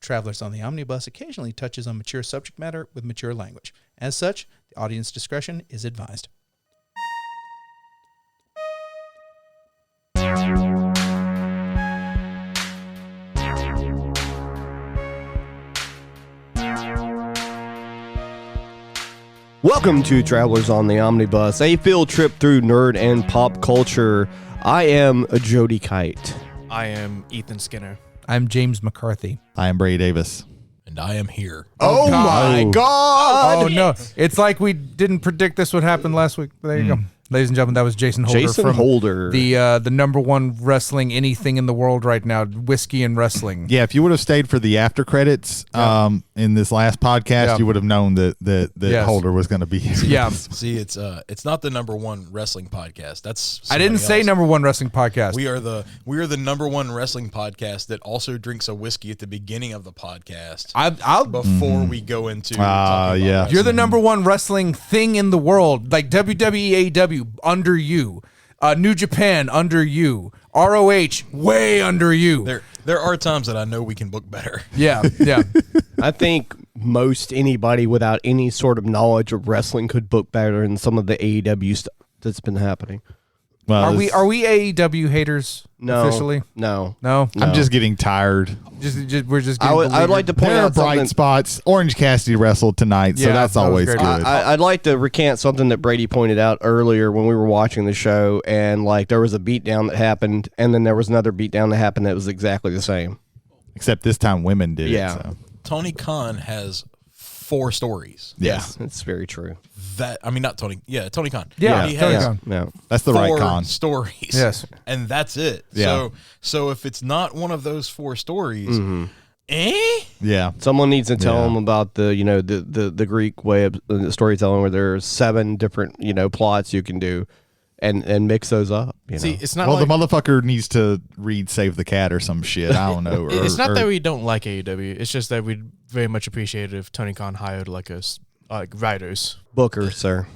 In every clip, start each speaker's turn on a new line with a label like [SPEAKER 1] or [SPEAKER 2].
[SPEAKER 1] Travelers on the Omnibus occasionally touches on mature subject matter with mature language. As such, the audience discretion is advised.
[SPEAKER 2] Welcome to Travelers on the Omnibus, a field trip through nerd and pop culture. I am a Jody Kite.
[SPEAKER 3] I am Ethan Skinner.
[SPEAKER 1] I'm James McCarthy.
[SPEAKER 4] I am Brady Davis.
[SPEAKER 3] And I am here.
[SPEAKER 4] Oh my God!
[SPEAKER 1] Oh no! It's like we didn't predict this would happen last week. There you go, ladies and gentlemen. That was Jason Holder. The number one wrestling anything in the world right now, whiskey and wrestling.
[SPEAKER 4] Yeah, if you would have stayed for the after credits in this last podcast, you would have known that Holder was going to be here.
[SPEAKER 1] Yeah.
[SPEAKER 3] See, it's not the number one wrestling podcast. That's
[SPEAKER 1] I didn't say number one wrestling podcast.
[SPEAKER 3] We are the number one wrestling podcast that also drinks a whiskey at the beginning of the podcast. Before we go into
[SPEAKER 1] You're the number one wrestling thing in the world, like WWE, AEW under you, New Japan under you, ROH way under you.
[SPEAKER 3] There are times that I know we can book better.
[SPEAKER 1] Yeah.
[SPEAKER 2] I think most anybody without any sort of knowledge of wrestling could book better than some of the AEW stuff that's been happening.
[SPEAKER 4] Well,
[SPEAKER 1] are we AEW haters officially?
[SPEAKER 2] No.
[SPEAKER 4] I'm just getting tired.
[SPEAKER 1] We're just getting
[SPEAKER 2] I'd like to point
[SPEAKER 4] there
[SPEAKER 2] out
[SPEAKER 4] are bright
[SPEAKER 2] something.
[SPEAKER 4] spots. Orange Cassidy wrestled tonight, so that's always good.
[SPEAKER 2] I'd like to recant something that Brady pointed out earlier when we were watching the show, and like there was a beatdown that happened, and then there was another beatdown that happened that was exactly the same.
[SPEAKER 4] Except this time women did
[SPEAKER 2] Yeah.
[SPEAKER 4] it. So.
[SPEAKER 3] Tony Khan has 4 stories.
[SPEAKER 4] Yes.
[SPEAKER 2] Yeah, it's very true.
[SPEAKER 3] Not Tony. Yeah, Tony Khan.
[SPEAKER 1] Yeah,
[SPEAKER 3] he
[SPEAKER 1] Tony
[SPEAKER 3] has
[SPEAKER 1] Khan.
[SPEAKER 2] Yeah.
[SPEAKER 4] That's the
[SPEAKER 3] 4
[SPEAKER 4] right con.
[SPEAKER 3] stories.
[SPEAKER 1] Yes.
[SPEAKER 3] And that's it.
[SPEAKER 4] Yeah.
[SPEAKER 3] So if it's not one of those 4 stories,
[SPEAKER 4] Yeah.
[SPEAKER 2] Someone needs to tell them about the Greek way of storytelling, where there's 7 different plots you can do, and mix those up.
[SPEAKER 3] See, it's not.
[SPEAKER 4] Well,
[SPEAKER 3] like,
[SPEAKER 4] the motherfucker needs to read Save the Cat or some shit. I don't know.
[SPEAKER 5] It's not that we don't like AEW. It's just that we'd very much appreciate it if Tony Khan hired like writers.
[SPEAKER 2] Booker, sir.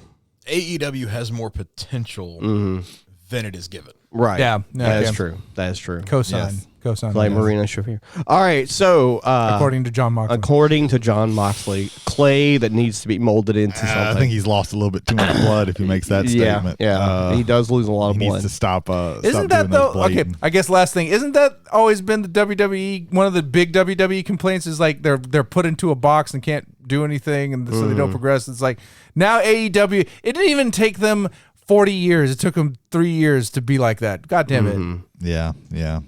[SPEAKER 3] AEW has more potential than it is given.
[SPEAKER 2] Right.
[SPEAKER 1] Yeah.
[SPEAKER 2] That is true. That is true.
[SPEAKER 1] Cosign.
[SPEAKER 2] Like Marina Shafir. All right, so
[SPEAKER 1] According to John
[SPEAKER 2] Moxley, clay that needs to be molded into something.
[SPEAKER 4] I think he's lost a little bit too much blood if he makes that statement.
[SPEAKER 2] Yeah, he does lose a lot of
[SPEAKER 4] He
[SPEAKER 2] blood.
[SPEAKER 4] needs to stop.
[SPEAKER 1] Isn't that though? Okay, I guess last thing. Isn't that always been the WWE? One of the big WWE complaints is like they're put into a box and can't do anything, and so they don't progress. It's like now AEW. It didn't even take them 40 years. It took them 3 years to be like that. God damn it.
[SPEAKER 4] Yeah.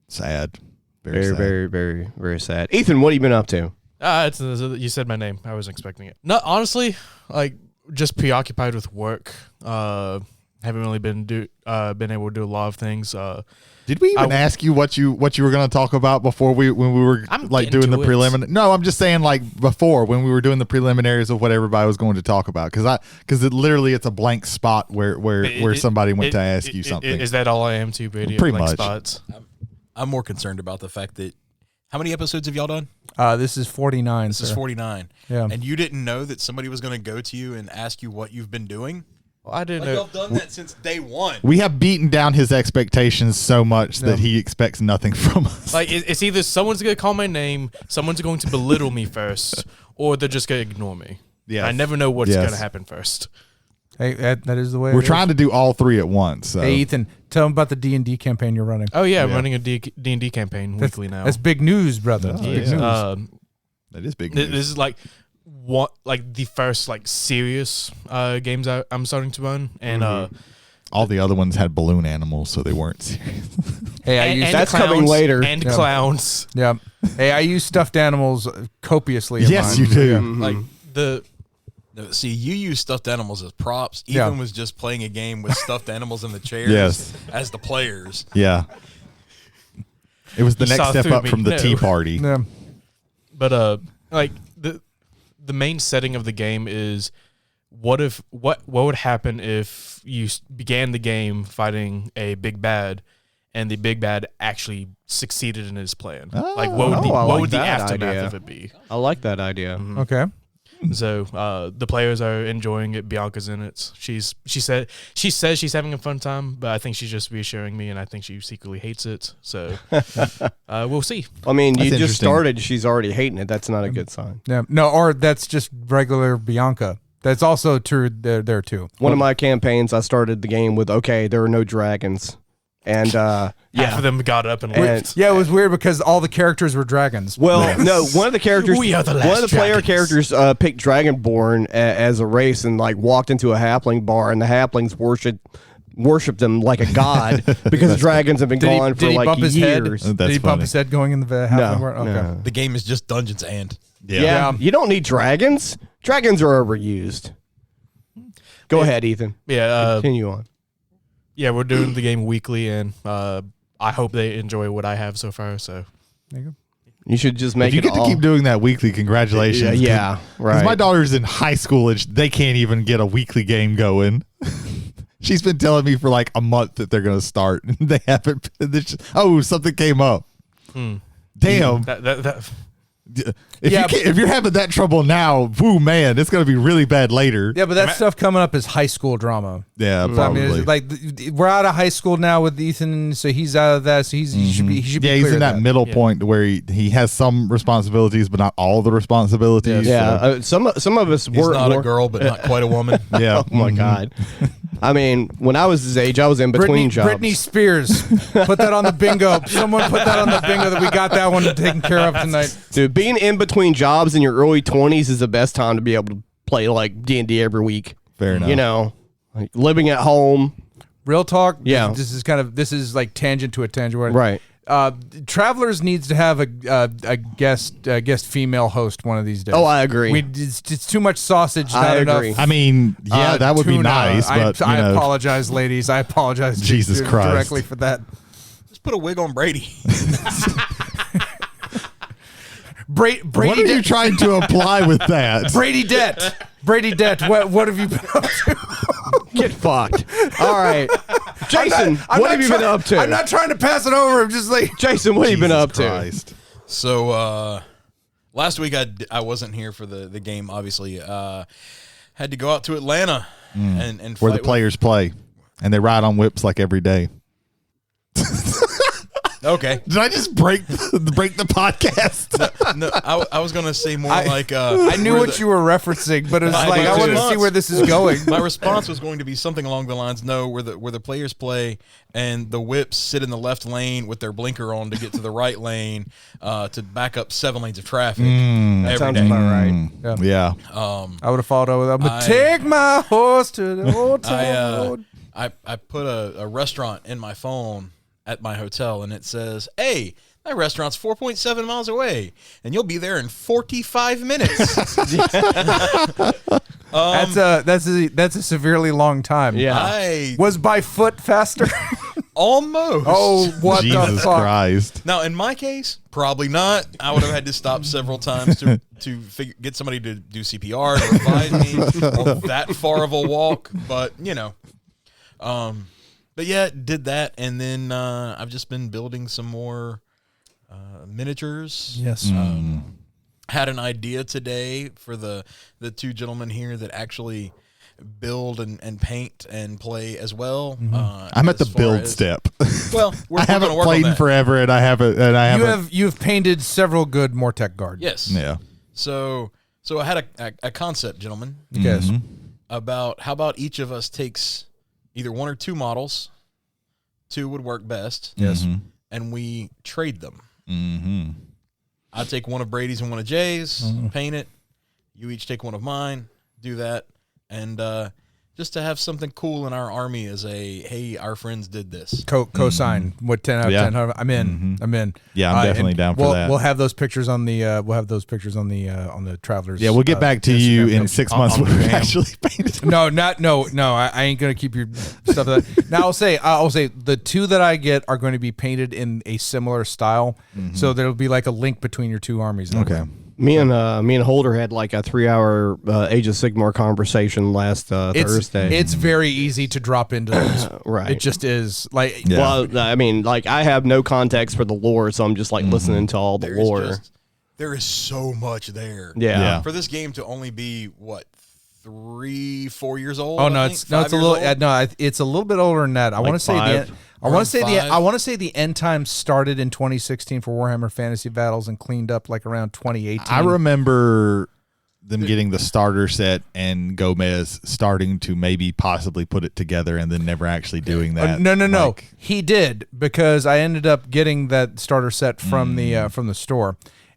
[SPEAKER 4] Sad.
[SPEAKER 2] Very,
[SPEAKER 4] sad.
[SPEAKER 2] very, very, very sad. Ethan, what have you been up to?
[SPEAKER 5] You said my name. I wasn't expecting it. No, honestly, like just preoccupied with work. Haven't really been able to do a lot of things.
[SPEAKER 4] Did we even ask you what you were going to talk about before when we were doing the preliminary? No, I'm just saying before when we were doing the preliminaries of what everybody was going to talk about because it's a blank spot where somebody went to ask you something.
[SPEAKER 5] Is that all I am to, Brady?
[SPEAKER 4] Pretty
[SPEAKER 5] blank
[SPEAKER 4] much.
[SPEAKER 5] Spots.
[SPEAKER 3] I'm more concerned about the fact that how many episodes have y'all done?
[SPEAKER 1] This is 49.
[SPEAKER 3] This is 49.
[SPEAKER 1] Yeah.
[SPEAKER 3] And you didn't know that somebody was going to go to you and ask you what you've been doing?
[SPEAKER 5] Well, I didn't
[SPEAKER 3] Y'all
[SPEAKER 5] know.
[SPEAKER 3] have done that since day 1.
[SPEAKER 4] We have beaten down his expectations so much that he expects nothing from us.
[SPEAKER 5] Like it's either someone's gonna call my name, someone's going to belittle me first, or they're just gonna ignore me.
[SPEAKER 4] Yes.
[SPEAKER 5] I never know what's gonna happen first.
[SPEAKER 1] Hey, that is the way.
[SPEAKER 4] We're trying to do all 3 at once. So.
[SPEAKER 1] Hey, Ethan, tell them about the D&D campaign you're running.
[SPEAKER 5] Oh yeah, I'm running a D&D campaign weekly now.
[SPEAKER 1] That's big news, brother. That's big news.
[SPEAKER 4] That is big news.
[SPEAKER 5] This is like the first serious games I'm starting to run, and
[SPEAKER 4] all the other ones had balloon animals, so they weren't serious.
[SPEAKER 1] Hey,
[SPEAKER 2] that's
[SPEAKER 5] clowns,
[SPEAKER 2] coming later.
[SPEAKER 5] And clowns.
[SPEAKER 1] Yeah. Hey, I use stuffed animals copiously. In
[SPEAKER 4] Yes,
[SPEAKER 1] mine.
[SPEAKER 4] you do.
[SPEAKER 1] Yeah.
[SPEAKER 5] Like
[SPEAKER 3] See, you use stuffed animals as props. Ethan was just playing a game with stuffed animals in the chairs as the players.
[SPEAKER 4] Yeah. It was the
[SPEAKER 5] You
[SPEAKER 4] next
[SPEAKER 5] saw
[SPEAKER 4] step
[SPEAKER 5] through
[SPEAKER 4] up
[SPEAKER 5] me.
[SPEAKER 4] from the Tea Party.
[SPEAKER 1] Yeah.
[SPEAKER 5] But the main setting of the game is what would happen if you began the game fighting a big bad and the big bad actually succeeded in his plan? What would the aftermath of it be?
[SPEAKER 2] I like that idea.
[SPEAKER 1] Okay.
[SPEAKER 5] So the players are enjoying it. Bianca's in it. She says she's having a fun time, but I think she's just reassuring me, and I think she secretly hates it. So we'll see.
[SPEAKER 2] I mean,
[SPEAKER 4] That's
[SPEAKER 2] you just
[SPEAKER 4] interesting.
[SPEAKER 2] started. She's already hating it. That's not a good sign.
[SPEAKER 1] Yeah, no, or that's just regular Bianca. That's also true there too.
[SPEAKER 2] One of my campaigns, I started the game with, okay, there are no dragons. And
[SPEAKER 5] Half of them got up and left.
[SPEAKER 1] Yeah, it was weird because all the characters were dragons.
[SPEAKER 2] well, no, one of the characters,
[SPEAKER 5] We are the last
[SPEAKER 2] one of the player
[SPEAKER 5] dragons.
[SPEAKER 2] characters picked Dragonborn as a race and like walked into a halfling bar, and the halflings worshipped them like a god because dragons have been gone for
[SPEAKER 1] did he
[SPEAKER 2] like
[SPEAKER 1] bump his
[SPEAKER 2] years.
[SPEAKER 1] head?
[SPEAKER 4] That's
[SPEAKER 1] Did he bump
[SPEAKER 4] funny.
[SPEAKER 1] his head going in the halfling world? Okay.
[SPEAKER 2] no.
[SPEAKER 3] The game is just Dungeons and.
[SPEAKER 2] Yeah. You don't need dragons. Dragons are overused. Go ahead, Ethan.
[SPEAKER 5] Yeah,
[SPEAKER 2] Continue on.
[SPEAKER 5] yeah, we're doing the game weekly, and I hope they enjoy what I have so far. So
[SPEAKER 1] There you go.
[SPEAKER 2] You should just make
[SPEAKER 4] If you
[SPEAKER 2] it
[SPEAKER 4] get to
[SPEAKER 2] all.
[SPEAKER 4] keep doing that weekly, congratulations.
[SPEAKER 2] Yeah,
[SPEAKER 4] Because
[SPEAKER 2] right.
[SPEAKER 4] my daughter's in high school and they can't even get a weekly game going. She's been telling me for like a month that they're going to start, and they haven't. Oh, something came up. Damn. If you're having that trouble now, woo, man, it's going to be really bad later.
[SPEAKER 1] Yeah, but that stuff coming up is high school drama.
[SPEAKER 4] Yeah,
[SPEAKER 1] So, I
[SPEAKER 4] probably.
[SPEAKER 1] mean, it's like we're out of high school now with Ethan, so he's out of that. So he should be. He should be.
[SPEAKER 4] Yeah, he's
[SPEAKER 1] clear
[SPEAKER 4] in
[SPEAKER 1] of
[SPEAKER 4] that middle point where he has some responsibilities, but not all the responsibilities.
[SPEAKER 2] Yeah, some of us
[SPEAKER 3] He's
[SPEAKER 2] were
[SPEAKER 3] not a girl, but not quite a woman.
[SPEAKER 4] So, yeah.
[SPEAKER 2] Oh my god! I mean, when I was his age, I was in between jobs.
[SPEAKER 1] Britney Spears. Put that on the bingo. Someone put that on the bingo that we got that one taken care of tonight.
[SPEAKER 2] Dude, being in between jobs in your early 20s is the best time to be able to play like D&D every week.
[SPEAKER 4] Fair enough.
[SPEAKER 2] You know, like living at home.
[SPEAKER 1] Real talk.
[SPEAKER 2] Yeah.
[SPEAKER 1] This is like tangent to a tangent. Where,
[SPEAKER 2] Right.
[SPEAKER 1] Travelers needs to have a guest female host one of these days.
[SPEAKER 2] Oh, I agree.
[SPEAKER 1] It's too much sausage. Not
[SPEAKER 2] I
[SPEAKER 1] enough.
[SPEAKER 2] agree.
[SPEAKER 4] I mean, yeah, that would be
[SPEAKER 1] tuna.
[SPEAKER 4] nice, but
[SPEAKER 1] I
[SPEAKER 4] you know,
[SPEAKER 1] apologize, ladies. I apologize.
[SPEAKER 4] Jesus Christ.
[SPEAKER 1] directly for that.
[SPEAKER 3] Just put a wig on Brady.
[SPEAKER 1] Brady
[SPEAKER 4] what are you trying to apply with that?
[SPEAKER 1] Brady Debt. Brady Debt. What have you been up to?
[SPEAKER 2] Get fucked. All right. Jason, what have you been up to?
[SPEAKER 1] I'm not trying to pass it over. I'm just like
[SPEAKER 2] Jason, what have you been up to?
[SPEAKER 4] Christ.
[SPEAKER 3] So last week I wasn't here for the game. Obviously, had to go out to Atlanta and
[SPEAKER 4] Where
[SPEAKER 3] fight
[SPEAKER 4] the players play, and they ride on whips like every day.
[SPEAKER 3] Okay.
[SPEAKER 4] Did I just break the podcast?
[SPEAKER 3] No, I was gonna say more like
[SPEAKER 1] I knew what you were referencing, but it was
[SPEAKER 3] I
[SPEAKER 1] like
[SPEAKER 3] did
[SPEAKER 1] I wanted to
[SPEAKER 3] too.
[SPEAKER 1] see where this is going.
[SPEAKER 3] My response was going to be something along the lines, no, where the players play and the whips sit in the left lane with their blinker on to get to the right lane to back up 7 lanes of traffic every
[SPEAKER 2] sounds
[SPEAKER 3] day.
[SPEAKER 2] about right.
[SPEAKER 4] Yeah.
[SPEAKER 1] I would have followed up with, I'm going to take my horse to the old town road.
[SPEAKER 3] I put a restaurant in my phone at my hotel, and it says, hey, that restaurant's 4.7 miles away, and you'll be there in 45 minutes.
[SPEAKER 1] That's a severely long time.
[SPEAKER 2] Yeah.
[SPEAKER 3] I
[SPEAKER 1] Was by foot faster?
[SPEAKER 3] almost.
[SPEAKER 1] Oh, what the
[SPEAKER 4] Jesus
[SPEAKER 1] fuck?
[SPEAKER 4] Christ.
[SPEAKER 3] Now, in my case, probably not. I would have had to stop several times to get somebody to do CPR to revive me on that far of a walk. But, you know. But yeah, did that. And then I've just been building some more miniatures.
[SPEAKER 1] Yes.
[SPEAKER 3] Had an idea today for the two gentlemen here that actually build and paint and play as well.
[SPEAKER 4] I'm at the
[SPEAKER 3] as far
[SPEAKER 4] build
[SPEAKER 3] as-
[SPEAKER 4] step.
[SPEAKER 3] Well, we're
[SPEAKER 4] I haven't
[SPEAKER 3] gonna work
[SPEAKER 4] played
[SPEAKER 3] on
[SPEAKER 4] in
[SPEAKER 3] that.
[SPEAKER 4] forever, and I haven't.
[SPEAKER 1] You've painted several good Mortec guards.
[SPEAKER 3] Yes.
[SPEAKER 4] Yeah.
[SPEAKER 3] So I had a concept, gentlemen,
[SPEAKER 1] Yes.
[SPEAKER 3] about how about each of us takes either one or two models. 2 would work best.
[SPEAKER 1] Yes.
[SPEAKER 3] And we trade them.
[SPEAKER 4] Mm-hmm.
[SPEAKER 3] I take one of Brady's and one of Jay's, paint it. You each take one of mine, do that, and just to have something cool in our army as a hey, our friends did this.
[SPEAKER 1] Co-sign. What 10 out of
[SPEAKER 4] Yeah.
[SPEAKER 1] 10? I'm in. I'm in.
[SPEAKER 4] Yeah, I'm definitely
[SPEAKER 1] and
[SPEAKER 4] down for that.
[SPEAKER 1] We'll have those pictures on the on the travelers.
[SPEAKER 4] Yeah, we'll get back to you
[SPEAKER 1] Instagram
[SPEAKER 4] in
[SPEAKER 1] page.
[SPEAKER 4] 6 months
[SPEAKER 5] on
[SPEAKER 4] when
[SPEAKER 5] the
[SPEAKER 4] we
[SPEAKER 5] gram.
[SPEAKER 4] actually painted.
[SPEAKER 1] No, I ain't gonna keep your stuff. Now I'll say the 2 that I get are going to be painted in a similar style, so there'll be like a link between your 2 armies.
[SPEAKER 4] Okay.
[SPEAKER 2] Me and Holder had like a 3-hour Age of Sigmar conversation last Thursday.
[SPEAKER 1] It's very easy to drop into those.
[SPEAKER 2] Right.
[SPEAKER 1] It just is like.
[SPEAKER 4] Yeah.
[SPEAKER 2] Well, I mean, like I have no context for the lore, so I'm just like listening to all the lore.
[SPEAKER 3] there is so much there.
[SPEAKER 2] Yeah.
[SPEAKER 3] For this game to only be what 3-4 years old.
[SPEAKER 1] Oh no, it's a little it's a little bit older than that. I want to say the end time started in 2016 for Warhammer Fantasy Battles and cleaned up like around 2018.
[SPEAKER 4] I remember them getting the starter set and Gomez starting to maybe possibly put it together and then never actually doing that.
[SPEAKER 1] No. He did, because I ended up getting that starter set from the store,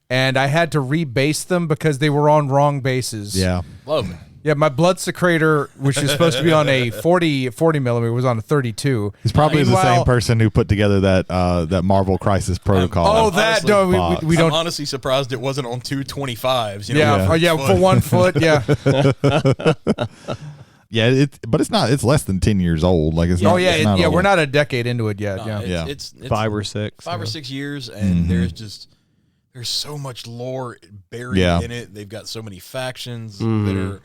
[SPEAKER 1] and I had to rebase them because they were on wrong bases.
[SPEAKER 4] Yeah.
[SPEAKER 3] Love it.
[SPEAKER 1] Yeah, my blood secretor, which is supposed to be on a 40 millimeter, was on a 32.
[SPEAKER 4] He's probably the same person who put together that Marvel Crisis Protocol.
[SPEAKER 1] We don't.
[SPEAKER 3] I'm honestly surprised it wasn't on 225s.
[SPEAKER 1] For 1 foot. Yeah.
[SPEAKER 4] Yeah, but it's not. It's less than 10 years old. Like it's not. It's not old.
[SPEAKER 1] We're not a decade into it yet.
[SPEAKER 3] It's
[SPEAKER 2] 5 or 6.
[SPEAKER 3] 5 or 6 years, and there's so much lore buried in it. They've got so many factions that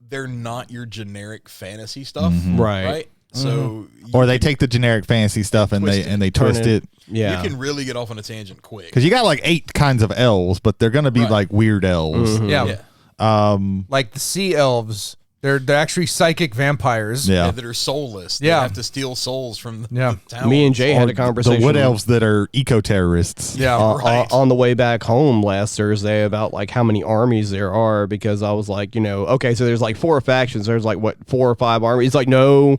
[SPEAKER 3] they're not your generic fantasy stuff, right? So
[SPEAKER 4] or they take the generic fantasy stuff and they twist it.
[SPEAKER 2] Yeah,
[SPEAKER 3] you can really get off on a tangent quick
[SPEAKER 4] because you got like 8 kinds of elves, but they're gonna be like weird elves.
[SPEAKER 1] Like the sea elves. They're actually psychic vampires.
[SPEAKER 3] That are soulless. They have to steal souls from the town.
[SPEAKER 2] Me and Jay had a conversation.
[SPEAKER 4] The wood elves that are eco-terrorists.
[SPEAKER 2] On the way back home last Thursday about like how many armies there are, because I was like, okay, so there's like 4 factions. There's like 4 or 5 armies. He's like, no.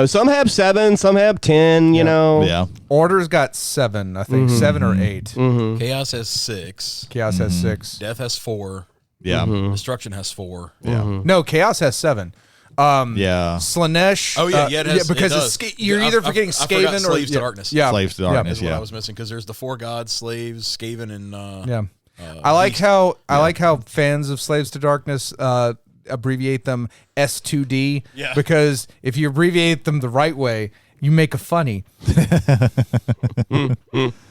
[SPEAKER 2] Some have 7, some have 10. You know.
[SPEAKER 4] Yeah.
[SPEAKER 1] Order's got 7, I think 7 or 8.
[SPEAKER 3] Chaos has 6.
[SPEAKER 1] Chaos has 6.
[SPEAKER 3] Death has 4.
[SPEAKER 4] Yeah.
[SPEAKER 3] Destruction has 4.
[SPEAKER 4] Yeah.
[SPEAKER 1] No, Chaos has 7. Slanesh.
[SPEAKER 3] Oh yeah, it has,
[SPEAKER 1] because you're either forgetting Skaven or
[SPEAKER 3] Slaves to Darkness.
[SPEAKER 1] Yeah,
[SPEAKER 4] Slaves to Darkness.
[SPEAKER 3] That's what I was missing, because there's the 4 gods, slaves, Skaven, and
[SPEAKER 1] I like how fans of Slaves to Darkness abbreviate them S2D.
[SPEAKER 3] Yeah.
[SPEAKER 1] Because if you abbreviate them the right way, you make a funny.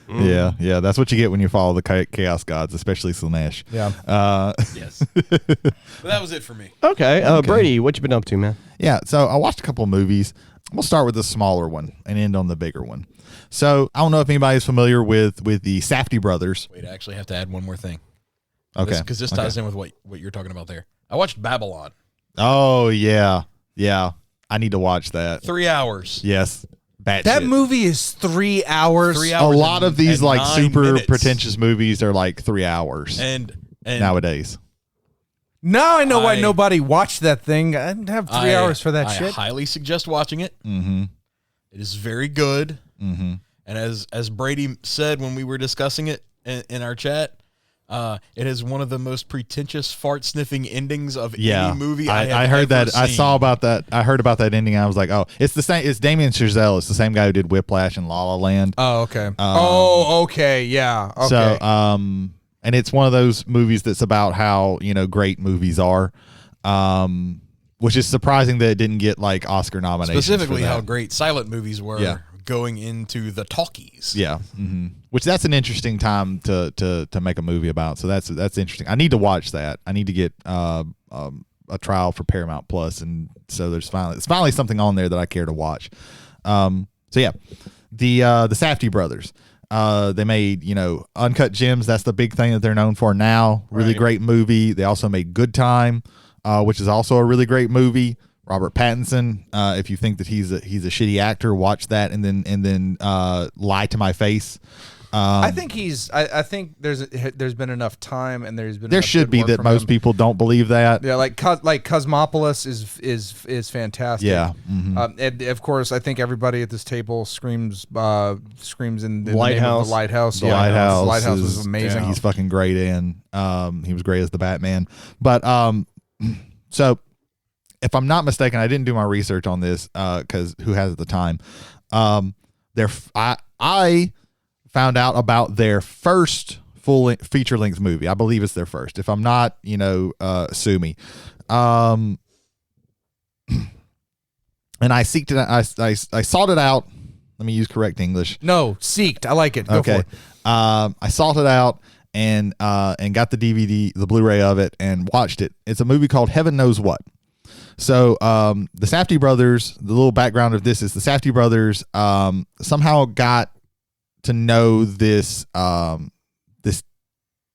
[SPEAKER 4] Yeah, that's what you get when you follow the Chaos Gods, especially Slanesh.
[SPEAKER 1] Yeah.
[SPEAKER 3] Yes. But that was it for me.
[SPEAKER 2] Okay. Brady, what you been up to, man?
[SPEAKER 4] Yeah, so I watched a couple movies. We'll start with the smaller one and end on the bigger one. So I don't know if anybody's familiar with the Safdie brothers.
[SPEAKER 3] Wait, I actually have to add one more thing.
[SPEAKER 4] Okay.
[SPEAKER 3] Because this ties in with what you're talking about there. I watched Babylon.
[SPEAKER 4] Oh, yeah. I need to watch that.
[SPEAKER 3] 3 hours.
[SPEAKER 4] Yes.
[SPEAKER 1] That movie is 3 hours.
[SPEAKER 3] 3 hours.
[SPEAKER 4] A lot of these like
[SPEAKER 3] 9
[SPEAKER 4] super
[SPEAKER 3] minutes.
[SPEAKER 4] pretentious movies are like 3 hours
[SPEAKER 3] And
[SPEAKER 4] nowadays.
[SPEAKER 1] Now I know why nobody watched that thing. I didn't have 3 hours for that shit.
[SPEAKER 3] I highly suggest watching it.
[SPEAKER 4] Mm-hmm.
[SPEAKER 3] It is very good.
[SPEAKER 4] Mm-hmm.
[SPEAKER 3] And as Brady said when we were discussing it in our chat, it has one of the most pretentious fart sniffing endings of any movie
[SPEAKER 4] I heard that.
[SPEAKER 3] Seen.
[SPEAKER 4] I saw about that. I heard about that ending. I was like, oh, it's the same. It's Damien Chazelle. It's the same guy who did Whiplash and La La Land.
[SPEAKER 1] Oh, okay. Okay. Yeah. Okay.
[SPEAKER 4] So, and it's one of those movies that's about how great movies are, which is surprising that it didn't get like Oscar nominations.
[SPEAKER 3] Specifically,
[SPEAKER 4] for that.
[SPEAKER 3] how great silent movies were.
[SPEAKER 4] Yeah.
[SPEAKER 3] Going into the talkies.
[SPEAKER 4] Yeah, which that's an interesting time to make a movie about. So that's interesting. I need to watch that. I need to get a trial for Paramount Plus, and so it's finally something on there that I care to watch. So yeah, the Safdie brothers. They made Uncut Gems. That's the big thing that they're known for now. Really great movie. They also made Good Time, which is also a really great movie. Robert Pattinson. If you think that he's a shitty actor, watch that and then Lie to My Face.
[SPEAKER 1] I think I think there's been enough time and
[SPEAKER 4] there should be that most people don't believe that.
[SPEAKER 1] Yeah, like Cosmopolis is fantastic.
[SPEAKER 4] Yeah,
[SPEAKER 1] and of course I think everybody at this table screams in the name of the Lighthouse.
[SPEAKER 4] The Lighthouse
[SPEAKER 1] was amazing.
[SPEAKER 4] Yeah, he's fucking great in. He was great as the Batman. But so. If I'm not mistaken, I didn't do my research on this because who has the time? I found out about their first full feature length movie. I believe it's their first. If I'm not, sue me. And I seeked it. I sought it out. Let me use correct English.
[SPEAKER 1] No, seeked. I like it. Go for it.
[SPEAKER 4] I sought it out and got the DVD, the Blu-ray of it, and watched it. It's a movie called Heaven Knows What. So the Safdie brothers, the little background of this is the Safdie brothers somehow got to know this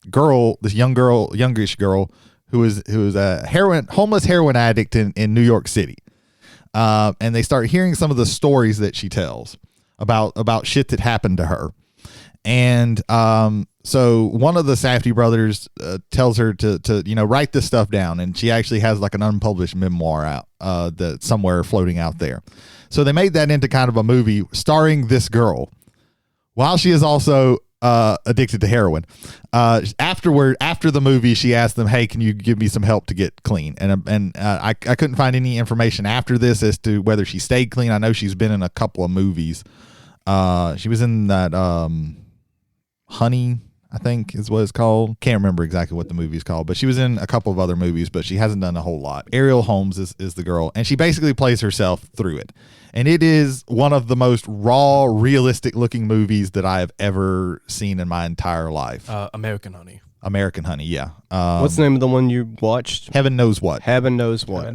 [SPEAKER 4] youngish girl who is a homeless heroin addict in New York City. And they start hearing some of the stories that she tells about shit that happened to her. And so one of the Safdie brothers tells her to write this stuff down, and she actually has like an unpublished memoir out that's somewhere floating out there. So they made that into kind of a movie starring this girl, while she is also addicted to heroin. After the movie, she asked them, "Hey, can you give me some help to get clean?" And I couldn't find any information after this as to whether she stayed clean. I know she's been in a couple of movies. She was in that Honey, I think is what it's called. Can't remember exactly what the movie is called, but she was in a couple of other movies, but she hasn't done a whole lot. Ariel Holmes is the girl, and she basically plays herself through it. And it is one of the most raw, realistic looking movies that I have ever seen in my entire life.
[SPEAKER 5] American Honey.
[SPEAKER 4] American Honey, yeah.
[SPEAKER 2] What's the name of the one you watched?
[SPEAKER 4] Heaven Knows What.
[SPEAKER 2] Heaven Knows What.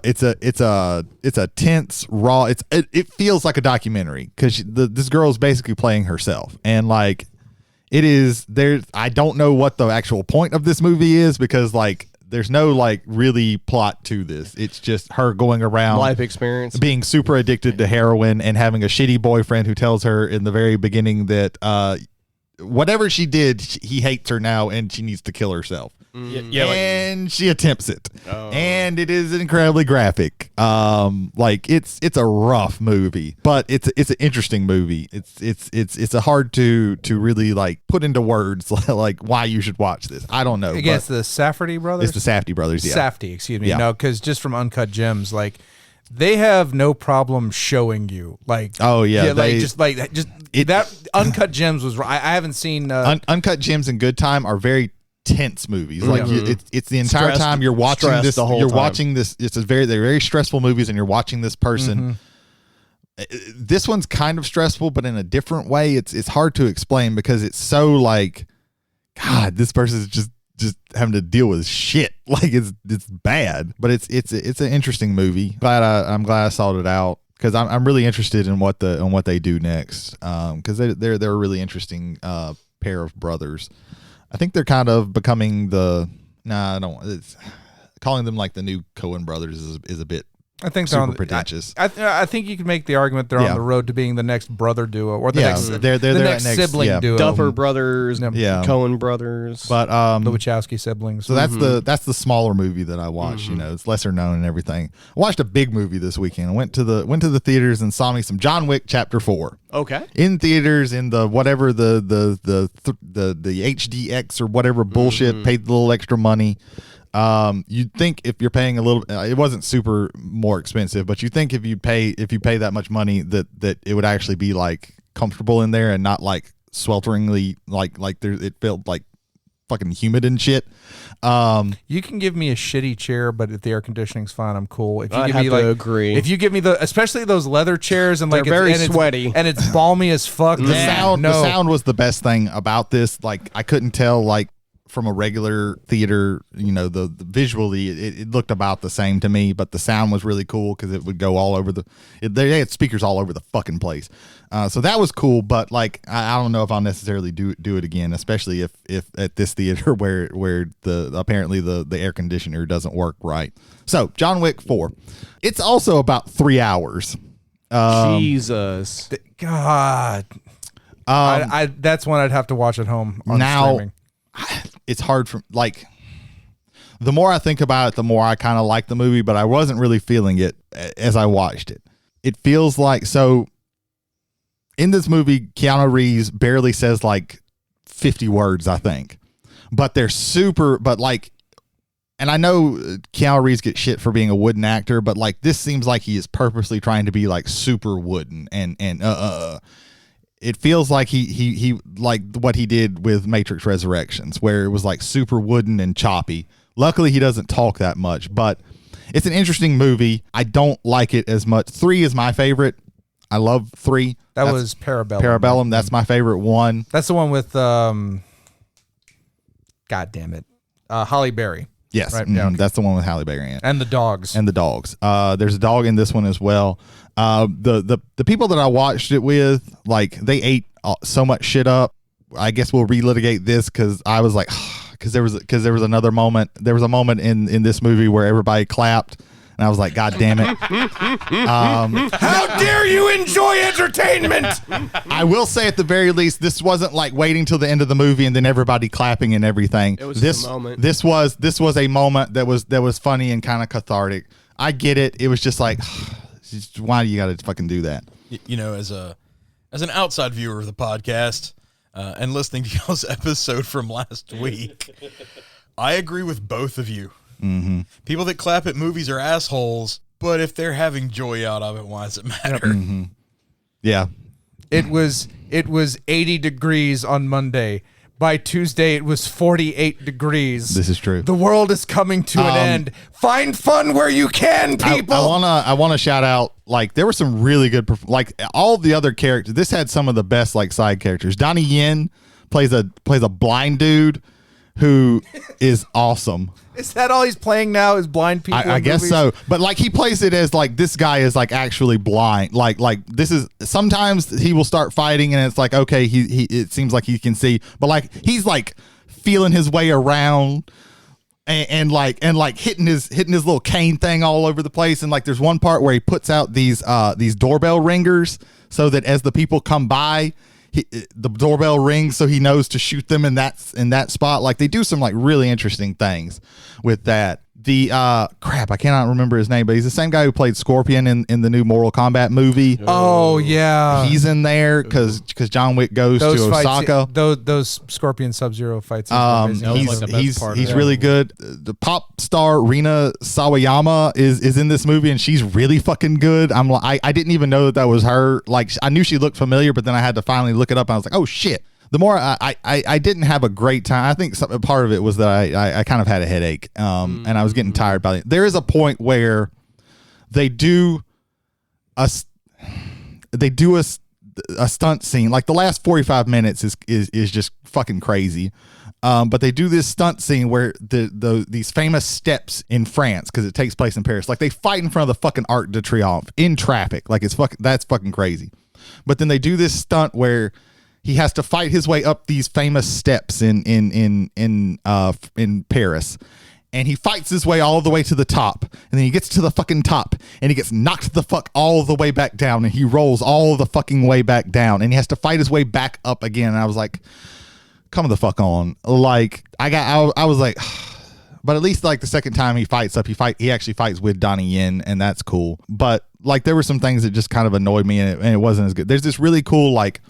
[SPEAKER 4] It's a tense, raw. It feels like a documentary because this girl is basically playing herself, and like it is there. I don't know what the actual point of this movie is because like there's no like really plot to this. It's just her going around
[SPEAKER 2] life experience,
[SPEAKER 4] being super addicted to heroin and having a shitty boyfriend who tells her in the very beginning that whatever she did, he hates her now and she needs to kill herself. And she attempts it. And it is incredibly graphic. Like it's a rough movie, but it's an interesting movie. It's a hard to really like put into words like why you should watch this. I don't know.
[SPEAKER 1] Against the Safdie brothers?
[SPEAKER 4] It's the Safdie brothers, yeah.
[SPEAKER 1] Safdie, excuse me.
[SPEAKER 4] Yeah.
[SPEAKER 1] No, because just from Uncut Gems, like they have no problem showing you like that Uncut Gems was I haven't seen
[SPEAKER 4] Uncut Gems and Good Time are very tense movies. Like it's the entire time you're watching this. You're watching this. They're very stressful movies, and you're watching this person. This one's kind of stressful, but in a different way. It's hard to explain because it's so like, God, this person is just having to deal with shit. Like it's bad, but it's an interesting movie. I'm glad I sought it out because I'm really interested in what they do next. Because they're a really interesting pair of brothers. I think they're kind of becoming calling them like the new Coen brothers is a bit
[SPEAKER 1] I think
[SPEAKER 4] super pretentious.
[SPEAKER 1] I think you could make the argument they're on the road to being the next brother duo or the next sibling duo.
[SPEAKER 2] Duffer brothers,
[SPEAKER 4] yeah.
[SPEAKER 2] Coen brothers,
[SPEAKER 4] but
[SPEAKER 1] the Wachowski siblings.
[SPEAKER 4] So that's the smaller movie that I watched. You know, it's lesser known and everything. I watched a big movie this weekend. I went to the theaters and saw me some John Wick Chapter 4.
[SPEAKER 2] Okay.
[SPEAKER 4] In theaters in the whatever the HDX or whatever bullshit, paid a little extra money. You'd think if you're paying a little, it wasn't super more expensive, but you think if you pay that much money that it would actually be like comfortable in there and not like swelteringly like there, it felt like fucking humid and shit.
[SPEAKER 1] You can give me a shitty chair, but if the air conditioning's fine, I'm cool. If you
[SPEAKER 2] I'd
[SPEAKER 1] give
[SPEAKER 2] have
[SPEAKER 1] me
[SPEAKER 2] to agree.
[SPEAKER 1] If you give me especially those leather chairs and like
[SPEAKER 2] they're very sweaty
[SPEAKER 1] and it's balmy as fuck.
[SPEAKER 4] The sound was the best thing about this. Like I couldn't tell like from a regular theater, you know, the visually it looked about the same to me, but the sound was really cool because it would go all over they had speakers all over the fucking place. So that was cool, but like I don't know if I'll necessarily do it again, especially if at this theater where apparently the air conditioner doesn't work right. So John Wick 4, it's also about 3 hours.
[SPEAKER 2] Jesus,
[SPEAKER 1] God, I that's one I'd have to watch at home on streaming.
[SPEAKER 4] It's hard for like the more I think about it, the more I kind of like the movie, but I wasn't really feeling it as I watched it. It feels like, so in this movie, Keanu Reeves barely says like 50 words, I think, but they're super, but like, and I know Keanu Reeves gets shit for being a wooden actor, but like this seems like he is purposely trying to be like super wooden and it feels like he like what he did with Matrix Resurrections, where it was like super wooden and choppy. Luckily, he doesn't talk that much, but it's an interesting movie. I don't like it as much. 3 is my favorite. I love 3.
[SPEAKER 1] That was Parabellum.
[SPEAKER 4] Parabellum. That's my favorite one.
[SPEAKER 1] That's the one with God damn it, Halle Berry.
[SPEAKER 4] Yes, right? That's the one with Halle Berry in.
[SPEAKER 1] And the dogs.
[SPEAKER 4] There's a dog in this one as well. The people that I watched it with, like they ate so much shit up I guess we'll relitigate this because I was like, because there was another moment. There was a moment in this movie where everybody clapped. And I was like, God damn it.
[SPEAKER 1] How dare you enjoy entertainment?
[SPEAKER 4] I will say at the very least, this wasn't like waiting till the end of the movie and then everybody clapping and everything.
[SPEAKER 2] It was a moment.
[SPEAKER 4] This was a moment that was funny and kind of cathartic. I get it. It was just like, why do you got to fucking do that?
[SPEAKER 3] You know, as an outside viewer of the podcast and listening to y'all's episode from last week, I agree with both of you.
[SPEAKER 4] Mm-hmm.
[SPEAKER 3] People that clap at movies are assholes, but if they're having joy out of it, why does it matter?
[SPEAKER 4] Mm-hmm. Yeah.
[SPEAKER 1] It was 80 degrees on Monday. By Tuesday, it was 48 degrees.
[SPEAKER 4] This is true.
[SPEAKER 1] The world is coming to an end. Find fun where you can, people.
[SPEAKER 4] I wanna shout out, like, there were some really good, like, all the other characters. This had some of the best, like, side characters. Donnie Yen plays a blind dude who is awesome.
[SPEAKER 1] Is that all he's playing now? Is blind people?
[SPEAKER 4] I guess
[SPEAKER 1] movies?
[SPEAKER 4] so. But like he plays it as like this guy is like actually blind. Like this is sometimes he will start fighting and it's like, okay, he it seems like he can see, but like he's like feeling his way around and hitting his little cane thing all over the place. And like there's one part where he puts out these doorbell ringers so that as the people come by, the doorbell rings so he knows to shoot them in that spot. Like they do some like really interesting things with that. The crap, I cannot remember his name, but he's the same guy who played Scorpion in the new Mortal Kombat movie.
[SPEAKER 1] Oh yeah,
[SPEAKER 4] he's in there because John Wick goes to Osaka.
[SPEAKER 1] Those Scorpion Sub-Zero fights.
[SPEAKER 4] He's really good. The pop star Rina Sawayama is in this movie and she's really fucking good. I didn't even know that was her. Like I knew she looked familiar, but then I had to finally look it up and I was like, oh shit. The more I didn't have a great time. I think part of it was that I kind of had a headache, and I was getting tired by it. There is a point where they do a stunt scene. Like the last 45 minutes is just fucking crazy. But they do this stunt scene where these famous steps in France, because it takes place in Paris. Like they fight in front of the fucking Arc de Triomphe in traffic. Like that's fucking crazy. But then they do this stunt where he has to fight his way up these famous steps in Paris, and he fights his way all the way to the top, and then he gets to the fucking top, and he gets knocked the fuck all the way back down, and he rolls all the fucking way back down, and he has to fight his way back up again. And I was like, come the fuck on! Like I was like, but at least like the second time he fights up, he actually fights with Donnie Yen, and that's cool. But like there were some things that just kind of annoyed me, and it wasn't as good. There's this really cool like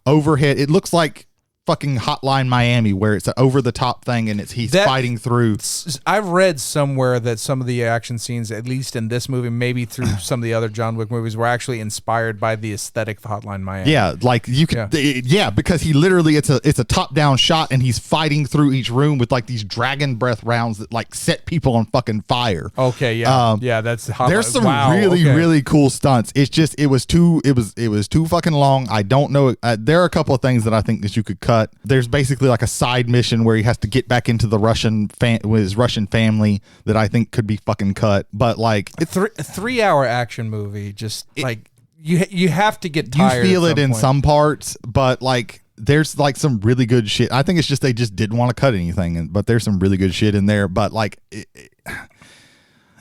[SPEAKER 4] overhead, it looks like fucking Hotline Miami where it's an over the top thing and he's fighting through.
[SPEAKER 1] I've read somewhere that some of the action scenes, at least in this movie, maybe through some of the other John Wick movies, were actually inspired by the aesthetic of Hotline Miami.
[SPEAKER 4] Yeah, like you could, because he literally it's a top down shot and he's fighting through each room with like these dragon breath rounds that like set people on fucking fire.
[SPEAKER 1] Okay, yeah, that's Hotline.
[SPEAKER 4] There's some really cool stunts. It's just it was too fucking long. I don't know. There are a couple of things that I think that you could cut. There's basically like a side mission where he has to get back into the with his Russian family that I think could be fucking cut. But like
[SPEAKER 1] a 3-hour action movie, just like you have to get tired.
[SPEAKER 4] You feel it in some parts, but like there's like some really good shit. I think it's just they just didn't want to cut anything, but there's some really good shit in there. But like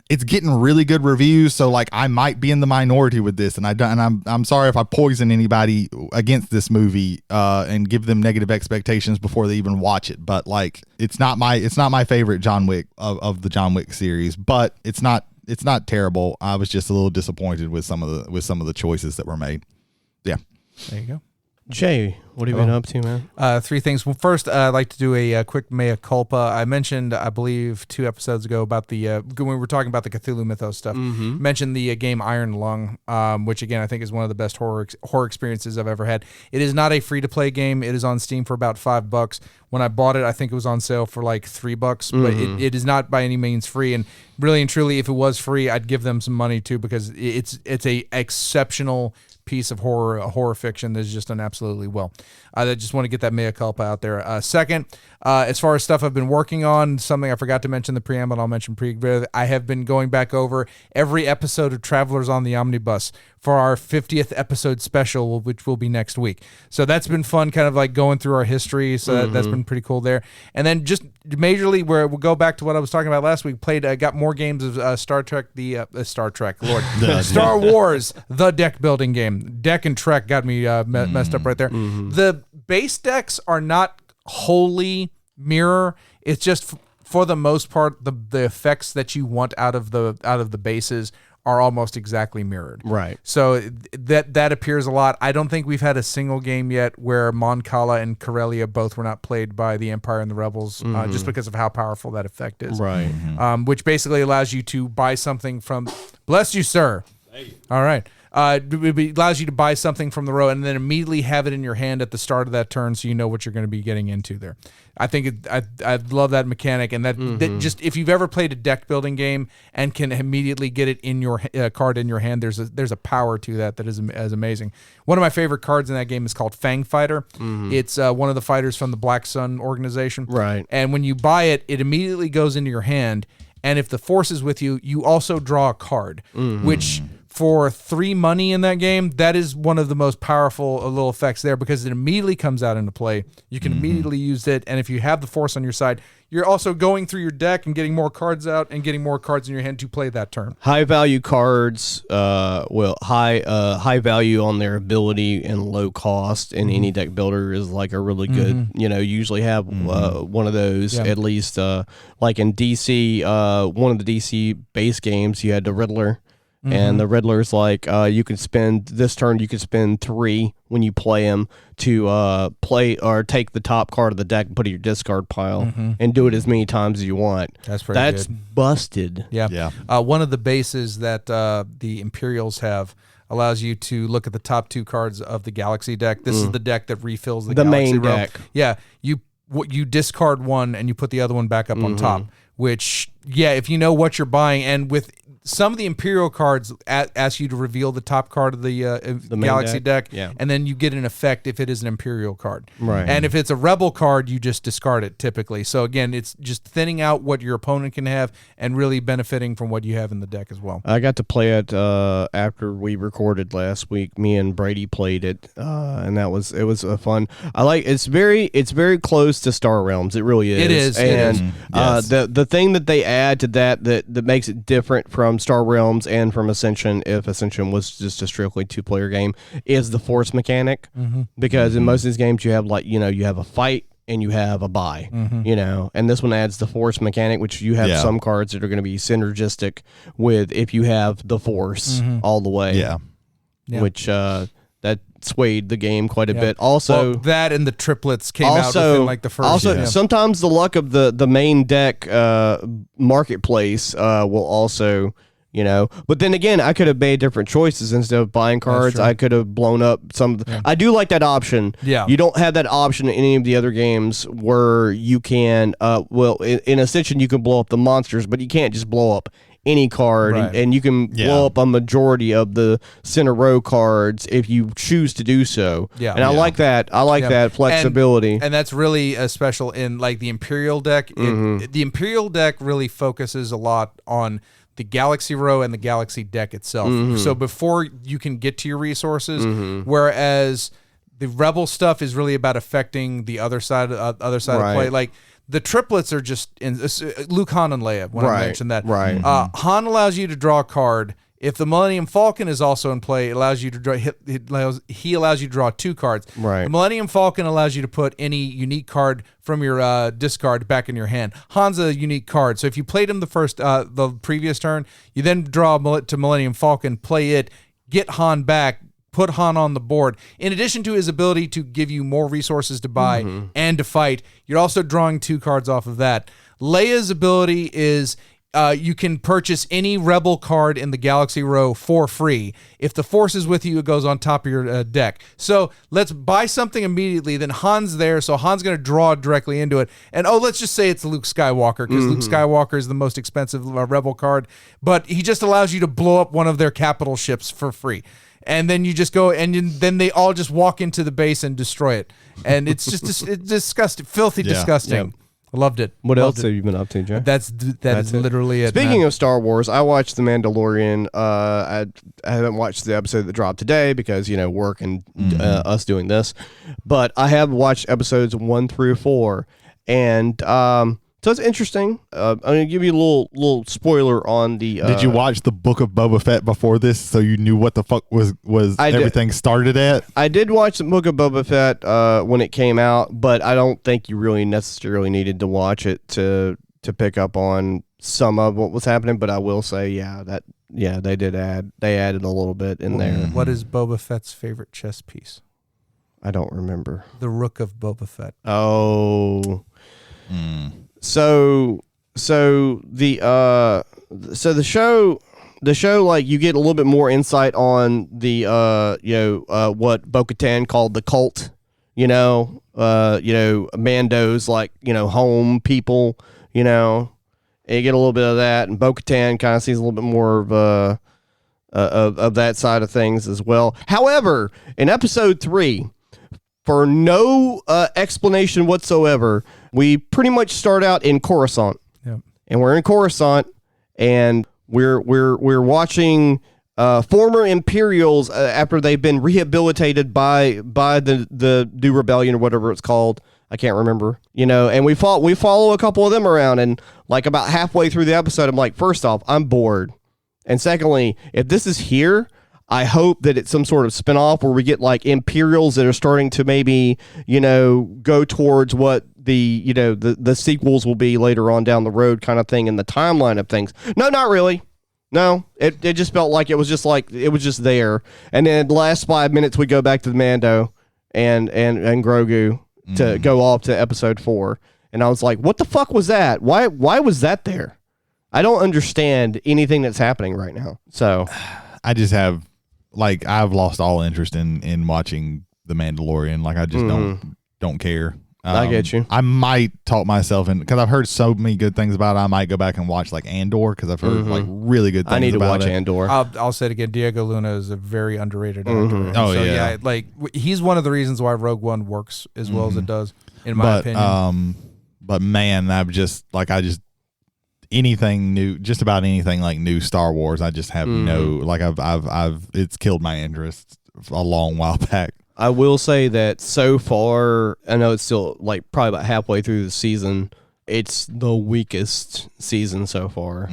[SPEAKER 4] it's getting really good reviews, so like I might be in the minority with this, and I'm sorry if I poison anybody against this movie and give them negative expectations before they even watch it. But like it's not my favorite John Wick of the John Wick series, but it's not terrible. I was just a little disappointed with some of the choices that were made. Yeah,
[SPEAKER 1] there you go.
[SPEAKER 2] Jay, what have you been up to, man?
[SPEAKER 1] 3 things. Well, first, I'd like to do a quick mea culpa. I mentioned, I believe, 2 episodes ago about the when we were talking about the Cthulhu Mythos stuff. Mentioned the game Iron Lung, which again I think is one of the best horror experiences I've ever had. It is not a free to play game. It is on Steam for about $5. When I bought it, I think it was on sale for like $3, but it is not by any means free. And really and truly, if it was free, I'd give them some money too, because it's a exceptional piece of horror fiction that is just done absolutely well. I just want to get that mea culpa out there. Second, as far as stuff I've been working on, something I forgot to mention in the preamble, I'll mention I have been going back over every episode of Travelers on the Omnibus for our 50th episode special, which will be next week. So that's been fun, kind of like going through our history. So that's been pretty cool there. And then just majorly, where we'll go back to what I was talking about last week, got more games of Star Trek, Star Wars, the deck building game. Deck and Trek got me messed up right there. The base decks are not wholly mirror. It's just for the most part, the effects that you want out of the bases are almost exactly mirrored.
[SPEAKER 2] Right.
[SPEAKER 1] So that appears a lot. I don't think we've had a single game yet where Mon Cala and Corellia both were not played by the Empire and the Rebels, just because of how powerful that effect is.
[SPEAKER 2] Right.
[SPEAKER 1] Which basically allows you to buy something from... Bless you, sir. Hey. All right. It allows you to buy something from the row and then immediately have it in your hand at the start of that turn, so you know what you're going to be getting into there. I think I love that mechanic, and that just, if you've ever played a deck building game and can immediately get it in your card in your hand, there's a power to that is amazing. One of my favorite cards in that game is called Fang Fighter. It's one of the fighters from the Black Sun organization.
[SPEAKER 2] Right.
[SPEAKER 1] And when you buy it, it immediately goes into your hand, and if the Force is with you, you also draw a card, which... For 3 money in that game, that is one of the most powerful little effects there, because it immediately comes out into play. You can immediately use it, and if you have the Force on your side, you're also going through your deck and getting more cards out and getting more cards in your hand to play that turn.
[SPEAKER 2] High value cards, high value on their ability and low cost in any deck builder is like a really good, usually have one of those at least. Like in DC, one of the DC base games, you had the Riddler. And the Riddler's like, you can spend this turn, you can spend 3 when you play him to play or take the top card of the deck and put it in your discard pile and do it as many times as you want.
[SPEAKER 1] That's good.
[SPEAKER 2] Busted.
[SPEAKER 1] Yeah. One of the bases that the Imperials have allows you to look at the top 2 cards of the Galaxy deck. This is the deck that refills the Galaxy
[SPEAKER 2] main
[SPEAKER 1] row.
[SPEAKER 2] deck.
[SPEAKER 1] Yeah, you discard one and you put the other one back up on top, which, if you know what you're buying, and with some of the Imperial cards ask you to reveal the top card of the Galaxy deck, and then you get an effect if it is an Imperial card.
[SPEAKER 2] Right.
[SPEAKER 1] And if it's a Rebel card, you just discard it typically. So again, it's just thinning out what your opponent can have and really benefiting from what you have in the deck as well.
[SPEAKER 2] I got to play it after we recorded last week. Me and Brady played it, and it was fun. It's very close to Star Realms. It really is.
[SPEAKER 1] It is.
[SPEAKER 2] And the thing that they add to that makes it different from Star Realms and from Ascension, if Ascension was just a strictly 2-player game, is the Force mechanic. Because in most of these games you have you have a fight and you have a buy, and this one adds the Force mechanic, which you have some cards that are going to be synergistic with if you have the Force all the way. Which that swayed the game quite a bit. Also,
[SPEAKER 1] that and the triplets came out within like the first.
[SPEAKER 2] Also, sometimes the luck of the main deck marketplace will also. But then again, I could have made different choices. Instead of buying cards, I could have blown up some. I do like that option. You don't have that option in any of the other games where you can. In Ascension, you can blow up the monsters, but you can't just blow up any card, and you can blow up a majority of the center row cards if you choose to do so. And I like that. I like that flexibility.
[SPEAKER 1] And that's really special in like the Imperial deck. The Imperial deck really focuses a lot on the Galaxy row and the Galaxy deck itself. So before you can get to your resources, whereas the Rebel stuff is really about affecting the other side of play. Like the triplets are just in Luke, Han, and Leia. When I mentioned that, Han allows you to draw a card. If the Millennium Falcon is also in play, it allows you to draw. He allows you to draw 2 cards. The Millennium Falcon allows you to put any unique card from your discard back in your hand. Han's a unique card, so if you played him the previous turn, you then draw to Millennium Falcon, play it, get Han back, put Han on the board. In addition to his ability to give you more resources to buy and to fight, you're also drawing 2 cards off of that. Leia's ability is. You can purchase any Rebel card in the Galaxy row for free. If the Force is with you, it goes on top of your deck. So let's buy something immediately. Then Han's there, so Han's going to draw directly into it. And let's just say it's Luke Skywalker, because Luke Skywalker is the most expensive Rebel card. But he just allows you to blow up one of their capital ships for free. and then you just go and then they all just walk into the base and destroy it, and it's just it's disgusting, filthy, disgusting.
[SPEAKER 2] Yeah.
[SPEAKER 1] I loved it.
[SPEAKER 2] What else have you been up to, Joe?
[SPEAKER 1] That's literally it.
[SPEAKER 2] Speaking of Star Wars, I watched The Mandalorian. I haven't watched the episode that dropped today because, work and us doing this. But I have watched episodes 1 through 4. And so it's interesting. I'm going to give you a little spoiler on the...
[SPEAKER 4] Did you watch the Book of Boba Fett before this so you knew what the fuck was everything started at?
[SPEAKER 2] I did watch the Book of Boba Fett when it came out, but I don't think you really necessarily needed to watch it to pick up on some of what was happening. But I will say, they added a little bit in there.
[SPEAKER 1] What is Boba Fett's favorite chess piece?
[SPEAKER 2] I don't remember.
[SPEAKER 1] The Rook of Boba Fett.
[SPEAKER 2] Oh. So the show, like, you get a little bit more insight on the what Bo-Katan called the cult, Mando's, like, home people, and you get a little bit of that, and Bo-Katan kind of sees a little bit more of that side of things as well. However, in episode 3, for no explanation whatsoever, we pretty much start out in Coruscant.
[SPEAKER 1] Yep.
[SPEAKER 2] And we're in Coruscant, and we're watching former Imperials after they've been rehabilitated by the new rebellion or whatever it's called. I can't remember. And we follow a couple of them around, and like about halfway through the episode, I'm like, first off, I'm bored. And secondly, if this is here, I hope that it's some sort of spinoff where we get like Imperials that are starting to maybe, go towards what the sequels will be later on down the road kind of thing in the timeline of things. No, not really. No, it just felt like it was just there. And then the last 5 minutes we go back to the Mando and Grogu to go off to episode 4. And I was like, what the fuck was that? Why was that there? I don't understand anything that's happening right now. So
[SPEAKER 4] I just have, like, I've lost all interest in watching The Mandalorian. Like, I just don't care.
[SPEAKER 2] I get you.
[SPEAKER 4] I might talk myself in, because I've heard so many good things about it. I might go back and watch like Andor, because I've heard like really good things about it.
[SPEAKER 2] I need to watch Andor.
[SPEAKER 1] I'll say it again. Diego Luna is a very underrated actor.
[SPEAKER 4] Oh, so, yeah.
[SPEAKER 1] Like, he's one of the reasons why Rogue One works as well as it does, in my opinion.
[SPEAKER 4] But man, anything new, just about anything like new Star Wars, I just have it's killed my interest a long while back.
[SPEAKER 2] I will say that so far, I know it's still like probably about halfway through the season, it's the weakest season so far.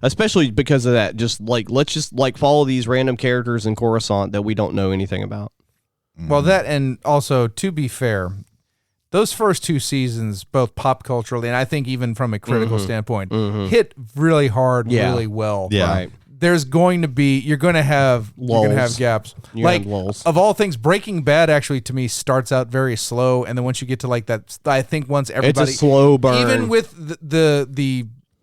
[SPEAKER 2] Especially because of that. Just like, let's just like follow these random characters in Coruscant that we don't know anything about.
[SPEAKER 1] Well, that, and also, to be fair, those first 2 seasons, both pop culturally and I think even from a critical standpoint, hit really hard, really well.
[SPEAKER 4] Yeah.
[SPEAKER 2] Right.
[SPEAKER 1] There's going to be, you're going to have gaps. Of all things, Breaking Bad actually to me starts out very slow, and then once you get to like that, I think once everybody,
[SPEAKER 2] it's a slow burn.
[SPEAKER 1] Even with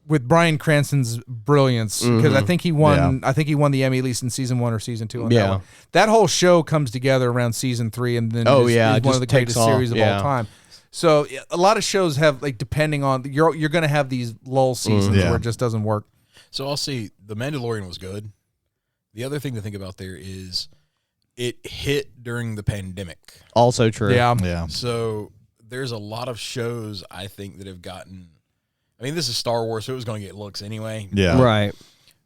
[SPEAKER 1] with Bryan Cranston's brilliance, because I think he won. I think he won the Emmy at least in season 1 or season 2. On that one. That whole show comes together around season 3, and then is one of the greatest series of all time. So a lot of shows have, like, depending on, you're going to have these lull seasons where it just doesn't work.
[SPEAKER 3] So I'll say The Mandalorian was good. The other thing to think about there is it hit during the pandemic.
[SPEAKER 2] Also true.
[SPEAKER 4] Yeah.
[SPEAKER 3] So there's a lot of shows, I think, that have gotten, I mean, this is Star Wars, so it was going to get looks anyway.
[SPEAKER 4] Yeah.
[SPEAKER 2] Right.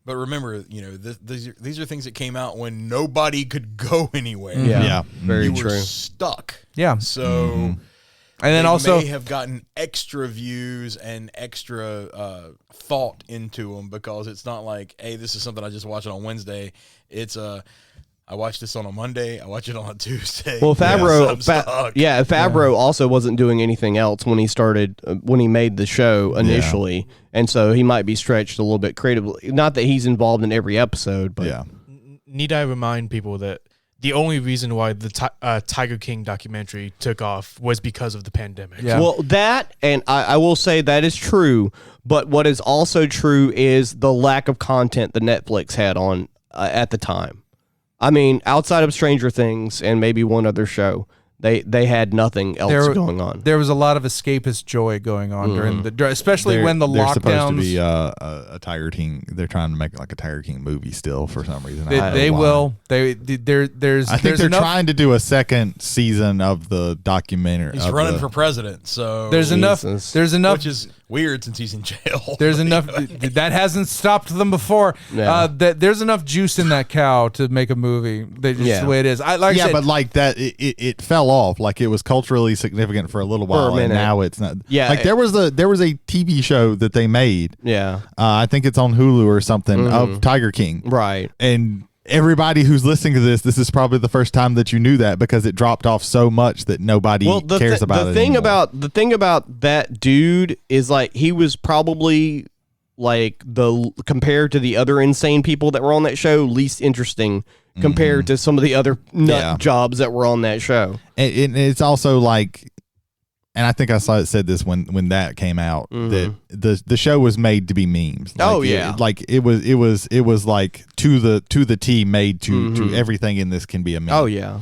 [SPEAKER 3] But remember, these are things that came out when nobody could go anywhere.
[SPEAKER 4] Yeah.
[SPEAKER 2] Very
[SPEAKER 3] you
[SPEAKER 2] true.
[SPEAKER 3] were stuck.
[SPEAKER 1] Yeah.
[SPEAKER 3] So...
[SPEAKER 1] And then also
[SPEAKER 3] may have gotten extra views and extra thought into them, because it's not like, hey, this is something I just watched on Wednesday. It's I watched this on a Monday. I watched it on a Tuesday.
[SPEAKER 2] Well, Favreau also wasn't doing anything else when he made the show initially, and so he might be stretched a little bit creatively. Not that he's involved in every episode, but
[SPEAKER 5] need I remind people that the only reason why the Tiger King documentary took off was because of the pandemic.
[SPEAKER 1] Yeah.
[SPEAKER 2] Well, that, and I will say that is true, but what is also true is the lack of content that Netflix had on at the time. I mean, outside of Stranger Things and maybe one other show, They had nothing else going on.
[SPEAKER 1] There was a lot of escapist joy going on especially when the
[SPEAKER 4] they're
[SPEAKER 1] lockdowns.
[SPEAKER 4] Supposed to be a Tiger King. They're trying to make like a Tiger King movie still for some reason.
[SPEAKER 1] They will. I think they're
[SPEAKER 4] trying to do a second season of the documentary.
[SPEAKER 3] He's running for president, so
[SPEAKER 1] there's enough,
[SPEAKER 3] which is weird since he's in jail.
[SPEAKER 1] There's enough that hasn't stopped them before. There's enough juice in that cow to make a movie. That's just the way it is. I said,
[SPEAKER 4] but like that, it fell off. Like it was culturally significant for a little while, and now it's not.
[SPEAKER 2] Yeah,
[SPEAKER 4] like there was a TV show that they made.
[SPEAKER 2] Yeah,
[SPEAKER 4] I think it's on Hulu or something of Tiger King.
[SPEAKER 2] Right,
[SPEAKER 4] and everybody who's listening to this is probably the first time that you knew that because it dropped off so much that nobody cares about it anymore.
[SPEAKER 2] The thing about that dude is like he was probably like compared to the other insane people that were on that show, least interesting compared to some of the other nut jobs that were on that show.
[SPEAKER 4] And it's also like, and I think I said this when that came out, that the show was made to be memes. Like, it was like to the T made to everything in this can be a meme.
[SPEAKER 2] Oh yeah.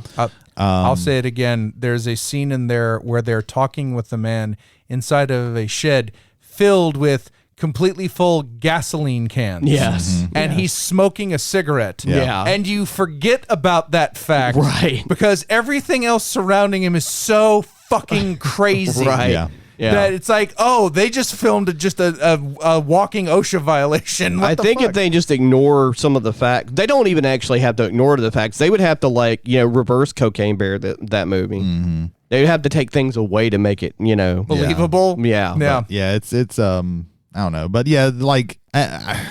[SPEAKER 1] I'll say it again. There's a scene in there where they're talking with a man inside of a shed filled with completely full gasoline cans.
[SPEAKER 2] Yes.
[SPEAKER 1] And he's smoking a cigarette.
[SPEAKER 2] Yeah.
[SPEAKER 1] And you forget about that fact.
[SPEAKER 2] Right.
[SPEAKER 1] Because everything else surrounding him is so fucking crazy.
[SPEAKER 2] Right.
[SPEAKER 4] Yeah.
[SPEAKER 1] That it's like, oh, they just filmed just a walking OSHA violation.
[SPEAKER 2] I think if they just ignore some of the facts, they don't even actually have to ignore the facts. They would have to reverse Cocaine Bear that movie. Mm-hmm. They would have to take things away to make it
[SPEAKER 1] believable.
[SPEAKER 2] Yeah.
[SPEAKER 4] It's I don't know, but yeah, like I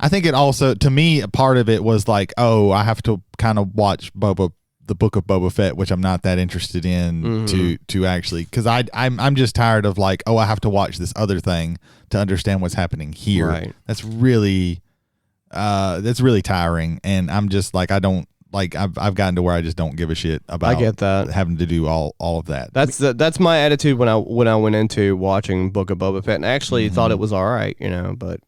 [SPEAKER 4] think it also, to me, a part of it was like, oh, I have to kind of watch the Book of Boba Fett, which I'm not that interested in to actually, because I'm just tired of like, oh, I have to watch this other thing to understand what's happening here.
[SPEAKER 2] Right.
[SPEAKER 4] That's really tiring, and I'm just like, I don't like, I've gotten to where I just don't give a shit about.
[SPEAKER 2] I get that,
[SPEAKER 4] having to do all of that.
[SPEAKER 2] That's my attitude when I went into watching Book of Boba Fett, and I actually thought it was all right, but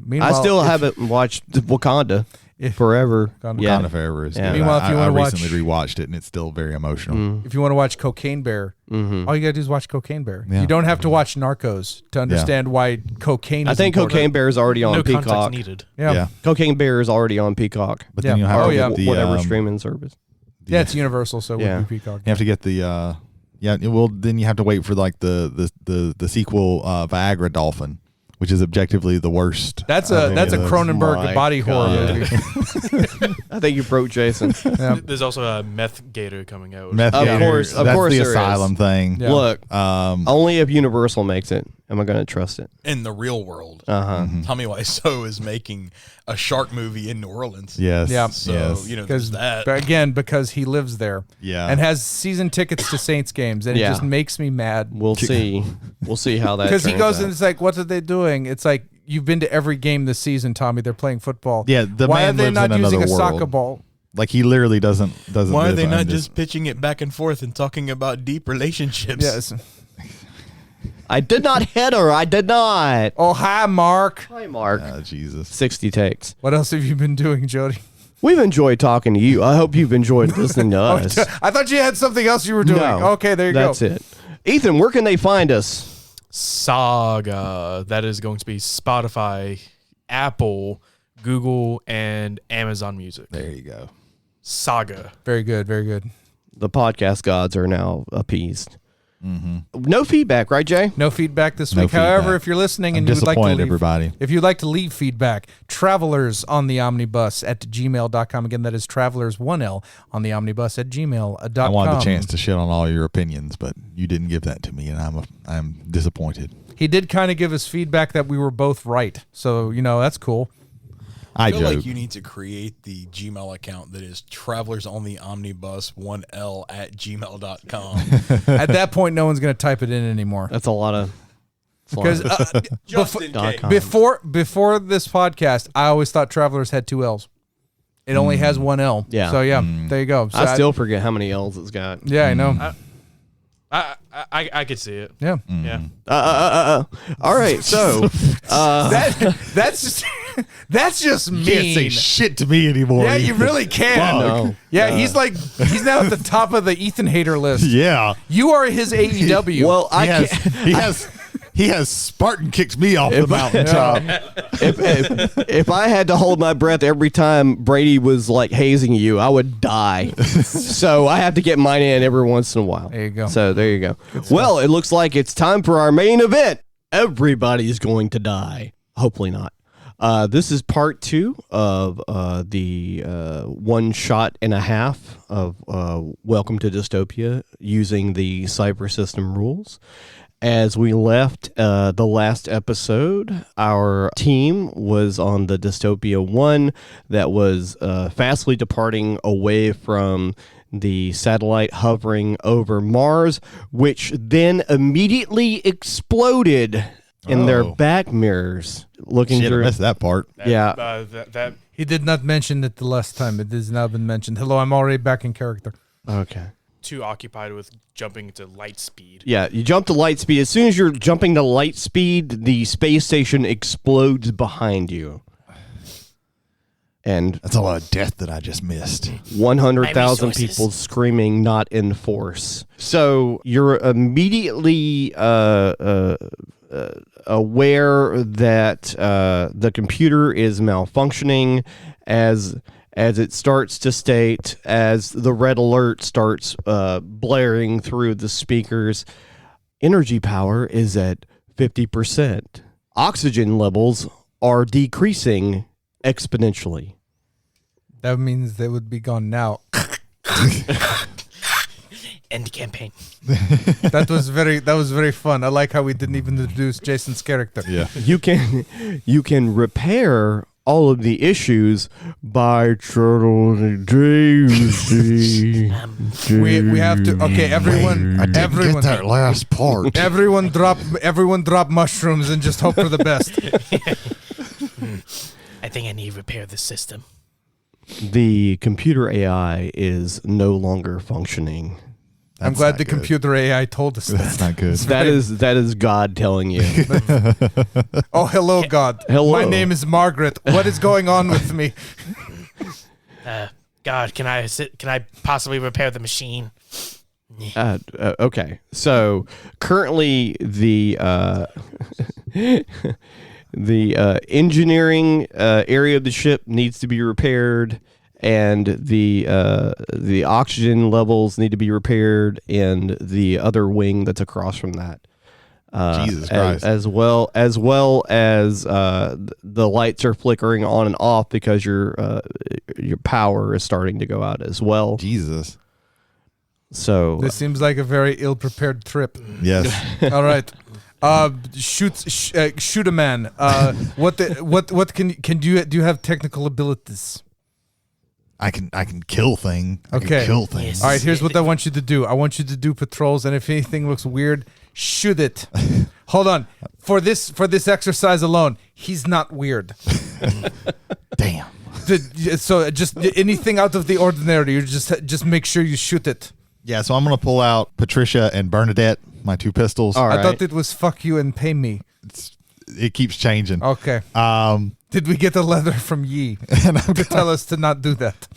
[SPEAKER 1] meanwhile,
[SPEAKER 2] I still haven't watched Wakanda. Forever.
[SPEAKER 4] Wakanda Forever is good.
[SPEAKER 1] Meanwhile, if you want to watch,
[SPEAKER 4] I recently rewatched it, and it's still very emotional.
[SPEAKER 1] If you want to watch Cocaine Bear, all you gotta do is watch Cocaine Bear.
[SPEAKER 4] Yeah.
[SPEAKER 1] You don't have to watch Narcos to understand why cocaine is
[SPEAKER 2] I think
[SPEAKER 1] important.
[SPEAKER 2] Cocaine Bear is already on
[SPEAKER 5] no
[SPEAKER 2] Peacock.
[SPEAKER 5] context needed.
[SPEAKER 1] Yeah.
[SPEAKER 2] Cocaine Bear is already on Peacock.
[SPEAKER 4] But then you'll have to get the
[SPEAKER 2] whatever streaming service.
[SPEAKER 1] It's Universal, so it would be Peacock.
[SPEAKER 4] You have to get the then you have to wait for like the sequel, Viagra Dolphin, which is objectively the worst.
[SPEAKER 1] That's a Cronenberg body horror movie.
[SPEAKER 2] I think you broke Jason.
[SPEAKER 5] There's also a Meth Gator coming out.
[SPEAKER 2] Of course,
[SPEAKER 4] that's the
[SPEAKER 2] there
[SPEAKER 4] Asylum
[SPEAKER 2] is.
[SPEAKER 4] thing.
[SPEAKER 1] Yeah.
[SPEAKER 2] Look, only if Universal makes it am I going to trust it.
[SPEAKER 3] In the real world,
[SPEAKER 2] Mm-hmm.
[SPEAKER 3] Tommy Wiseau is making a shark movie in New Orleans.
[SPEAKER 4] Yes.
[SPEAKER 1] Yeah.
[SPEAKER 3] So, there's that.
[SPEAKER 1] But again, because he lives there.
[SPEAKER 4] Yeah.
[SPEAKER 1] And has season tickets to Saints games. And it just makes me mad.
[SPEAKER 2] We'll see. We'll see how that
[SPEAKER 1] Because he goes
[SPEAKER 2] out.
[SPEAKER 1] and it's like, what are they doing? It's like, you've been to every game this season, Tommy. They're playing football.
[SPEAKER 4] Yeah,
[SPEAKER 1] Why
[SPEAKER 4] man
[SPEAKER 1] are they
[SPEAKER 4] lives
[SPEAKER 1] not
[SPEAKER 4] in
[SPEAKER 1] using a
[SPEAKER 4] another
[SPEAKER 1] soccer
[SPEAKER 4] world.
[SPEAKER 1] ball?
[SPEAKER 4] Like, he literally doesn't
[SPEAKER 3] Why are they
[SPEAKER 4] live
[SPEAKER 3] not
[SPEAKER 4] on
[SPEAKER 3] just pitching it back and forth and talking about deep relationships?
[SPEAKER 1] Yes.
[SPEAKER 2] I did not hit her. I did not.
[SPEAKER 1] Oh, hi, Mark.
[SPEAKER 2] Hi, Mark.
[SPEAKER 4] Jesus.
[SPEAKER 2] 60 takes.
[SPEAKER 1] What else have you been doing, Jody?
[SPEAKER 2] We've enjoyed talking to you. I hope you've enjoyed listening to us.
[SPEAKER 1] I thought you had something else you were doing.
[SPEAKER 2] No,
[SPEAKER 1] Okay, there you go.
[SPEAKER 2] That's it. Ethan, where can they find us?
[SPEAKER 5] Saga. That is going to be Spotify, Apple, Google, and Amazon Music.
[SPEAKER 4] There you go.
[SPEAKER 5] Saga.
[SPEAKER 1] Very good, very good.
[SPEAKER 2] The podcast gods are now appeased. No feedback, right, Jay?
[SPEAKER 1] No feedback this
[SPEAKER 4] No
[SPEAKER 1] week. However,
[SPEAKER 4] feedback.
[SPEAKER 1] if you're listening
[SPEAKER 4] I'm
[SPEAKER 1] and you would like to
[SPEAKER 4] disappointed,
[SPEAKER 1] leave,
[SPEAKER 4] everybody.
[SPEAKER 1] if you'd like to leave feedback, travelers on the omnibus at gmail.com. Again, that is travelers 1L on the omnibus at gmail.com.
[SPEAKER 4] I wanted the chance to shit on all your opinions, but you didn't give that to me, and I'm disappointed.
[SPEAKER 1] He did kind of give us feedback that we were both right. So, that's cool.
[SPEAKER 3] I feel
[SPEAKER 4] joke.
[SPEAKER 3] like you need to create the Gmail account that is travelers on the omnibus 1L at gmail.com.
[SPEAKER 1] At that point, no one's going to type it in anymore.
[SPEAKER 2] That's a lot of...
[SPEAKER 1] Because
[SPEAKER 3] Just in case.
[SPEAKER 1] before this podcast, I always thought Travelers had 2 L's. It only has 1 L.
[SPEAKER 2] Yeah.
[SPEAKER 1] So, there you go. So
[SPEAKER 2] I still forget how many L's it's got.
[SPEAKER 1] Yeah, I know.
[SPEAKER 5] I could see it.
[SPEAKER 1] Yeah.
[SPEAKER 5] Yeah.
[SPEAKER 2] All right, so...
[SPEAKER 1] That's just That's just mean.
[SPEAKER 4] You can't say shit to me anymore.
[SPEAKER 1] Yeah, you really can.
[SPEAKER 2] No.
[SPEAKER 1] Yeah, he's now at the top of the Ethan hater list.
[SPEAKER 4] Yeah.
[SPEAKER 1] You are his AEW.
[SPEAKER 2] Well,
[SPEAKER 4] he has Spartan kicked me off the mountaintop.
[SPEAKER 2] if I had to hold my breath every time Brady was like hazing you, I would die. So I have to get mine in every once in a while.
[SPEAKER 1] There you go.
[SPEAKER 2] So there you go. Well, it looks like it's time for our main event. Everybody's going to die. Hopefully not. This is part 2 of the 1 shot and a half of Welcome to Dystopia using the Cypher system rules. As we left the last episode, our team was on the Dystopia 1 that was fastly departing away from the satellite hovering over Mars, which then immediately exploded in their back mirrors. Looking
[SPEAKER 4] Shit, I
[SPEAKER 2] through,
[SPEAKER 4] missed that part.
[SPEAKER 5] That
[SPEAKER 1] he did not mention it the last time. It has now been mentioned. Hello, I'm already back in character.
[SPEAKER 2] Okay.
[SPEAKER 5] too occupied with jumping to light speed.
[SPEAKER 2] Yeah, you jump to light speed. As soon as you're jumping to light speed, the space station explodes behind you. And
[SPEAKER 4] that's a lot of death that I just missed.
[SPEAKER 2] 100,000 people screaming not in force. So you're immediately aware that the computer is malfunctioning as it starts to state, as the red alert starts blaring through the speakers. Energy power is at 50%. Oxygen levels are decreasing exponentially.
[SPEAKER 1] That means they would be gone now.
[SPEAKER 5] End campaign.
[SPEAKER 1] That was very fun. I like how we didn't even introduce Jason's character.
[SPEAKER 4] Yeah.
[SPEAKER 2] You can repair all of the issues by turtling Daisy.
[SPEAKER 1] We have to. Okay, everyone.
[SPEAKER 4] I didn't
[SPEAKER 1] everyone
[SPEAKER 4] get that last part.
[SPEAKER 1] Everyone drop mushrooms and just hope for the best.
[SPEAKER 5] I think I need to repair the system.
[SPEAKER 2] The computer AI is no longer functioning.
[SPEAKER 1] I'm glad the computer AI told us that.
[SPEAKER 4] That's not good.
[SPEAKER 2] That is God telling you.
[SPEAKER 1] Oh, hello, God.
[SPEAKER 2] Hello.
[SPEAKER 1] My name is Margaret. What is going on with me?
[SPEAKER 5] God, can I possibly repair the machine?
[SPEAKER 2] Okay, so currently the engineering area of the ship needs to be repaired, and the oxygen levels need to be repaired, and the other wing that's across from that.
[SPEAKER 4] Jesus Christ.
[SPEAKER 2] As well as the lights are flickering on and off because your power is starting to go out as well.
[SPEAKER 4] Jesus.
[SPEAKER 2] So
[SPEAKER 1] This seems like a very ill-prepared trip.
[SPEAKER 4] Yes.
[SPEAKER 1] All right. Shoot a man. What can you do? You have technical abilities?
[SPEAKER 4] I can kill things.
[SPEAKER 1] Okay.
[SPEAKER 4] Kill things.
[SPEAKER 5] Yes.
[SPEAKER 1] All right. Here's what I want you to do. I want you to do patrols, and if anything looks weird, shoot it. Hold on. For this exercise alone, he's not weird.
[SPEAKER 4] Damn.
[SPEAKER 1] So just anything out of the ordinary, you just make sure you shoot it.
[SPEAKER 4] Yeah, so I'm going to pull out Patricia and Bernadette, my two pistols.
[SPEAKER 2] All right.
[SPEAKER 1] I thought it was fuck you and pay me.
[SPEAKER 4] It keeps changing.
[SPEAKER 1] Okay. Did we get a letter from Yi to tell us to not do that?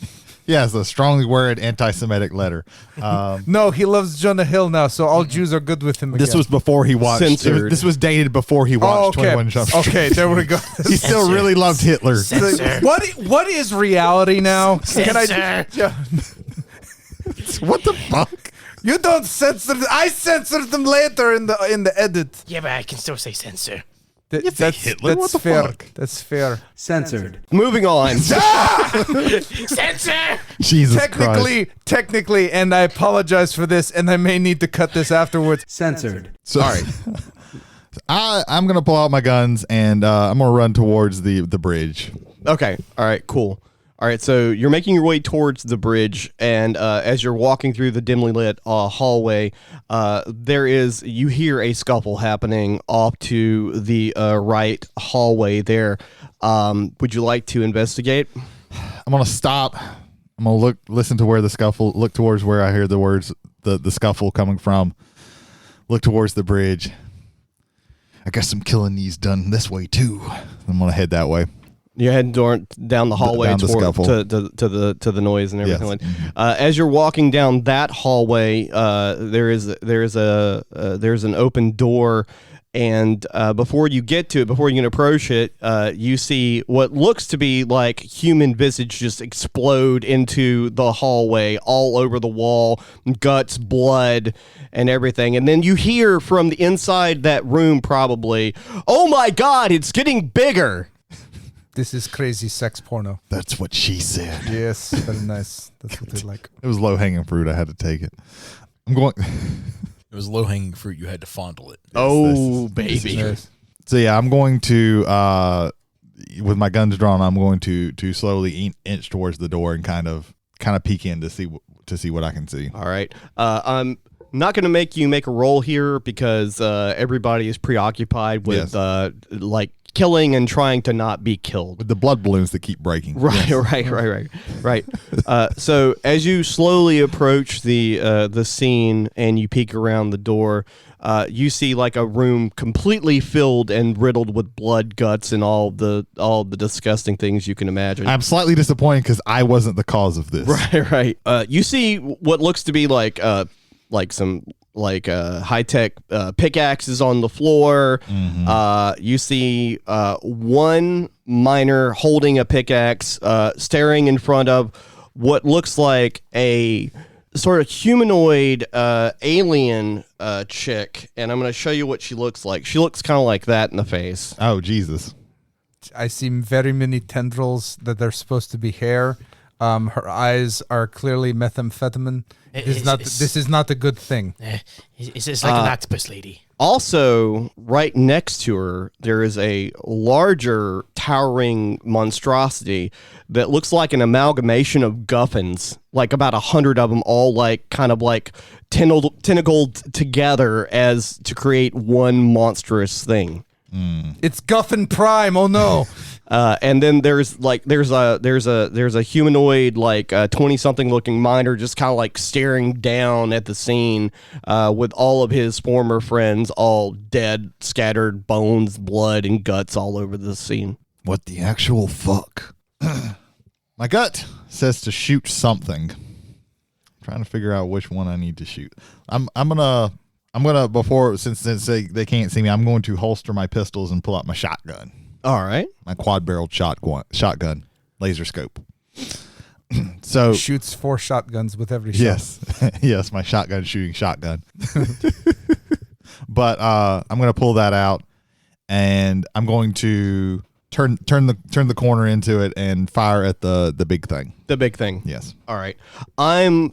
[SPEAKER 4] Yeah, it's a strongly worded anti-Semitic letter.
[SPEAKER 1] No, he loves Jonah Hill now, so all Jews are good with him again.
[SPEAKER 4] This was before he watched.
[SPEAKER 2] Censored.
[SPEAKER 4] This was dated before he watched 21 Jump Street.
[SPEAKER 1] Okay, there we go.
[SPEAKER 4] He still really loved Hitler.
[SPEAKER 5] Censor.
[SPEAKER 1] What is reality now?
[SPEAKER 5] Censor.
[SPEAKER 4] What the fuck?
[SPEAKER 1] You don't censor. I censor them later in the edit.
[SPEAKER 5] Yeah, but I can still say censor.
[SPEAKER 1] That's
[SPEAKER 4] Hitler?
[SPEAKER 1] That's
[SPEAKER 4] What the
[SPEAKER 1] fair.
[SPEAKER 4] fuck?
[SPEAKER 1] That's fair.
[SPEAKER 6] Censored.
[SPEAKER 2] moving on.
[SPEAKER 5] Censor!
[SPEAKER 4] Jesus Christ.
[SPEAKER 1] Technically, and I apologize for this, and I may need to cut this afterwards.
[SPEAKER 6] Censored.
[SPEAKER 4] So, all right. I'm going to pull out my guns, and I'm going to run towards the bridge.
[SPEAKER 2] Okay. All right. Cool. All right. So you're making your way towards the bridge, and as you're walking through the dimly lit hallway, you hear a scuffle happening off to the right hallway there. Would you like to investigate?
[SPEAKER 4] I'm going to stop. I'm going to listen to where the scuffle, look towards where I hear the words, the scuffle coming from. Look towards the bridge. I got some killing these done this way too. I'm going to head that way.
[SPEAKER 2] You're heading down the hallway
[SPEAKER 4] down the
[SPEAKER 2] to
[SPEAKER 4] scuffle.
[SPEAKER 2] to the noise and everything.
[SPEAKER 4] Yes.
[SPEAKER 2] As you're walking down that hallway, there's an open door, and before you get to it, before you can approach it, you see what looks to be like human visage just explode into the hallway, all over the wall, guts, blood, and everything. And then you hear from the inside that room, probably, "Oh my God, it's getting bigger."
[SPEAKER 1] This is crazy sex porno.
[SPEAKER 4] That's what she said.
[SPEAKER 1] Yes, very nice. That's what they like.
[SPEAKER 4] It was low hanging fruit. I had to take it. I'm going.
[SPEAKER 3] It was low hanging fruit. You had to fondle it.
[SPEAKER 2] Baby.
[SPEAKER 4] So yeah, I'm going to with my guns drawn. I'm going to slowly inch towards the door and kind of peek in to see what I can see.
[SPEAKER 2] All right. I'm not going to make you make a roll here because everybody is preoccupied with like killing and trying to not be killed.
[SPEAKER 4] With the blood balloons that keep breaking.
[SPEAKER 2] Right. So as you slowly approach the scene and you peek around the door, you see like a room completely filled and riddled with blood, guts, and all the disgusting things you can imagine.
[SPEAKER 4] I'm slightly disappointed because I wasn't the cause of this.
[SPEAKER 2] Right. You see what looks to be like some high-tech pickaxes on the floor.
[SPEAKER 4] Mm-hmm.
[SPEAKER 2] You see one miner holding a pickaxe, staring in front of what looks like a sort of humanoid alien chick, and I'm going to show you what she looks like. She looks kind of like that in the face.
[SPEAKER 4] Oh, Jesus.
[SPEAKER 1] I see very many tendrils that they're supposed to be hair. Her eyes are clearly methamphetamine. This is not a good thing.
[SPEAKER 6] It's like an octopus lady.
[SPEAKER 2] Also, right next to her, there is a larger, towering monstrosity that looks like an amalgamation of guffins, like about 100 of them, all like kind of like tentacled together as to create one monstrous thing.
[SPEAKER 1] It's Guffin Prime. Oh no!
[SPEAKER 2] And then there's a humanoid like 20-something looking miner just kind of like staring down at the scene with all of his former friends all dead, scattered bones, blood, and guts all over the scene.
[SPEAKER 4] What the actual fuck? My gut says to shoot something. I'm trying to figure out which one I need to shoot. I'm gonna before since they can't see me, I'm going to holster my pistols and pull out my shotgun.
[SPEAKER 2] All right.
[SPEAKER 4] My quad-barreled shotgun, laser scope. So
[SPEAKER 1] Shoots 4 shotguns with every shot.
[SPEAKER 4] Yes, my shotgun shooting shotgun. But I'm going to pull that out, and I'm going to turn the corner into it and fire at the big thing.
[SPEAKER 2] The big thing.
[SPEAKER 4] Yes.
[SPEAKER 2] All right. I'm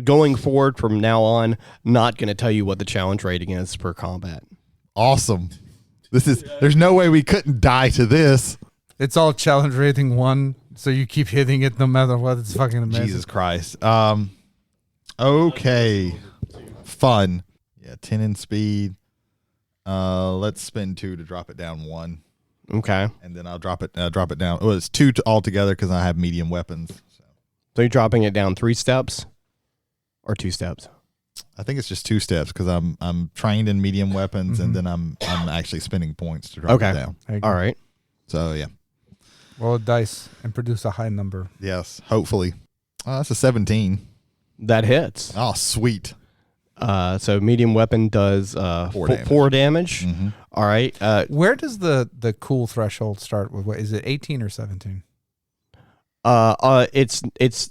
[SPEAKER 2] going forward from now on, not going to tell you what the challenge rating is per combat.
[SPEAKER 4] Awesome. There's no way we couldn't die to this.
[SPEAKER 1] It's all challenge rating 1, so you keep hitting it no matter what. It's fucking amazing.
[SPEAKER 4] Jesus Christ. Okay. Fun. Yeah, 10 in speed. Let's spend 2 to drop it down 1.
[SPEAKER 2] Okay.
[SPEAKER 4] And then I'll drop it down. Oh, it's 2 altogether because I have medium weapons.
[SPEAKER 2] So you're dropping it down 3 steps or 2 steps?
[SPEAKER 4] I think it's just 2 steps because I'm trained in medium weapons, and then I'm actually spending points to drop it down.
[SPEAKER 2] All right.
[SPEAKER 4] So yeah.
[SPEAKER 1] Roll a dice and produce a high number.
[SPEAKER 4] Yes, hopefully. Oh, that's a 17.
[SPEAKER 2] That hits.
[SPEAKER 4] Oh, sweet.
[SPEAKER 2] So medium weapon does 4 damage.
[SPEAKER 4] Mm-hmm.
[SPEAKER 2] All right.
[SPEAKER 1] Where does the cool threshold start with? What is it? 18 or 17?
[SPEAKER 2] It's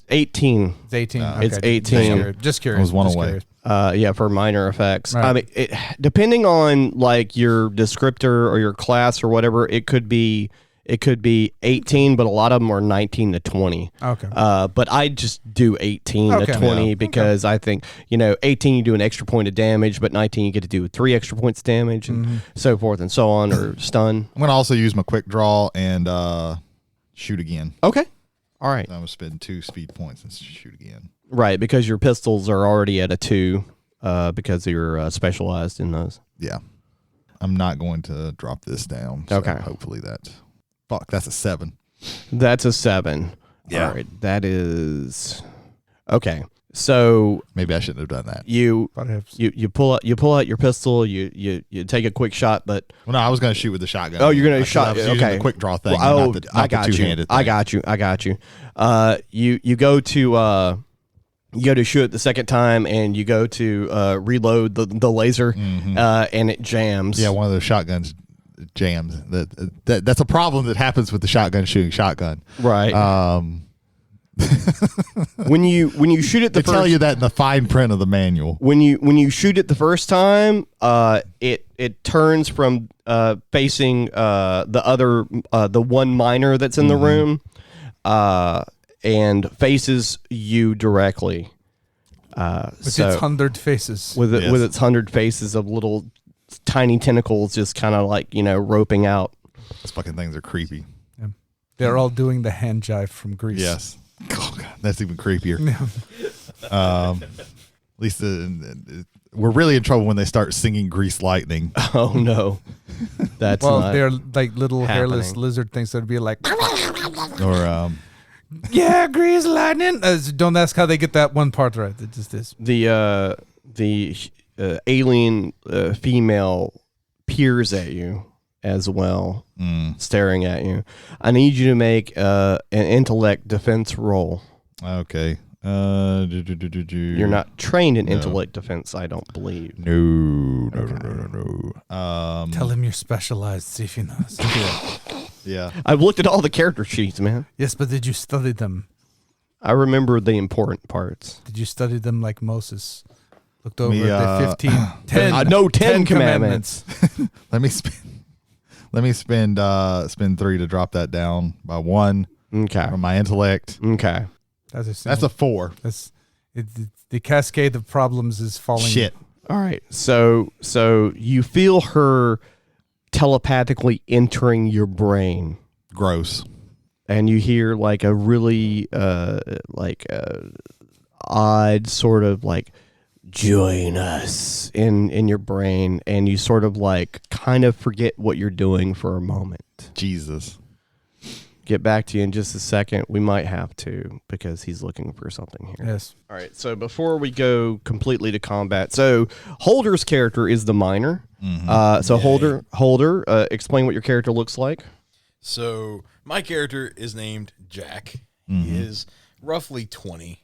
[SPEAKER 2] 18.
[SPEAKER 1] It's 18.
[SPEAKER 2] It's 18.
[SPEAKER 1] Just curious.
[SPEAKER 4] I was one
[SPEAKER 1] just
[SPEAKER 4] away.
[SPEAKER 1] Curious.
[SPEAKER 2] Yeah, for minor effects.
[SPEAKER 1] Right.
[SPEAKER 2] I mean, depending on like your descriptor or your class or whatever, it could be 18, but a lot of them are 19 to 20.
[SPEAKER 1] Okay.
[SPEAKER 2] But I just do 18 to 20 because I think, 18 you do an extra point of damage, but 19 you get to do 3 extra points of damage and so forth and so on, or stun.
[SPEAKER 4] I'm going to also use my quick draw and shoot again.
[SPEAKER 2] Okay. All right.
[SPEAKER 4] I'm going to spend 2 speed points and shoot again.
[SPEAKER 2] Right, because your pistols are already at a 2 because you're specialized in those.
[SPEAKER 4] Yeah. I'm not going to drop this down. So
[SPEAKER 2] okay.
[SPEAKER 4] Hopefully that's a 7.
[SPEAKER 2] That's a 7.
[SPEAKER 4] Yeah.
[SPEAKER 2] All right. That is... Okay. So
[SPEAKER 4] maybe I shouldn't have done that.
[SPEAKER 2] You pull out your pistol. You take a quick shot, but
[SPEAKER 4] well, no, I was going to shoot with the shotgun.
[SPEAKER 2] Oh, you're going to shot.
[SPEAKER 4] Okay, the quick draw thing.
[SPEAKER 2] Well,
[SPEAKER 4] I got you.
[SPEAKER 2] I got you. You go to shoot it the second time, and you go to reload the laser, and it jams.
[SPEAKER 4] Yeah, one of those shotguns jams. That's a problem that happens with the shotgun shooting shotgun.
[SPEAKER 2] Right. When you shoot it,
[SPEAKER 4] they tell you that in the fine print of the manual.
[SPEAKER 2] When you shoot it the first time, it turns from facing the one miner that's in the room, and faces you directly.
[SPEAKER 1] With its 100 faces.
[SPEAKER 2] With its 100 faces of little tiny tentacles, just kind of like roping out.
[SPEAKER 4] Those fucking things are creepy.
[SPEAKER 1] Yeah. They're all doing the hand jive from Greece.
[SPEAKER 4] Yes. Oh, God, that's even creepier. At least we're really in trouble when they start singing Grease Lightning.
[SPEAKER 2] Oh no, that's not
[SPEAKER 1] they're like little
[SPEAKER 2] happening.
[SPEAKER 1] hairless lizard things that'd be like,
[SPEAKER 4] or
[SPEAKER 1] yeah, Grease Lightning. Don't ask how they get that one part right. It just is.
[SPEAKER 2] The alien female peers at you as well, staring at you. I need you to make an intellect defense roll.
[SPEAKER 4] Okay.
[SPEAKER 2] You're not trained in intellect defense, I don't believe.
[SPEAKER 4] No.
[SPEAKER 1] Tell him you're specialized. See if he knows.
[SPEAKER 4] Yeah.
[SPEAKER 2] I've looked at all the character sheets, man.
[SPEAKER 1] Yes, but did you study them?
[SPEAKER 2] I remember the important parts.
[SPEAKER 1] Did you study them like Moses? Looked over the
[SPEAKER 2] 10 commandments.
[SPEAKER 4] Let me spend 3 to drop that down by 1.
[SPEAKER 2] Okay.
[SPEAKER 4] From my intellect.
[SPEAKER 2] Okay.
[SPEAKER 1] That's
[SPEAKER 4] a 4.
[SPEAKER 1] The cascade of problems is falling.
[SPEAKER 4] Shit.
[SPEAKER 2] All right. So you feel her telepathically entering your brain.
[SPEAKER 4] Gross.
[SPEAKER 2] And you hear like a really odd sort of like, join us in your brain, and you sort of like kind of forget what you're doing for a moment.
[SPEAKER 4] Jesus.
[SPEAKER 2] Get back to you in just a second. We might have to, because he's looking for something here.
[SPEAKER 1] Yes.
[SPEAKER 2] All right. So before we go completely to combat, so Holder's character is the miner. Holder, explain what your character looks like.
[SPEAKER 3] So my character is named Jack. He is roughly 20.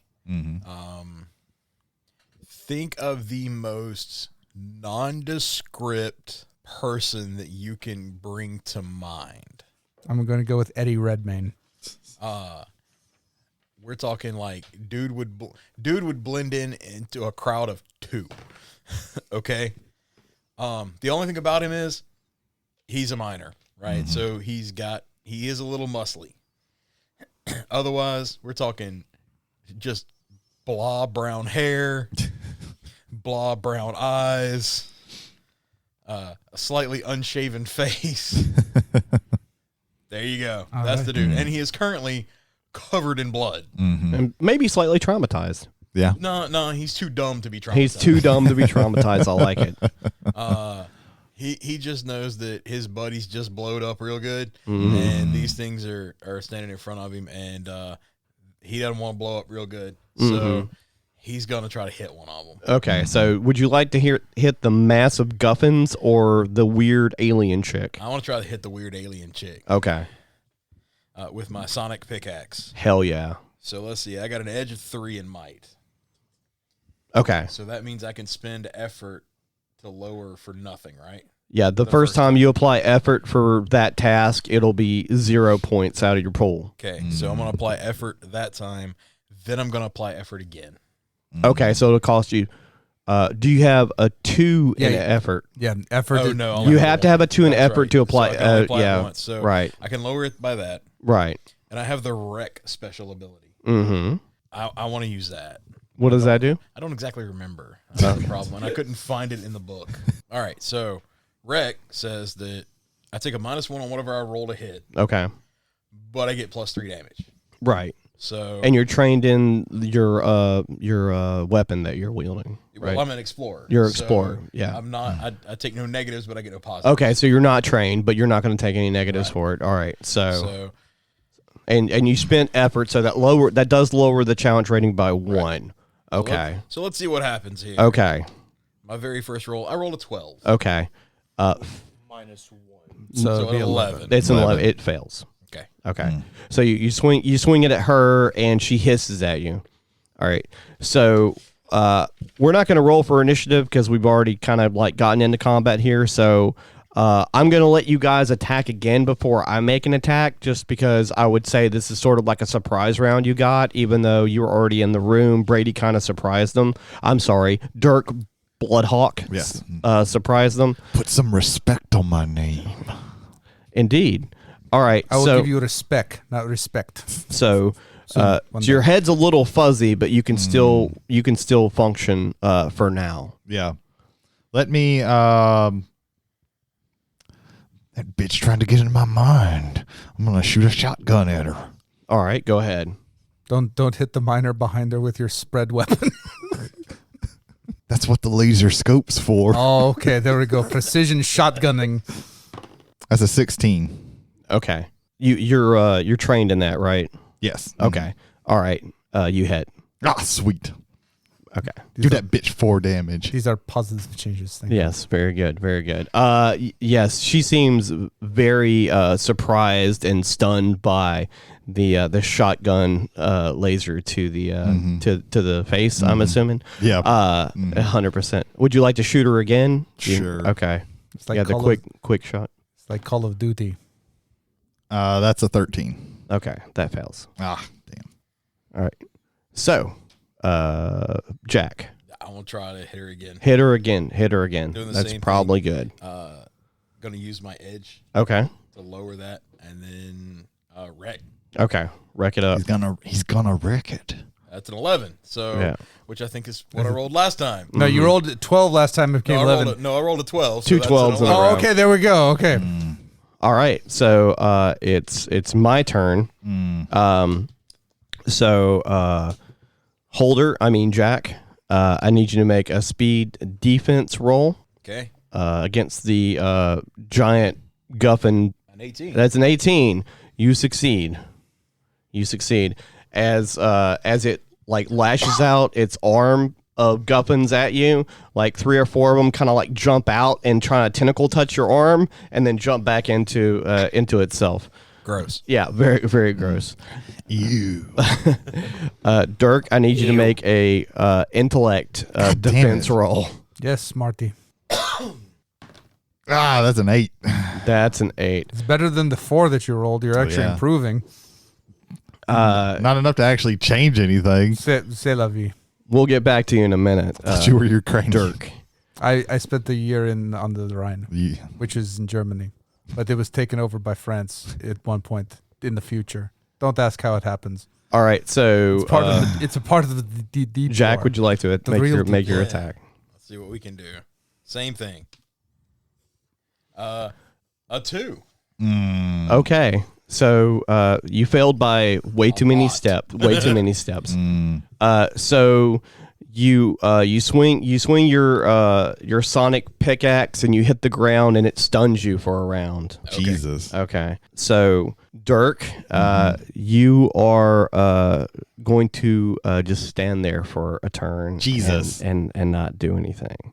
[SPEAKER 3] Think of the most nondescript person that you can bring to mind.
[SPEAKER 1] I'm going to go with Eddie Redmayne.
[SPEAKER 3] We're talking like dude would blend into a crowd of 2. Okay. The only thing about him is he's a miner, right? So he is a little muscly. Otherwise, we're talking just blah brown hair, blah brown eyes, a slightly unshaven face. There you go.
[SPEAKER 1] All
[SPEAKER 3] That's
[SPEAKER 1] right.
[SPEAKER 3] the dude. And he is currently covered in blood.
[SPEAKER 2] And maybe slightly traumatized.
[SPEAKER 4] Yeah.
[SPEAKER 3] No, he's too dumb to be traumatized.
[SPEAKER 2] He's too dumb to be traumatized. I like it.
[SPEAKER 3] He just knows that his buddy's just blowed up real good, and these things are standing in front of him, and he doesn't want to blow up real good. So he's going to try to hit one of them.
[SPEAKER 2] Okay, so would you like to hit the massive guffins or the weird alien chick?
[SPEAKER 3] I want to try to hit the weird alien chick.
[SPEAKER 2] Okay.
[SPEAKER 3] With my sonic pickaxe.
[SPEAKER 2] Hell yeah.
[SPEAKER 3] So let's see. I got an edge of 3 in might.
[SPEAKER 2] Okay.
[SPEAKER 3] So that means I can spend effort to lower for nothing, right?
[SPEAKER 2] Yeah, the first time you apply effort for that task, it'll be 0 points out of your pool.
[SPEAKER 3] Okay, so I'm going to apply effort that time. Then I'm going to apply effort again.
[SPEAKER 2] Okay, so it'll cost you. Do you have a 2 in effort?
[SPEAKER 1] Yeah, effort.
[SPEAKER 3] Oh, no.
[SPEAKER 2] You have to have a 2 in effort to apply.
[SPEAKER 3] So I can only apply it once. So
[SPEAKER 2] right.
[SPEAKER 3] I can lower it by that.
[SPEAKER 2] Right.
[SPEAKER 3] And I have the wreck special ability.
[SPEAKER 2] Mm-hmm.
[SPEAKER 3] I want to use that.
[SPEAKER 2] What does that do?
[SPEAKER 3] I don't exactly remember. That's the problem. And I couldn't find it in the book. All right, so wreck says that I take a -1 on whatever I roll to hit.
[SPEAKER 2] Okay.
[SPEAKER 3] But I get +3 damage.
[SPEAKER 2] Right.
[SPEAKER 3] So
[SPEAKER 2] and you're trained in your weapon that you're wielding. Right.
[SPEAKER 3] Well, I'm an explorer.
[SPEAKER 2] You're an explorer. Yeah.
[SPEAKER 3] I'm not. I take no negatives, but I get no positives.
[SPEAKER 2] Okay, so you're not trained, but you're not going to take any negatives for it. All right. So and you spent effort, so that does lower the challenge rating by 1. Okay.
[SPEAKER 3] So let's see what happens here.
[SPEAKER 2] Okay.
[SPEAKER 3] My very first roll, I rolled a 12.
[SPEAKER 2] Okay.
[SPEAKER 5] -1.
[SPEAKER 3] So
[SPEAKER 1] it'd be
[SPEAKER 3] an 11.
[SPEAKER 2] It's an 11. It fails.
[SPEAKER 3] Okay.
[SPEAKER 2] Okay. So you swing it at her, and she hisses at you. All right. So we're not going to roll for initiative because we've already kind of like gotten into combat here. So I'm going to let you guys attack again before I make an attack, just because I would say this is sort of like a surprise round you got, even though you were already in the room. Brady kind of surprised them. I'm sorry, Dirk Bloodhawk surprised them.
[SPEAKER 4] Put some respect on my name.
[SPEAKER 2] Indeed. All right.
[SPEAKER 1] I will give you respect, not respect.
[SPEAKER 2] So your head's a little fuzzy, but you can still function for now.
[SPEAKER 4] Yeah. Let me that bitch trying to get into my mind. I'm gonna shoot a shotgun at her.
[SPEAKER 2] All right, go ahead.
[SPEAKER 1] Don't hit the miner behind her with your spread weapon.
[SPEAKER 4] That's what the laser scope's for.
[SPEAKER 1] Oh, okay. There we go. Precision shotgunning.
[SPEAKER 4] That's a 16.
[SPEAKER 2] Okay. You're trained in that, right?
[SPEAKER 4] Yes.
[SPEAKER 2] Okay. All right. You hit.
[SPEAKER 4] Ah, sweet.
[SPEAKER 2] Okay.
[SPEAKER 4] Do that bitch 4 damage.
[SPEAKER 1] These are positive changes. Thank you.
[SPEAKER 2] Yes, very good, very good. Yes, she seems very surprised and stunned by the shotgun laser to the to the face. I'm assuming.
[SPEAKER 4] Yeah.
[SPEAKER 2] 100%. Would you like to shoot her again?
[SPEAKER 4] Sure.
[SPEAKER 2] Okay.
[SPEAKER 1] It's like
[SPEAKER 2] the quick shot.
[SPEAKER 1] It's like Call of Duty.
[SPEAKER 4] That's a 13.
[SPEAKER 2] Okay, that fails.
[SPEAKER 4] Ah, damn.
[SPEAKER 2] All right. So, Jack.
[SPEAKER 3] I'm going to try to hit her again.
[SPEAKER 2] Hit her again.
[SPEAKER 3] Doing the
[SPEAKER 2] That's
[SPEAKER 3] same
[SPEAKER 2] probably
[SPEAKER 3] thing.
[SPEAKER 2] good.
[SPEAKER 3] Going to use my edge
[SPEAKER 2] Okay.
[SPEAKER 3] to lower that and then wreck.
[SPEAKER 2] Okay. Wreck it up.
[SPEAKER 4] He's gonna wreck it.
[SPEAKER 3] That's an 11. So,
[SPEAKER 2] Yeah.
[SPEAKER 3] which I think is what I rolled last time.
[SPEAKER 1] No, you rolled 12 last time. It became 11.
[SPEAKER 3] I rolled a 12.
[SPEAKER 2] Two
[SPEAKER 3] that's
[SPEAKER 2] 12s in a
[SPEAKER 3] an 11.
[SPEAKER 2] row.
[SPEAKER 1] Oh, okay. There we go. Okay.
[SPEAKER 2] All right. So, it's my turn. So, Jack, I need you to make a speed defense roll.
[SPEAKER 3] Okay.
[SPEAKER 2] Against the giant guffin.
[SPEAKER 3] An 18.
[SPEAKER 2] That's an 18. You succeed. As it like lashes out its arm of guffins at you, like 3 or 4 of them kind of like jump out and try to tentacle touch your arm and then jump back into itself.
[SPEAKER 3] Gross.
[SPEAKER 2] Yeah, very, very gross.
[SPEAKER 4] Ew.
[SPEAKER 2] Dirk, I need you to make a intellect defense roll.
[SPEAKER 1] Yes, Marty.
[SPEAKER 4] That's an 8.
[SPEAKER 2] That's an 8.
[SPEAKER 1] It's better than the 4 that you rolled. You're actually improving.
[SPEAKER 4] Not enough to actually change anything.
[SPEAKER 1] C'est la vie.
[SPEAKER 2] We'll get back to you in a minute.
[SPEAKER 4] Thought you were Ukrainian.
[SPEAKER 2] Dirk.
[SPEAKER 1] I spent a year on the Rhine,
[SPEAKER 4] Yeah.
[SPEAKER 1] which is in Germany, but it was taken over by France at one point in the future. Don't ask how it happens.
[SPEAKER 2] All right, so
[SPEAKER 1] It's a part of the deep
[SPEAKER 2] Jack,
[SPEAKER 1] war.
[SPEAKER 2] would you like to make your attack?
[SPEAKER 3] Let's see what we can do. Same thing. A 2.
[SPEAKER 2] Okay, so you failed by way too many steps. So you swing your sonic pickaxe and you hit the ground and it stuns you for a round.
[SPEAKER 3] Okay.
[SPEAKER 4] Jesus.
[SPEAKER 2] Okay, so Dirk, you are going to just stand there for a turn.
[SPEAKER 4] Jesus.
[SPEAKER 2] and not do anything.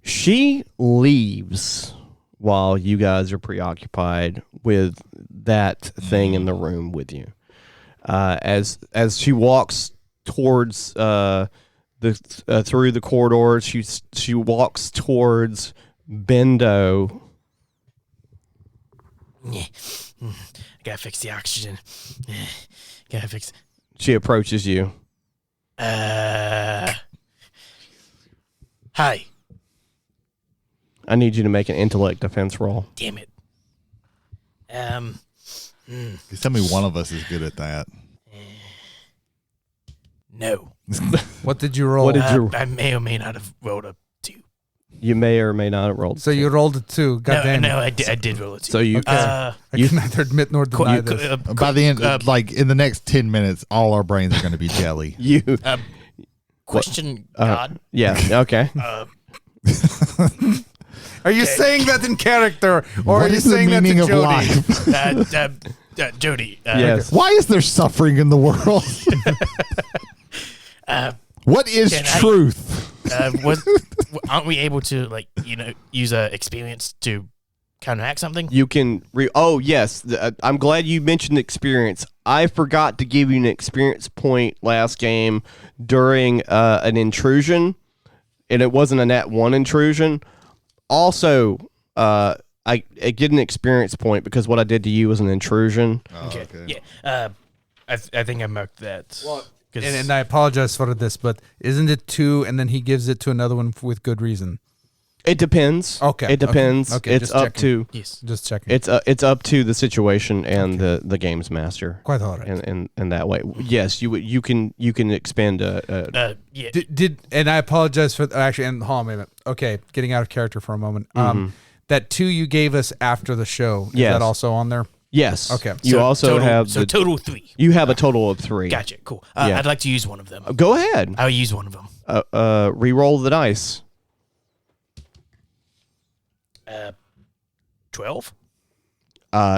[SPEAKER 2] She leaves while you guys are preoccupied with that thing in the room with you. As she walks towards through the corridors, she walks towards Bendo.
[SPEAKER 6] Gotta fix the oxygen. Gotta fix.
[SPEAKER 2] She approaches you.
[SPEAKER 6] Hi.
[SPEAKER 2] I need you to make an intellect defense roll.
[SPEAKER 6] Damn it.
[SPEAKER 4] Just tell me one of us is good at that.
[SPEAKER 6] No.
[SPEAKER 1] What did you roll?
[SPEAKER 2] What did you?
[SPEAKER 6] I may or may not have rolled a 2.
[SPEAKER 2] You may or may not have rolled.
[SPEAKER 1] So you rolled a 2. God damn it.
[SPEAKER 6] No, I did roll a 2.
[SPEAKER 2] So you.
[SPEAKER 1] I can neither admit nor deny this.
[SPEAKER 4] By the end, like in the next 10 minutes, all our brains are going to be jelly.
[SPEAKER 2] You.
[SPEAKER 6] Question, God.
[SPEAKER 2] Yeah. Okay.
[SPEAKER 1] Are you saying that in character, or
[SPEAKER 4] What
[SPEAKER 1] are you
[SPEAKER 4] is the
[SPEAKER 1] saying that to
[SPEAKER 4] meaning of
[SPEAKER 1] Jody?
[SPEAKER 4] life?
[SPEAKER 6] Jody.
[SPEAKER 2] Yes.
[SPEAKER 4] Why is there suffering in the world? What is truth?
[SPEAKER 6] Aren't we able to use experience to counteract something?
[SPEAKER 2] You can yes. I'm glad you mentioned experience. I forgot to give you an experience point last game during an intrusion, and it wasn't a nat 1 intrusion. Also, I get an experience point because what I did to you was an intrusion.
[SPEAKER 6] Okay. Yeah. I think I marked that.
[SPEAKER 1] Well, and I apologize for this, but isn't it 2, and then he gives it to another one with good reason?
[SPEAKER 2] It depends.
[SPEAKER 1] Okay.
[SPEAKER 2] It depends.
[SPEAKER 1] Okay.
[SPEAKER 2] It's up to.
[SPEAKER 6] Yes.
[SPEAKER 1] Just checking.
[SPEAKER 2] It's up to the situation and the game's master.
[SPEAKER 1] Quite all right.
[SPEAKER 2] And that way, yes, you can expend
[SPEAKER 6] Yeah.
[SPEAKER 1] Did and I apologize for actually. And hold on a minute. Okay, getting out of character for a moment. That 2 you gave us after the show. Is that also on there?
[SPEAKER 2] Yes.
[SPEAKER 1] Okay.
[SPEAKER 2] You also have
[SPEAKER 6] total 3.
[SPEAKER 2] You have a total of 3.
[SPEAKER 6] Gotcha. Cool. I'd like to use one of them.
[SPEAKER 2] Go ahead.
[SPEAKER 6] I'll use one of them.
[SPEAKER 2] Reroll the dice.
[SPEAKER 6] 12.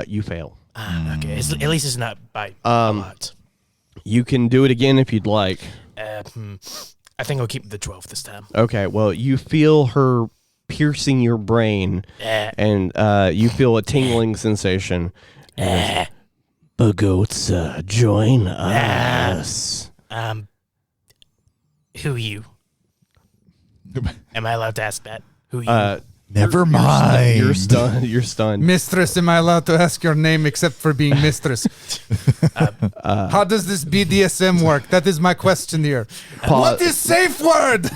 [SPEAKER 2] You fail.
[SPEAKER 6] Okay. At least it's not by a lot.
[SPEAKER 2] You can do it again if you'd like.
[SPEAKER 6] I think I'll keep the 12 this time.
[SPEAKER 2] Okay. Well, you feel her piercing your brain, and you feel a tingling sensation. Bagotza, join us.
[SPEAKER 6] Who are you? Am I allowed to ask that? Who are you?
[SPEAKER 4] Never mind.
[SPEAKER 2] You're stunned. You're stunned.
[SPEAKER 1] Mistress, am I allowed to ask your name except for being mistress? How does this BDSM work? That is my question here. What is safe word?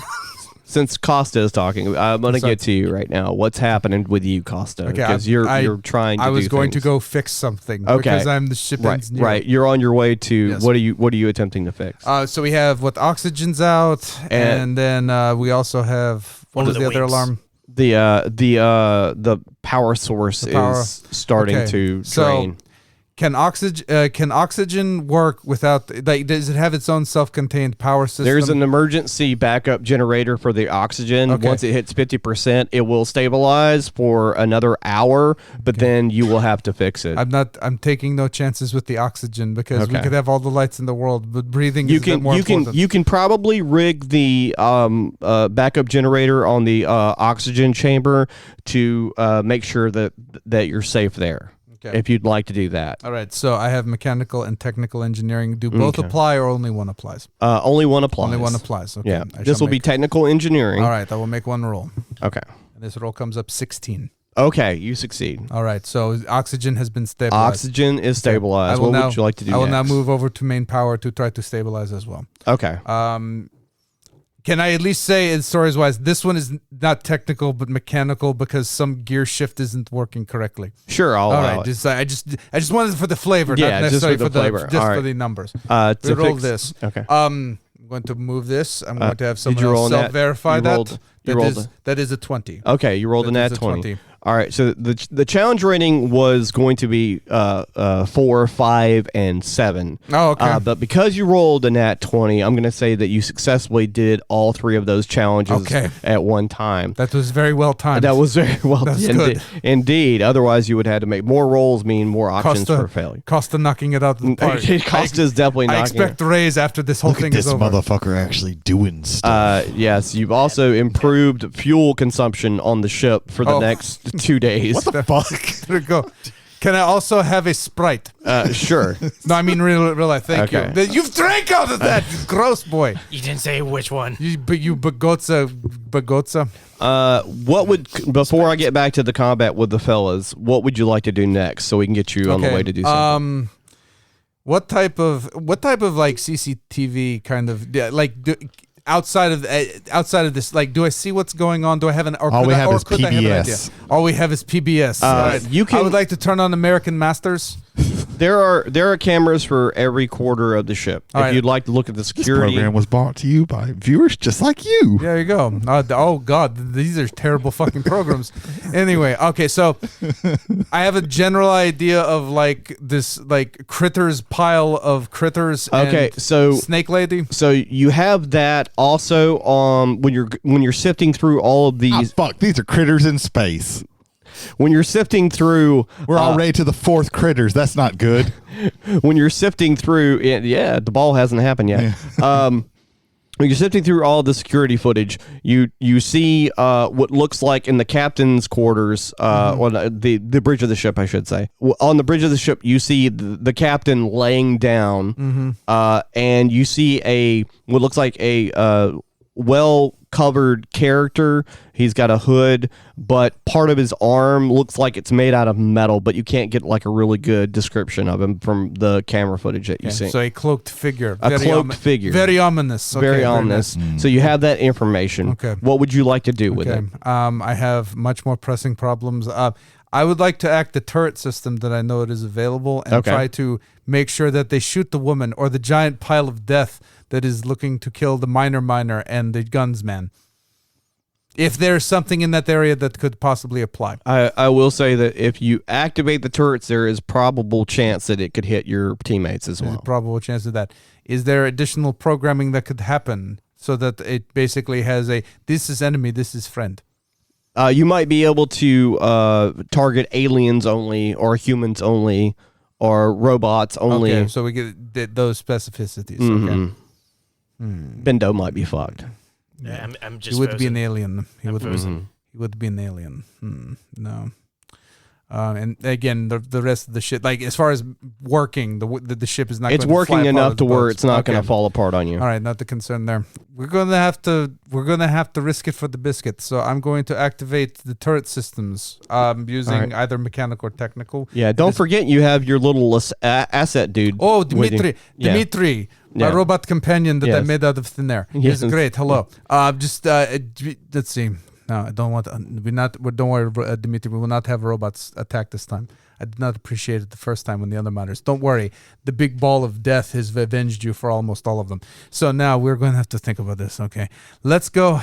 [SPEAKER 2] Since Costa is talking, I'm going to get to you right now. What's happening with you, Costa? Because you're trying to
[SPEAKER 1] I was
[SPEAKER 2] do
[SPEAKER 1] going
[SPEAKER 2] things.
[SPEAKER 1] to go fix something.
[SPEAKER 2] Okay.
[SPEAKER 1] Because I'm the ship engineer.
[SPEAKER 2] Right. You're on your way to
[SPEAKER 1] Yes.
[SPEAKER 2] what are you attempting to fix?
[SPEAKER 1] So we have oxygen's out, and then we also have what was the other alarm?
[SPEAKER 2] The power source is starting to drain.
[SPEAKER 1] Can oxygen work without does it have its own self-contained power system?
[SPEAKER 2] There's an emergency backup generator for the oxygen.
[SPEAKER 1] Okay.
[SPEAKER 2] Once it hits 50%, it will stabilize for another hour, but then you will have to fix it.
[SPEAKER 1] I'm taking no chances with the oxygen because we could have all the lights in the world, but breathing is more important.
[SPEAKER 2] You can probably rig the backup generator on the oxygen chamber to make sure that you're safe there.
[SPEAKER 1] Okay.
[SPEAKER 2] If you'd like to do that.
[SPEAKER 1] All right, so I have mechanical and technical engineering. Do both apply or only one applies?
[SPEAKER 2] Only one applies.
[SPEAKER 1] Only one applies. Okay.
[SPEAKER 2] Yeah. This will be technical engineering.
[SPEAKER 1] All right, I will make one roll.
[SPEAKER 2] Okay.
[SPEAKER 1] And this roll comes up 16.
[SPEAKER 2] Okay, you succeed.
[SPEAKER 1] All right, so oxygen has been stabilized.
[SPEAKER 2] Oxygen is stabilized. What would you like to do
[SPEAKER 1] I will
[SPEAKER 2] next?
[SPEAKER 1] now move over to main power to try to stabilize as well.
[SPEAKER 2] Okay.
[SPEAKER 1] Can I at least say, in stories wise, this one is not technical but mechanical because some gear shift isn't working correctly?
[SPEAKER 2] Sure, I'll allow it.
[SPEAKER 1] I just wanted it for the flavor, not necessarily
[SPEAKER 2] just for the flavor.
[SPEAKER 1] just
[SPEAKER 2] All
[SPEAKER 1] for
[SPEAKER 2] right.
[SPEAKER 1] the numbers.
[SPEAKER 2] To
[SPEAKER 1] roll
[SPEAKER 2] fix
[SPEAKER 1] this.
[SPEAKER 2] Okay.
[SPEAKER 1] I'm going to move this. I'm going to have someone
[SPEAKER 2] you roll
[SPEAKER 1] else
[SPEAKER 2] a nat-
[SPEAKER 1] self-verify
[SPEAKER 2] you
[SPEAKER 1] that.
[SPEAKER 2] rolled- you rolled
[SPEAKER 1] That is a 20.
[SPEAKER 2] Okay, you rolled a
[SPEAKER 1] That
[SPEAKER 2] nat
[SPEAKER 1] is a
[SPEAKER 2] 20. All right, so the challenge rating was going to be 4, 5, and 7.
[SPEAKER 1] Oh, okay.
[SPEAKER 2] But because you rolled a nat 20, I'm going to say that you successfully did all 3 of those challenges at one time.
[SPEAKER 1] That was very well timed.
[SPEAKER 2] That was very well
[SPEAKER 1] That's
[SPEAKER 2] done.
[SPEAKER 1] good.
[SPEAKER 2] Indeed. Otherwise, you would have to make more rolls, mean more options for failure.
[SPEAKER 1] Costa knocking it out of the park.
[SPEAKER 2] Costa's definitely
[SPEAKER 1] I
[SPEAKER 2] knocking
[SPEAKER 1] expect a raise after this whole thing
[SPEAKER 4] This
[SPEAKER 1] is over.
[SPEAKER 4] motherfucker actually doing stuff.
[SPEAKER 2] Yes, you've also improved fuel consumption on the ship for the next 2 days.
[SPEAKER 4] What the fuck?
[SPEAKER 1] There we go. Can I also have a Sprite?
[SPEAKER 2] Sure.
[SPEAKER 1] No, I mean real life. Thank you. You've drank out of that, you gross boy.
[SPEAKER 6] You didn't say which one.
[SPEAKER 1] You bagotza.
[SPEAKER 2] What would before I get back to the combat with the fellas? What would you like to do next so we can get you on the way to do something?
[SPEAKER 1] What type of like CCTV kind of outside of this, like, do I see what's going on? Do I have an? Or
[SPEAKER 4] All
[SPEAKER 1] could
[SPEAKER 4] we
[SPEAKER 1] I,
[SPEAKER 4] have
[SPEAKER 1] or
[SPEAKER 4] is
[SPEAKER 1] could I have an idea?
[SPEAKER 4] PBS.
[SPEAKER 1] All we have is PBS. Right.
[SPEAKER 2] You can-
[SPEAKER 1] I would like to turn on American Masters.
[SPEAKER 2] There are cameras for every quarter of the ship.
[SPEAKER 1] All
[SPEAKER 2] If
[SPEAKER 1] right.
[SPEAKER 2] you'd like to look at the
[SPEAKER 4] This
[SPEAKER 2] security,
[SPEAKER 4] program was brought to you by viewers just like you.
[SPEAKER 1] There you go. Oh God, these are terrible fucking programs. Anyway, okay, so I have a general idea of like this like critters pile of critters.
[SPEAKER 2] Okay,
[SPEAKER 1] and
[SPEAKER 2] so
[SPEAKER 1] Snake Lady.
[SPEAKER 2] So you have that also when you're sifting through all of these.
[SPEAKER 4] Fuck, these are critters in space.
[SPEAKER 2] When you're sifting through,
[SPEAKER 4] We're already to the 4th critters. That's not good.
[SPEAKER 2] when you're sifting through, the ball hasn't happened yet. When you're sifting through all the security footage, you see what looks like in the captain's quarters, or the bridge of the ship, I should say. On the bridge of the ship, you see the captain laying down, and you see what looks like a well-covered character. He's got a hood, but part of his arm looks like it's made out of metal, but you can't get like a really good description of him from the camera footage that you see.
[SPEAKER 1] So a cloaked figure.
[SPEAKER 2] Figure.
[SPEAKER 1] Very ominous. Okay,
[SPEAKER 2] very ominous. Nice. So you have that information. Okay. What would you like to do with it?
[SPEAKER 1] I have much more pressing problems. I would like to act the turret system that I know it is available and try to make sure that they shoot the woman or the giant pile of death that is looking to kill the miner and the gunsman. If there's something in that area that could possibly apply.
[SPEAKER 2] I will say that if you activate the turrets, there is probable chance that it could hit your teammates as well.
[SPEAKER 1] There's a probable chance of that. Is there additional programming that could happen so that it basically has this is enemy, this is friend?
[SPEAKER 2] You might be able to target aliens only or humans only or robots only.
[SPEAKER 1] Okay, so we get those specificities. Okay.
[SPEAKER 2] Bendo might be fucked.
[SPEAKER 6] Yeah, I'm just.
[SPEAKER 1] He would be an alien. He would be an alien. No. And again, the rest of the shit, like as far as working, the ship is not.
[SPEAKER 2] It's working enough to where it's not going to fall apart on you.
[SPEAKER 1] All right, not the concern there. We're gonna have to risk it for the biscuit. So I'm going to activate the turret systems using either mechanical or technical.
[SPEAKER 2] Yeah, don't forget you have your little asset dude.
[SPEAKER 1] Oh, Dimitri. My robot companion that I made out of thin air. He's great. Hello. Let's see. No, I don't want. Don't worry, Dimitri. We will not have robots attack this time. I did not appreciate it the first time when the other matters. Don't worry. The big ball of death has avenged you for almost all of them. So now we're going to have to think about this. Okay, let's go.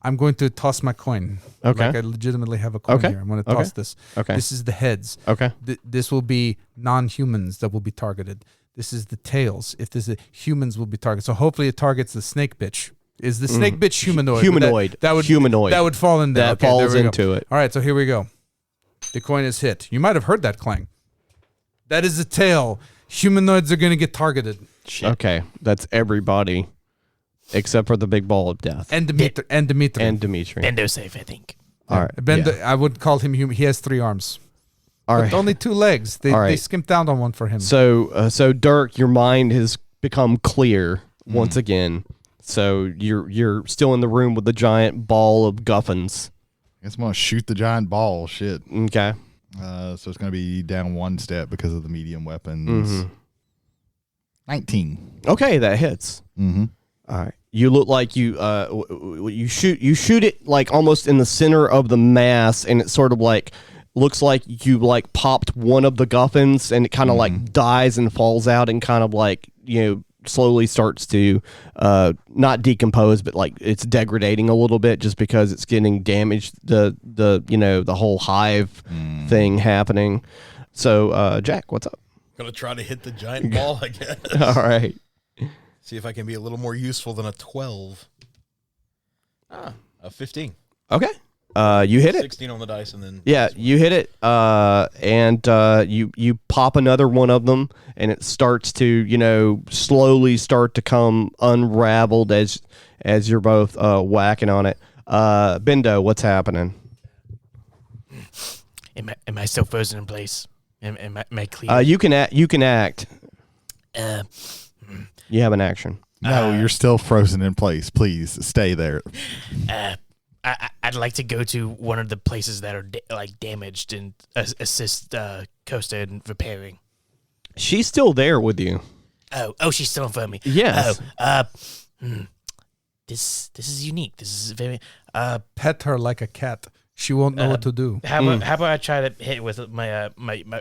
[SPEAKER 1] I'm going to toss my coin.
[SPEAKER 2] Okay.
[SPEAKER 1] Like I legitimately have a coin here. I'm going to toss this.
[SPEAKER 2] Okay.
[SPEAKER 1] This is the heads.
[SPEAKER 2] Okay.
[SPEAKER 1] This will be non-humans that will be targeted. This is the tails. If this is humans will be targeted. So hopefully it targets the snake bitch. Is the snake bitch humanoid?
[SPEAKER 2] Humanoid.
[SPEAKER 1] That would fall in there.
[SPEAKER 2] That falls into it.
[SPEAKER 1] All right, so here we go. The coin is hit. You might have heard that clang. That is the tail. Humanoids are going to get targeted.
[SPEAKER 2] Shit. Okay, that's everybody except for the big ball of death.
[SPEAKER 1] And Dimitri.
[SPEAKER 6] Bendo safe, I think.
[SPEAKER 2] All right.
[SPEAKER 1] Bendo, I would call him human. He has 3 arms.
[SPEAKER 2] All right.
[SPEAKER 1] Only 2 legs. They skimped down on one for him.
[SPEAKER 2] So Dirk, your mind has become clear once again. So you're still in the room with the giant ball of guffins.
[SPEAKER 4] I guess I'm gonna shoot the giant ball. Shit.
[SPEAKER 2] Okay.
[SPEAKER 4] So it's gonna be down 1 step because of the medium weapons. 19.
[SPEAKER 2] Okay, that hits.
[SPEAKER 4] All
[SPEAKER 2] right. You look like you shoot it like almost in the center of the mass, and it sort of like looks like you like popped one of the guffins, and it kind of like dies and falls out, and kind of like slowly starts to not decompose, but like it's degrading a little bit just because it's getting damaged, the whole hive thing happening. So Jack, what's up?
[SPEAKER 3] Gonna try to hit the giant ball, I guess.
[SPEAKER 2] All right.
[SPEAKER 3] See if I can be a little more useful than a 12. A 15.
[SPEAKER 2] Okay. You hit it.
[SPEAKER 3] 16 on the dice, and then
[SPEAKER 2] you hit it. And you pop another one of them, and it starts to slowly start to come unraveled as you're both whacking on it. Bendo, what's happening?
[SPEAKER 6] Am I still frozen in place? Am I clear?
[SPEAKER 2] You can act. You have an action.
[SPEAKER 4] No, you're still frozen in place. Please stay there.
[SPEAKER 6] I'd like to go to one of the places that are damaged and assist Costa in repairing.
[SPEAKER 2] She's still there with you.
[SPEAKER 6] Oh, she's still in front of me.
[SPEAKER 2] Yes.
[SPEAKER 6] This is unique. This is very.
[SPEAKER 1] Pet her like a cat. She won't know what to do.
[SPEAKER 6] How about I try to hit with my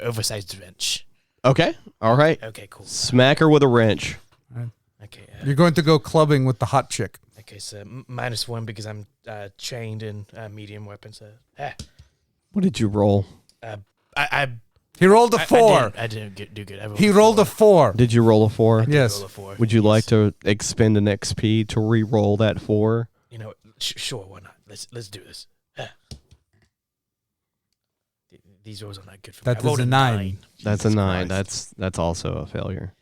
[SPEAKER 6] oversized wrench?
[SPEAKER 2] Okay. All right.
[SPEAKER 6] Okay. Cool.
[SPEAKER 2] Smack her with a wrench.
[SPEAKER 6] Okay.
[SPEAKER 1] You're going to go clubbing with the hot chick.
[SPEAKER 6] Okay, so -1 because I'm trained in medium weapons.
[SPEAKER 2] What did you roll?
[SPEAKER 1] He rolled a 4.
[SPEAKER 6] I didn't do good.
[SPEAKER 1] He rolled a 4.
[SPEAKER 2] Did you roll a 4?
[SPEAKER 1] Yes.
[SPEAKER 6] Roll a 4.
[SPEAKER 2] Would you like to expend an XP to re-roll that 4?
[SPEAKER 6] Sure. Why not? Let's do this. These rolls are not good for me.
[SPEAKER 1] That is a 9.
[SPEAKER 2] That's a 9. That's also a failure.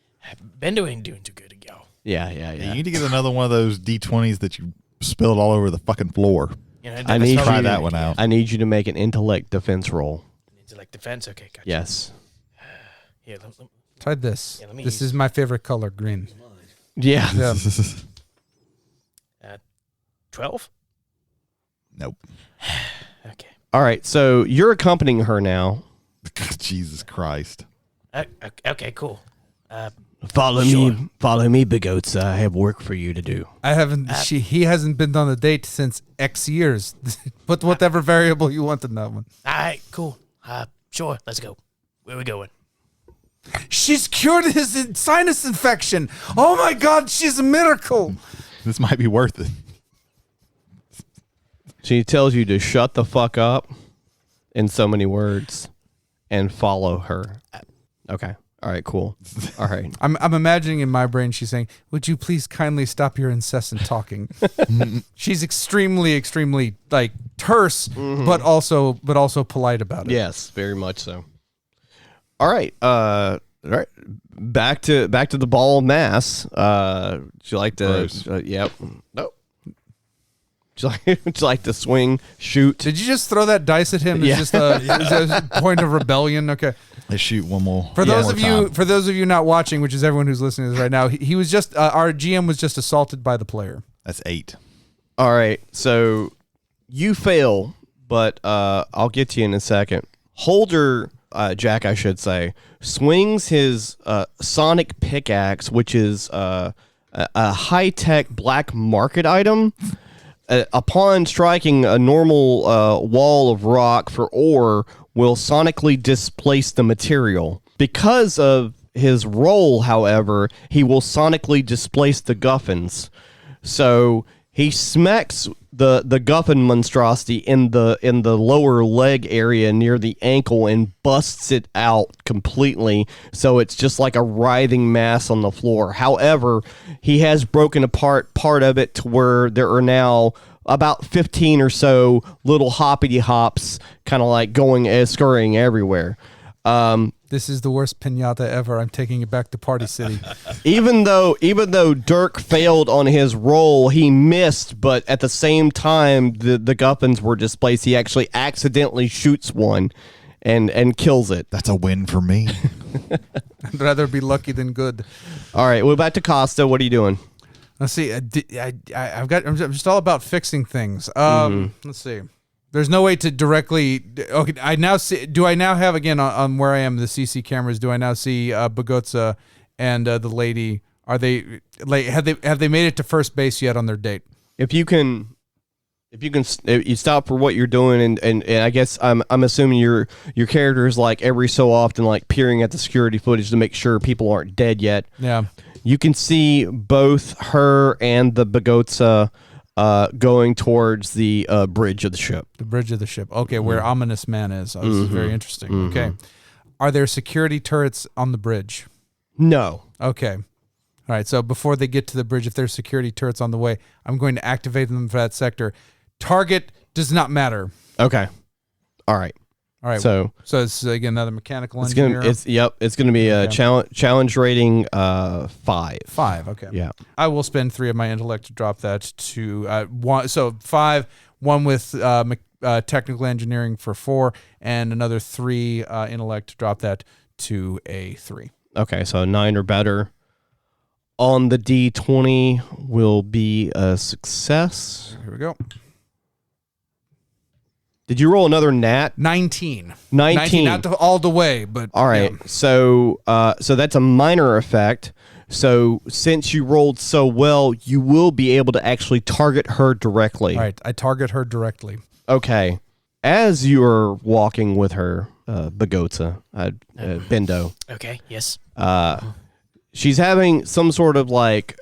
[SPEAKER 6] Bendo ain't doing too good, y'all.
[SPEAKER 2] Yeah.
[SPEAKER 4] You need to get another one of those D20s that you spilled all over the fucking floor.
[SPEAKER 2] I need
[SPEAKER 4] to try that one out.
[SPEAKER 2] I need you to make an intellect defense roll.
[SPEAKER 6] Intellect defense. Okay, gotcha.
[SPEAKER 2] Yes.
[SPEAKER 6] Yeah.
[SPEAKER 1] Try this.
[SPEAKER 6] Yeah,
[SPEAKER 1] This is my favorite color, green.
[SPEAKER 2] Yeah.
[SPEAKER 6] 12.
[SPEAKER 4] Nope.
[SPEAKER 6] Okay.
[SPEAKER 2] All right. So you're accompanying her now.
[SPEAKER 4] Jesus Christ.
[SPEAKER 6] Okay. Cool.
[SPEAKER 2] Follow me, Big Oats. I have work for you to do.
[SPEAKER 1] I haven't. He hasn't been on a date since X years. Put whatever variable you want in that one.
[SPEAKER 6] All right. Cool. Sure. Let's go. Where are we going?
[SPEAKER 1] She's cured his sinus infection. Oh my God, she's a miracle.
[SPEAKER 4] This might be worth it.
[SPEAKER 2] She tells you to shut the fuck up in so many words and follow her. Okay. All right, cool. All right.
[SPEAKER 1] I'm imagining in my brain she's saying, "Would you please kindly stop your incessant talking?" She's extremely like terse, but also polite about it.
[SPEAKER 2] Yes, very much so. All right. All right. Back to the ball of mass. Would you like to yep. Nope. Would you like to swing, shoot?
[SPEAKER 1] Did you just throw that dice at him?
[SPEAKER 2] Yeah.
[SPEAKER 1] Is this a point of rebellion? Okay.
[SPEAKER 4] Let's shoot one more.
[SPEAKER 1] For those of you not watching, which is everyone who's listening to this right now, he was just our GM was just assaulted by the player.
[SPEAKER 4] That's 8.
[SPEAKER 2] All right. So you fail, but I'll get to you in a second. Holder, Jack, I should say, swings his sonic pickaxe, which is a high-tech black market item. Upon striking a normal wall of rock for ore, will sonically displace the material. Because of his role, however, he will sonically displace the guffins. So he smacks the guffin monstrosity in the lower leg area near the ankle and busts it out completely. So it's just like a writhing mass on the floor. However, he has broken apart part of it to where there are now about 15 or so little hoppity hops, kind of like scurrying everywhere.
[SPEAKER 1] This is the worst pinata ever. I'm taking it back to Party City.
[SPEAKER 2] Even though Dirk failed on his roll, he missed, but at the same time the guffins were displaced. He actually accidentally shoots one and kills it.
[SPEAKER 4] That's a win for me.
[SPEAKER 1] I'd rather be lucky than good.
[SPEAKER 2] All right, we're back to Costa. What are you doing?
[SPEAKER 1] Let's see. I'm just all about fixing things. Let's see. There's no way to directly. Okay, I now see. Do I now have again on where I am the CC cameras? Do I now see Bogotsa and the lady? Are they like have they made it to first base yet on their date?
[SPEAKER 2] If you stop for what you're doing and I guess I'm assuming your character is like every so often like peering at the security footage to make sure people aren't dead yet.
[SPEAKER 1] Yeah.
[SPEAKER 2] You can see both her and the Bogotsa going towards the bridge of the ship.
[SPEAKER 1] The bridge of the ship. Okay, where Ominous Man is. Oh, this is very interesting. Okay. Are there security turrets on the bridge?
[SPEAKER 2] No.
[SPEAKER 1] Okay. All right, so before they get to the bridge, if there's security turrets on the way, I'm going to activate them for that sector. Target does not matter.
[SPEAKER 2] Okay. All right.
[SPEAKER 1] All right.
[SPEAKER 2] So
[SPEAKER 1] it's again another mechanical
[SPEAKER 2] it's
[SPEAKER 1] engineer.
[SPEAKER 2] It's gonna be a challenge rating 5.
[SPEAKER 1] 5. Okay.
[SPEAKER 2] Yeah.
[SPEAKER 1] I will spend 3 of my intellect to drop that to 1. So 5, 1 with technical engineering for 4, and another 3 intellect to drop that to a 3.
[SPEAKER 2] Okay, so 9 or better on the D20 will be a success.
[SPEAKER 1] Here we go.
[SPEAKER 2] Did you roll another nat?
[SPEAKER 1] 19.
[SPEAKER 2] 19.
[SPEAKER 1] Not all the way, but
[SPEAKER 2] all right. Yeah. So that's a minor effect. So since you rolled so well, you will be able to actually target her directly.
[SPEAKER 1] All right, I target her directly.
[SPEAKER 2] Okay. As you are walking with her, Bogotsa, Bendo.
[SPEAKER 6] Okay. Yes.
[SPEAKER 2] She's having some sort of like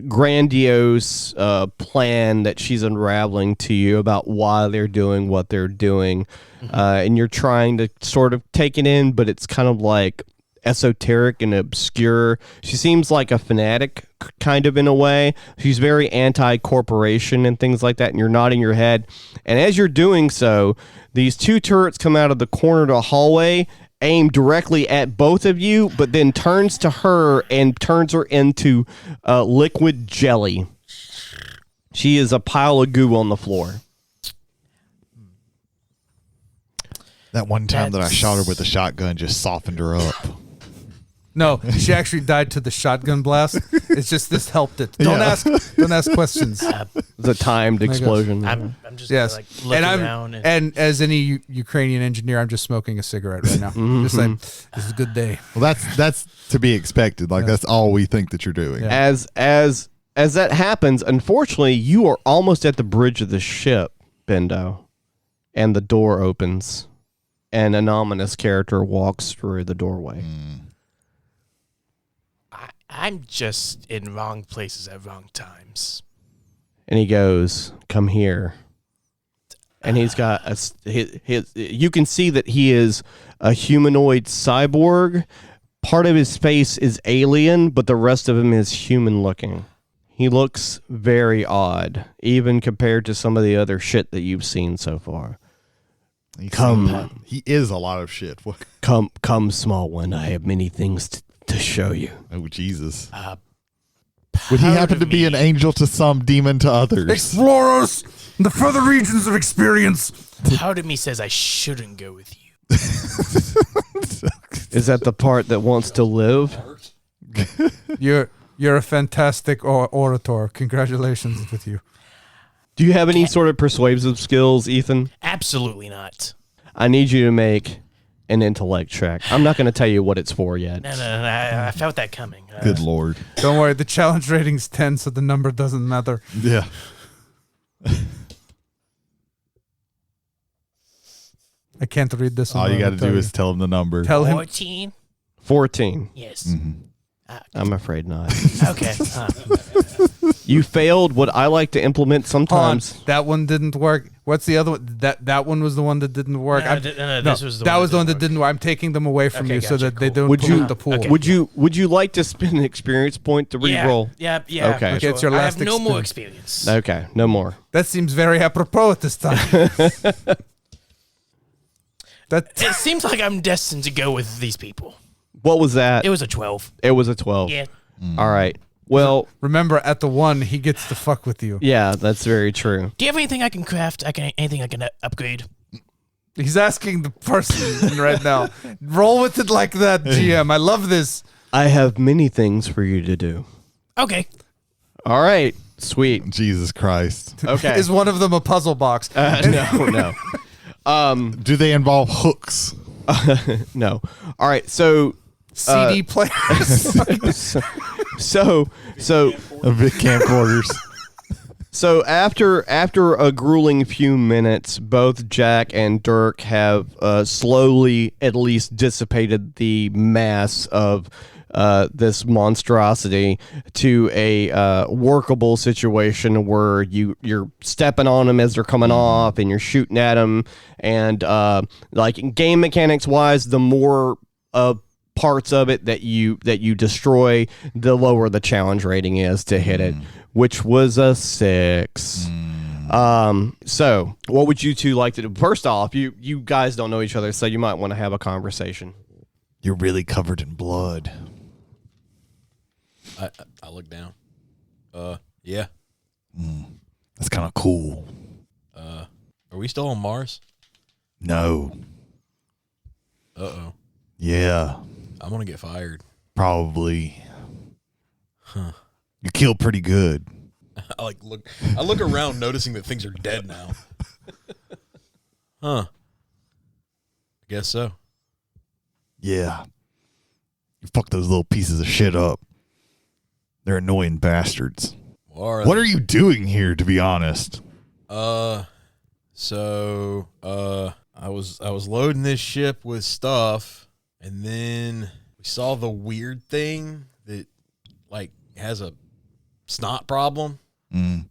[SPEAKER 2] grandiose plan that she's unraveling to you about why they're doing what they're doing. And you're trying to sort of take it in, but it's kind of like esoteric and obscure. She seems like a fanatic kind of in a way. She's very anti-corporation and things like that, and you're nodding your head. And as you're doing so, these 2 turrets come out of the corner of the hallway aim directly at both of you, but then turns to her and turns her into liquid jelly. She is a pile of goo on the floor.
[SPEAKER 4] That one time that I shot her with a shotgun just softened her up.
[SPEAKER 1] No, she actually died to the shotgun blast. It's just this helped it. Don't ask questions.
[SPEAKER 2] It's a timed explosion.
[SPEAKER 6] I'm just like looking around.
[SPEAKER 1] And as any Ukrainian engineer, I'm just smoking a cigarette right now. Just like, this is a good day.
[SPEAKER 4] Well, that's to be expected. Like that's all we think that you're doing.
[SPEAKER 1] Yeah.
[SPEAKER 2] As that happens, unfortunately, you are almost at the bridge of the ship, Bendo, and the door opens, and an ominous character walks through the doorway.
[SPEAKER 6] I'm just in wrong places at wrong times.
[SPEAKER 2] And he goes, "Come here." And he's got his you can see that he is a humanoid cyborg. Part of his face is alien, but the rest of him is human looking. He looks very odd, even compared to some of the other shit that you've seen so far.
[SPEAKER 4] He is a lot of shit.
[SPEAKER 2] Come, small one. I have many things to show you.
[SPEAKER 4] Oh, Jesus. Would he happen to be
[SPEAKER 6] me.
[SPEAKER 4] an angel to some, demon to others?
[SPEAKER 1] Explorers, the further regions of experience.
[SPEAKER 6] Part of me says I shouldn't go with you.
[SPEAKER 2] Is that the part that wants to live?
[SPEAKER 1] You're a fantastic orator. Congratulations with you.
[SPEAKER 2] Do you have any sort of persuasive skills, Ethan?
[SPEAKER 6] Absolutely not.
[SPEAKER 2] I need you to make an intellect check. I'm not going to tell you what it's for yet.
[SPEAKER 6] No, I felt that coming.
[SPEAKER 4] Good Lord.
[SPEAKER 1] Don't worry, the challenge rating's 10, so the number doesn't matter.
[SPEAKER 4] Yeah.
[SPEAKER 1] I can't read this one.
[SPEAKER 4] All you got to do is tell him the number.
[SPEAKER 1] Tell him.
[SPEAKER 6] 14?
[SPEAKER 2] 14.
[SPEAKER 6] Yes.
[SPEAKER 4] Mm-hmm.
[SPEAKER 2] I'm afraid not.
[SPEAKER 6] Okay.
[SPEAKER 2] You failed what I like to implement sometimes.
[SPEAKER 1] That one didn't work. What's the other one? That one was the one that didn't work.
[SPEAKER 6] This was the
[SPEAKER 1] that
[SPEAKER 6] one
[SPEAKER 1] was the one that
[SPEAKER 6] work.
[SPEAKER 1] didn't work. I'm taking them away from
[SPEAKER 6] Okay,
[SPEAKER 1] you so
[SPEAKER 6] gotcha,
[SPEAKER 1] that they
[SPEAKER 6] cool.
[SPEAKER 1] don't pollute the pool.
[SPEAKER 6] Okay.
[SPEAKER 2] Would you like to spend an experience point to re-roll?
[SPEAKER 6] Yeah.
[SPEAKER 2] Okay.
[SPEAKER 1] Okay, it's your last
[SPEAKER 6] I have no more
[SPEAKER 1] experience.
[SPEAKER 6] experience.
[SPEAKER 2] Okay, no more.
[SPEAKER 1] That seems very apropos at this time.
[SPEAKER 6] It seems like I'm destined to go with these people.
[SPEAKER 2] What was that?
[SPEAKER 6] It was a 12.
[SPEAKER 2] It was a 12.
[SPEAKER 6] Yeah.
[SPEAKER 2] All right. Well,
[SPEAKER 1] Remember, at the one, he gets to fuck with you.
[SPEAKER 2] yeah, that's very true.
[SPEAKER 6] Do you have anything I can craft? Anything I can upgrade?
[SPEAKER 1] He's asking the person right now. Roll with it like that, GM. I love this.
[SPEAKER 2] I have many things for you to do.
[SPEAKER 6] Okay.
[SPEAKER 2] All right. Sweet.
[SPEAKER 4] Jesus Christ.
[SPEAKER 2] Okay.
[SPEAKER 1] Is one of them a puzzle box?
[SPEAKER 2] No.
[SPEAKER 4] Do they involve hooks?
[SPEAKER 2] No. All right. So
[SPEAKER 1] CD players.
[SPEAKER 2] so
[SPEAKER 4] Big camcorders.
[SPEAKER 2] So after a grueling few minutes, both Jack and Dirk have slowly at least dissipated the mass of this monstrosity to a workable situation where you're stepping on them as they're coming off and you're shooting at them, and like game mechanics wise, the more parts of it that you destroy, the lower the challenge rating is to hit it, which was a 6. So what would you two like to do? First off, you guys don't know each other, so you might want to have a conversation.
[SPEAKER 4] You're really covered in blood.
[SPEAKER 3] I look down. Yeah.
[SPEAKER 4] That's kind of cool.
[SPEAKER 3] Are we still on Mars?
[SPEAKER 4] No.
[SPEAKER 3] Uh-oh.
[SPEAKER 4] Yeah.
[SPEAKER 3] I'm gonna get fired.
[SPEAKER 4] Probably. Huh. You killed pretty good.
[SPEAKER 3] I look around noticing that things are dead now. Huh. I guess so.
[SPEAKER 4] Yeah. You fucked those little pieces of shit up. They're annoying bastards. What are you doing here, to be honest?
[SPEAKER 3] So I was loading this ship with stuff, and then we saw the weird thing that like has a snot problem.
[SPEAKER 4] Were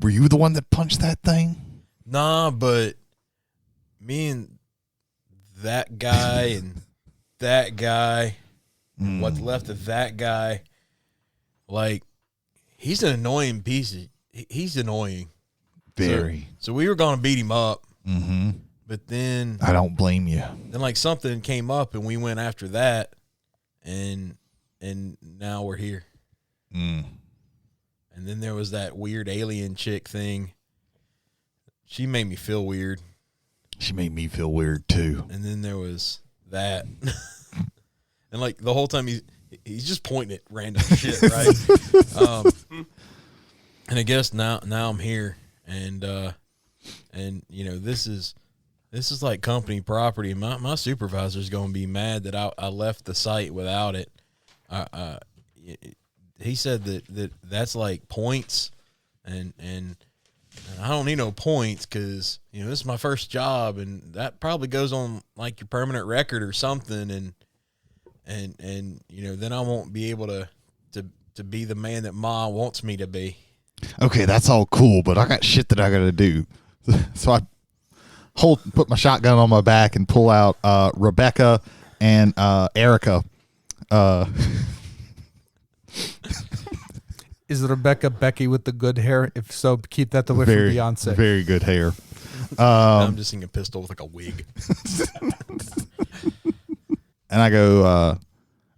[SPEAKER 4] you the one that punched that thing?
[SPEAKER 3] Nah, but me and that guy and that guy, what's left of that guy, like, he's an annoying piece. He's annoying.
[SPEAKER 4] Very.
[SPEAKER 3] So we were going to beat him up.
[SPEAKER 4] Mm-hmm.
[SPEAKER 3] but then
[SPEAKER 4] I don't blame you.
[SPEAKER 3] Then like something came up and we went after that, and now we're here.
[SPEAKER 4] Mm.
[SPEAKER 3] And then there was that weird alien chick thing. She made me feel weird.
[SPEAKER 4] She made me feel weird too.
[SPEAKER 3] And then there was that. And like the whole time he's just pointing at random shit, right? And I guess now I'm here, and you know this is like company property. My supervisor's going to be mad that I left the site without it. He said that's like points, and I don't need no points because you know this is my first job, and that probably goes on like your permanent record or something, and you know then I won't be able to be the man that Ma wants me to be.
[SPEAKER 4] Okay, that's all cool, but I got shit that I got to do. So I put my shotgun on my back and pull out Rebecca and Erica.
[SPEAKER 1] Is Rebecca Becky with the good hair? If so, keep that away from Beyonce.
[SPEAKER 4] Very good hair.
[SPEAKER 3] I'm just seeing a pistol with like a wig.
[SPEAKER 4] And I go,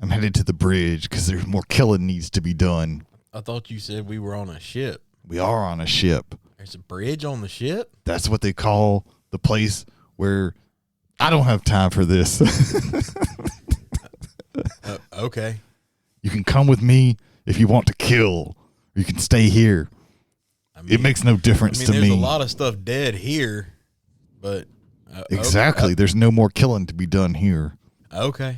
[SPEAKER 4] I'm headed to the bridge because there's more killing needs to be done.
[SPEAKER 3] I thought you said we were on a ship.
[SPEAKER 4] We are on a ship.
[SPEAKER 3] There's a bridge on the ship?
[SPEAKER 4] That's what they call the place where I don't have time for this.
[SPEAKER 3] Okay.
[SPEAKER 4] You can come with me if you want to kill. Or you can stay here. I mean, it makes no difference to me.
[SPEAKER 3] There's a lot of stuff dead here, but...
[SPEAKER 4] exactly.
[SPEAKER 3] Okay.
[SPEAKER 4] There's no more killing to be done here.
[SPEAKER 3] Okay.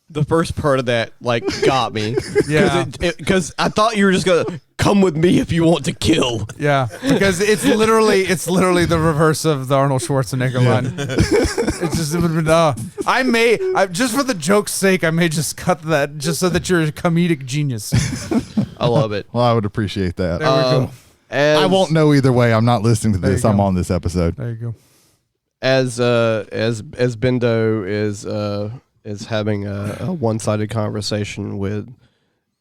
[SPEAKER 2] The first part of that like got me.
[SPEAKER 1] Yeah.
[SPEAKER 2] Because I thought you were just gonna come with me if you want to kill.
[SPEAKER 1] Yeah, because it's literally the reverse of the Arnold Schwarzenegger line. It's just it would have been. I just for the joke's sake, I may just cut that just so that you're a comedic genius.
[SPEAKER 2] I love it.
[SPEAKER 4] Well, I would appreciate that.
[SPEAKER 1] There we go.
[SPEAKER 4] I won't know either way. I'm not listening to this. I'm on this episode.
[SPEAKER 1] There you go.
[SPEAKER 2] As Bendo is having a one-sided conversation with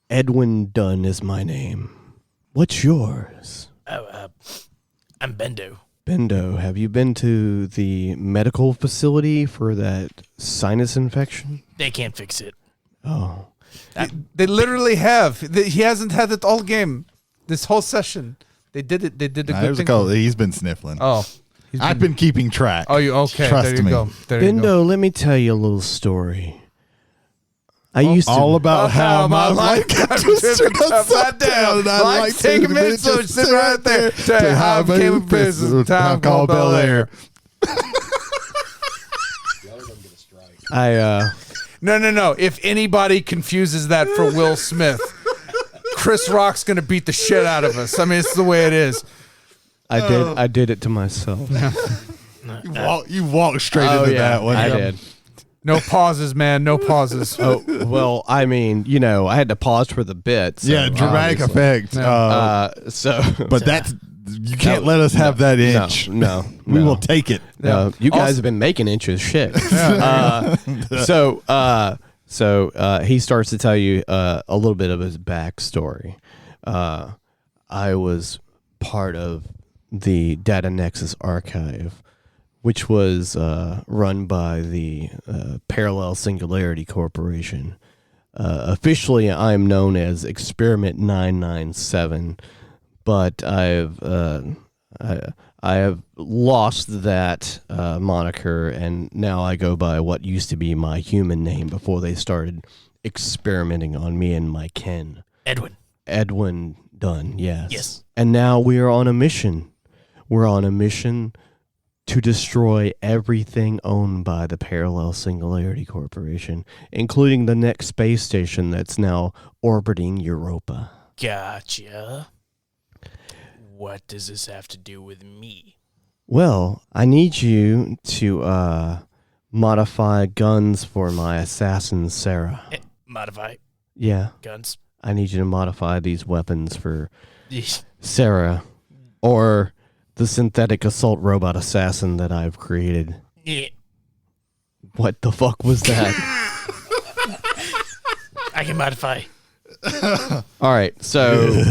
[SPEAKER 2] Edwin Dunn is my name. What's yours?
[SPEAKER 6] I'm Bendo.
[SPEAKER 2] Bendo, have you been to the medical facility for that sinus infection?
[SPEAKER 6] They can't fix it.
[SPEAKER 2] Oh.
[SPEAKER 1] They literally have. He hasn't had it all game. This whole session. They did it. They did a good thing.
[SPEAKER 4] He's been sniffling.
[SPEAKER 1] Oh.
[SPEAKER 4] I've been keeping track.
[SPEAKER 1] Oh, you okay?
[SPEAKER 4] Trust
[SPEAKER 1] there you
[SPEAKER 4] me.
[SPEAKER 1] go. There you go.
[SPEAKER 2] Bendo, let me tell you a little story. I used to
[SPEAKER 4] all about how my life got twisted upside down.
[SPEAKER 1] I'd like to take a minute, so sit right there. Tell you how I became a business with a town called Bel Air. No. If anybody confuses that for Will Smith, Chris Rock's gonna beat the shit out of us. I mean, it's the way it is.
[SPEAKER 2] I did it to myself.
[SPEAKER 4] You walked straight into that one.
[SPEAKER 2] I did.
[SPEAKER 1] No pauses, man. No pauses.
[SPEAKER 2] Oh, well, I mean, you know, I had to pause for the bit. So
[SPEAKER 4] yeah, dramatic effect. But that's you can't let us have that inch.
[SPEAKER 2] No.
[SPEAKER 4] We will take it.
[SPEAKER 2] No, you guys have been making inches. Shit. So he starts to tell you a little bit of his backstory. I was part of the Data Nexus archive, which was run by the Parallel Singularity Corporation. Officially, I'm known as Experiment 997, but I have lost that moniker, and now I go by what used to be my human name before they started experimenting on me and my kin. Edwin Dunn, yes.
[SPEAKER 6] Yes.
[SPEAKER 2] And now we are on a mission. We're on a mission to destroy everything owned by the Parallel Singularity Corporation, including the next space station that's now orbiting Europa.
[SPEAKER 6] Gotcha. What does this have to do with me?
[SPEAKER 2] Well, I need you to modify guns for my assassin, Sarah.
[SPEAKER 6] Modify?
[SPEAKER 2] Yeah.
[SPEAKER 6] Guns?
[SPEAKER 2] I need you to modify these weapons for Sarah, or the synthetic assault robot assassin that I've created.
[SPEAKER 6] Yeah.
[SPEAKER 2] What the fuck was that?
[SPEAKER 6] I can modify.
[SPEAKER 2] All right, so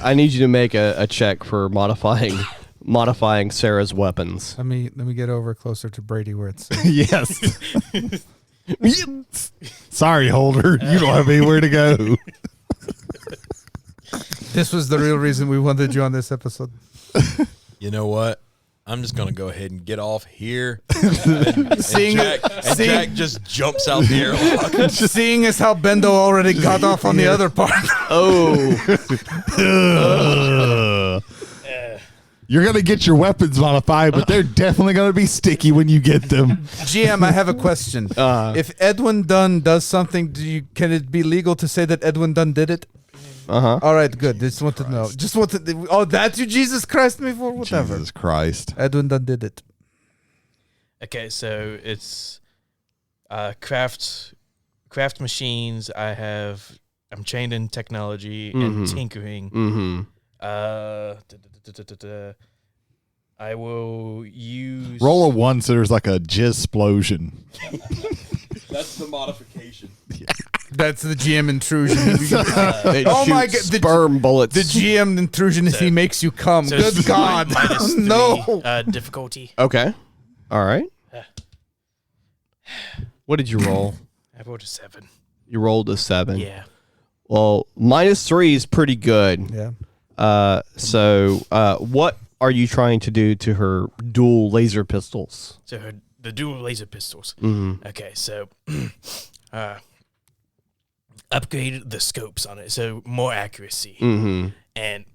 [SPEAKER 2] I need you to make a check for modifying modifying Sarah's weapons.
[SPEAKER 1] Let me get over closer to Brady where it's
[SPEAKER 4] Yes. Sorry, Holder. You don't have anywhere to go.
[SPEAKER 1] This was the real reason we wanted you on this episode.
[SPEAKER 3] You know what? I'm just gonna go ahead and get off here. Jack just jumps out the airlock.
[SPEAKER 1] Seeing as how Bendo already got off on the other part.
[SPEAKER 4] You're going to get your weapons modified, but they're definitely going to be sticky when you get them.
[SPEAKER 1] GM, I have a question. If Edwin Dunn does something, can it be legal to say that Edwin Dunn did it?
[SPEAKER 2] Uh-huh.
[SPEAKER 1] All right, good. Just want to know. That's you Jesus Christ me for? Whatever.
[SPEAKER 4] Jesus Christ.
[SPEAKER 1] Edwin Dunn did it.
[SPEAKER 6] Okay, so it's craft machines. I'm trained in technology and tinkering.
[SPEAKER 2] Mm-hmm.
[SPEAKER 6] I will use
[SPEAKER 4] Roll a 1 so there's like a jizz-splosion.
[SPEAKER 3] That's the modification.
[SPEAKER 1] That's the GM intrusion.
[SPEAKER 2] Oh my God! Sperm bullets.
[SPEAKER 1] The GM intrusion is he makes you come.
[SPEAKER 6] So
[SPEAKER 1] Good God!
[SPEAKER 6] minus 3,
[SPEAKER 1] No.
[SPEAKER 6] difficulty.
[SPEAKER 2] Okay. All right. What did you roll?
[SPEAKER 6] I rolled a 7.
[SPEAKER 2] You rolled a 7.
[SPEAKER 6] Yeah.
[SPEAKER 2] Well, -3 is pretty good.
[SPEAKER 1] Yeah.
[SPEAKER 2] So, what are you trying to do to her dual laser pistols?
[SPEAKER 6] So the dual laser pistols.
[SPEAKER 2] Mm-hmm.
[SPEAKER 6] Okay, so upgrade the scopes on it, so more accuracy.
[SPEAKER 2] Mm-hmm.
[SPEAKER 6] And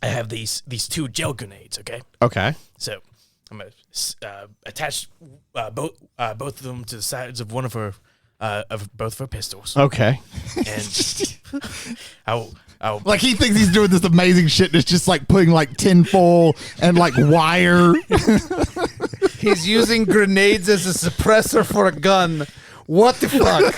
[SPEAKER 6] I have these 2 gel grenades. Okay.
[SPEAKER 2] Okay.
[SPEAKER 6] So I'm gonna attach both of them to the sides of one of her both of her pistols.
[SPEAKER 2] Okay.
[SPEAKER 6] And I'll
[SPEAKER 4] Like he thinks he's doing this amazing shit and it's just like putting like tinfoil and like wire.
[SPEAKER 1] He's using grenades as a suppressor for a gun. What the fuck?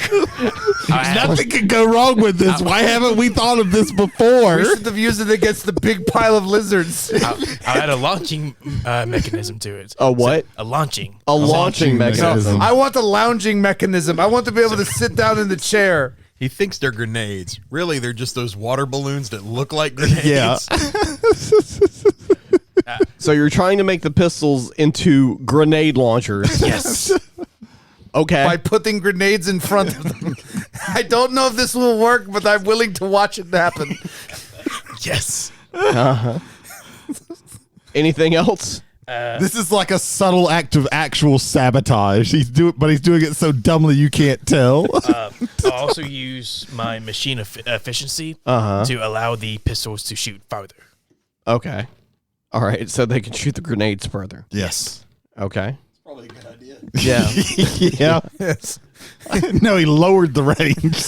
[SPEAKER 4] Nothing could go wrong with this. Why haven't we thought of this before?
[SPEAKER 1] We should have used it against the big pile of lizards.
[SPEAKER 6] I'll add a launching mechanism to it.
[SPEAKER 2] A what?
[SPEAKER 6] So, a launching.
[SPEAKER 2] A launching mechanism.
[SPEAKER 1] I want a lounging mechanism. I want to be able to sit down in the chair.
[SPEAKER 3] He thinks they're grenades. Really, they're just those water balloons that look like grenades.
[SPEAKER 4] Yeah.
[SPEAKER 2] So you're trying to make the pistols into grenade launchers.
[SPEAKER 6] Yes.
[SPEAKER 2] Okay.
[SPEAKER 1] By putting grenades in front of them. I don't know if this will work, but I'm willing to watch it happen.
[SPEAKER 6] Yes.
[SPEAKER 2] Uh-huh. Anything else?
[SPEAKER 4] This is like a subtle act of actual sabotage. But he's doing it so dumbly you can't tell.
[SPEAKER 6] I'll also use my machine efficiency to allow the pistols to shoot farther.
[SPEAKER 2] Okay. All right. So they can shoot the grenades further.
[SPEAKER 4] Yes.
[SPEAKER 2] Okay.
[SPEAKER 3] Probably a good idea.
[SPEAKER 2] Yeah.
[SPEAKER 4] Yeah.
[SPEAKER 1] Yes.
[SPEAKER 4] No, he lowered the range.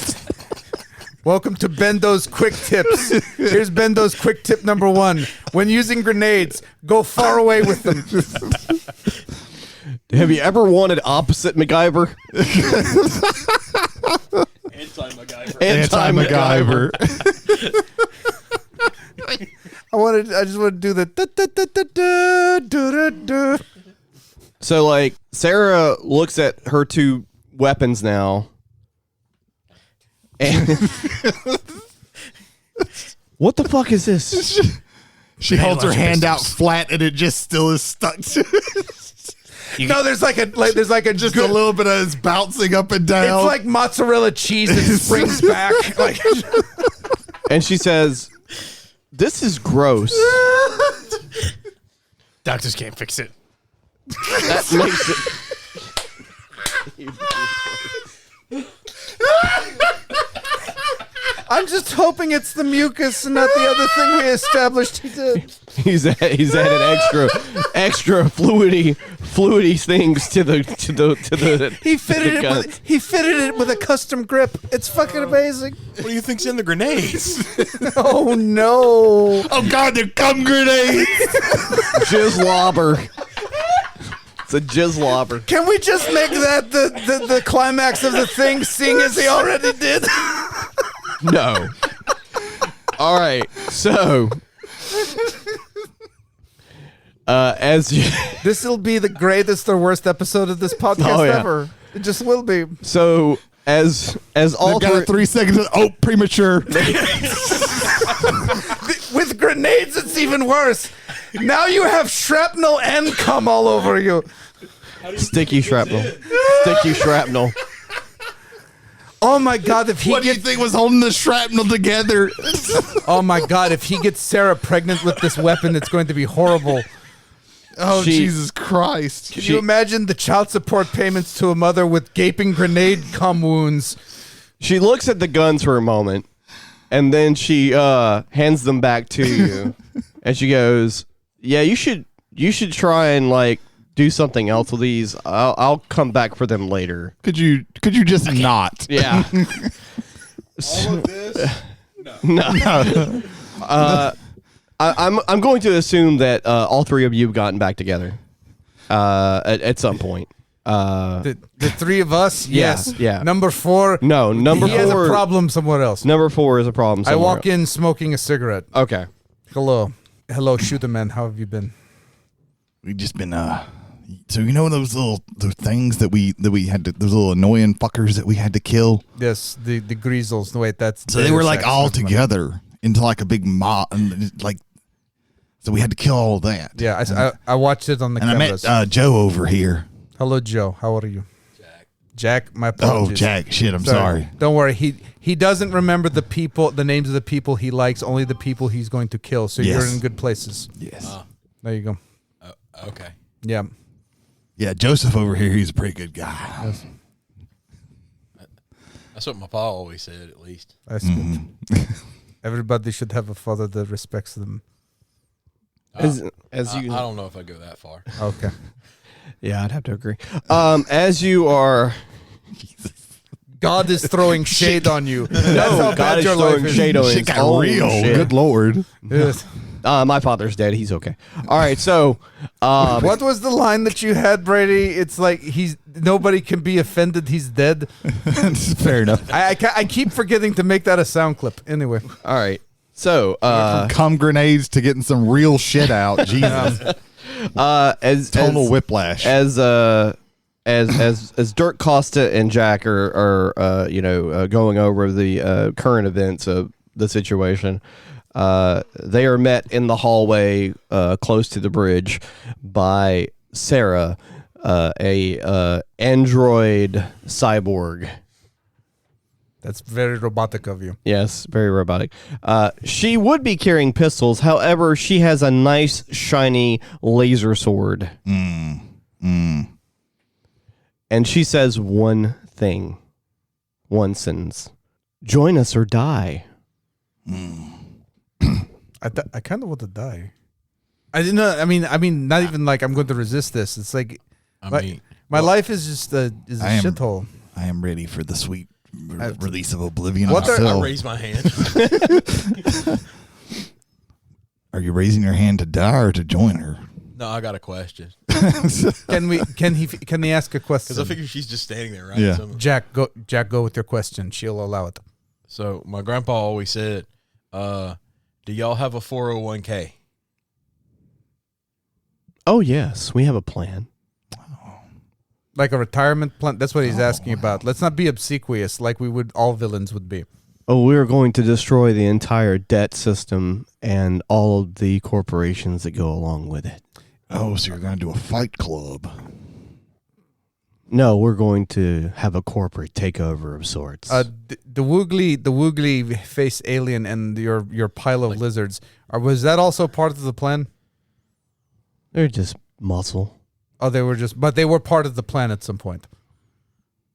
[SPEAKER 1] Welcome to Bendo's Quick Tips. Here's Bendo's Quick Tip number 1. When using grenades, go far away with them.
[SPEAKER 2] Have you ever wanted opposite MacGyver?
[SPEAKER 3] Anti-MacGyver.
[SPEAKER 4] Anti-MacGyver.
[SPEAKER 1] I just want to do the da-da-da-da-da.
[SPEAKER 2] So, like, Sarah looks at her 2 weapons now. And what the fuck is this?
[SPEAKER 4] She holds her hand out flat and it just still is stuck to it.
[SPEAKER 1] No, there's like a
[SPEAKER 4] Just a little bit of it's bouncing up and down.
[SPEAKER 1] It's like mozzarella cheese that springs back. Like,
[SPEAKER 2] And she says, "This is gross."
[SPEAKER 6] Doctors can't fix it.
[SPEAKER 2] That makes it.
[SPEAKER 1] I'm just hoping it's the mucus and not the other thing we established he did.
[SPEAKER 2] He's added extra fluidy things to the
[SPEAKER 1] He fitted it with a custom grip. It's fucking amazing.
[SPEAKER 3] What do you think's in the grenades?
[SPEAKER 1] Oh no!
[SPEAKER 4] Oh God, they're cum grenades.
[SPEAKER 2] jizz lobber. It's a jizz lobber.
[SPEAKER 1] Can we just make that the climax of the thing, seeing as he already did?
[SPEAKER 2] No. All right. So, as you,
[SPEAKER 1] This will be the greatest or worst episode of this podcast ever. It just will be.
[SPEAKER 2] so as all
[SPEAKER 4] They've got a 3 seconds. Oh, premature.
[SPEAKER 1] With grenades, it's even worse. Now you have shrapnel and cum all over you.
[SPEAKER 2] Sticky shrapnel. Sticky shrapnel.
[SPEAKER 1] Oh my God! If he
[SPEAKER 4] what do you think was holding the shrapnel together?
[SPEAKER 1] Oh my God! If he gets Sarah pregnant with this weapon, it's going to be horrible.
[SPEAKER 4] Oh, Jesus Christ.
[SPEAKER 1] Can you imagine the child support payments to a mother with gaping grenade cum wounds?
[SPEAKER 2] She looks at the guns for a moment, and then she hands them back to you, and she goes, "Yeah, you should try and like do something else with these. I'll come back for them later."
[SPEAKER 4] Could you just not?
[SPEAKER 2] Yeah.
[SPEAKER 3] All of this?
[SPEAKER 2] No. I'm going to assume that all three of you have gotten back together at some point.
[SPEAKER 1] The three of us, yes.
[SPEAKER 2] Yeah.
[SPEAKER 1] Number 4,
[SPEAKER 2] No, number
[SPEAKER 1] he
[SPEAKER 2] 4
[SPEAKER 1] has a problem somewhere else.
[SPEAKER 2] Number 4 is a problem.
[SPEAKER 1] I walk
[SPEAKER 2] else.
[SPEAKER 1] in smoking a cigarette.
[SPEAKER 2] Okay.
[SPEAKER 1] Hello, shooter man. How have you been?
[SPEAKER 4] We've just been so you know those things that we had to, those little annoying fuckers that we had to kill.
[SPEAKER 1] Yes, the greasels. No, wait, that's
[SPEAKER 4] So they were like all together into like a big mob, and like so we had to kill all of that.
[SPEAKER 1] Yeah, I watched it on the cameras.
[SPEAKER 4] I met Joe over here.
[SPEAKER 1] Hello, Joe. How are you? Jack, my apologies.
[SPEAKER 4] Oh, Jack. Shit, I'm sorry.
[SPEAKER 1] Don't worry. He doesn't remember the names of the people he likes, only the people he's going to kill. So
[SPEAKER 4] Yes.
[SPEAKER 1] you're in good places.
[SPEAKER 4] Yes.
[SPEAKER 1] There you go.
[SPEAKER 3] Okay.
[SPEAKER 1] Yeah.
[SPEAKER 4] Yeah, Joseph over here, he's a pretty good guy.
[SPEAKER 1] Yes.
[SPEAKER 3] That's what my pa always said, at least.
[SPEAKER 1] That's good. Everybody should have a father that respects them.
[SPEAKER 2] As
[SPEAKER 3] I
[SPEAKER 2] you,
[SPEAKER 3] don't know if I go that far.
[SPEAKER 1] Okay.
[SPEAKER 2] yeah, I'd have to agree. As you are,
[SPEAKER 1] God is throwing shade on you. That's how
[SPEAKER 2] God
[SPEAKER 1] bad
[SPEAKER 2] is
[SPEAKER 1] your life
[SPEAKER 2] throwing
[SPEAKER 1] is.
[SPEAKER 2] shade on
[SPEAKER 4] Shit
[SPEAKER 2] his
[SPEAKER 4] got
[SPEAKER 2] own
[SPEAKER 4] real.
[SPEAKER 2] shit.
[SPEAKER 4] Good Lord.
[SPEAKER 1] Yes.
[SPEAKER 2] My father's dead. He's okay. All right, so
[SPEAKER 1] What was the line that you had, Brady? It's like nobody can be offended. He's dead.
[SPEAKER 4] Fair enough.
[SPEAKER 1] I keep forgetting to make that a sound clip. Anyway,
[SPEAKER 2] all right, so
[SPEAKER 4] From cum grenades to getting some real shit out. Jesus.
[SPEAKER 2] as
[SPEAKER 4] Total whiplash.
[SPEAKER 2] as Dirk Costa and Jack are going over the current events of the situation. They are met in the hallway close to the bridge by Sarah, a android cyborg.
[SPEAKER 1] that's very robotic of you.
[SPEAKER 2] Yes, very robotic. She would be carrying pistols. However, she has a nice, shiny laser sword. And she says one thing, one sentence. Join us or die.
[SPEAKER 1] I kind of want to die. I didn't know. I mean, not even like I'm going to resist this. It's like my life is just a shithole.
[SPEAKER 4] I am ready for the sweet release of oblivion.
[SPEAKER 3] I raise my hand.
[SPEAKER 4] Are you raising your hand to die or to join her?
[SPEAKER 3] No, I got a question.
[SPEAKER 1] Can he ask a question?
[SPEAKER 3] Because I figure she's just standing there, right?
[SPEAKER 4] Yeah.
[SPEAKER 3] So,
[SPEAKER 1] Jack, go with your question. She'll allow it.
[SPEAKER 3] so my grandpa always said, do y'all have a 401k?
[SPEAKER 2] Oh, yes, we have a plan.
[SPEAKER 1] Like a retirement plan. That's what he's asking about. Let's not be obsequious like all villains would be.
[SPEAKER 2] Oh, we're going to destroy the entire debt system and all of the corporations that go along with it.
[SPEAKER 4] Oh, so you're going to do a fight club.
[SPEAKER 2] No, we're going to have a corporate takeover of sorts.
[SPEAKER 1] The woogly face alien and your pile of lizards. Was that also part of the plan?
[SPEAKER 2] They're just muscle.
[SPEAKER 1] Oh, but they were part of the plan at some point.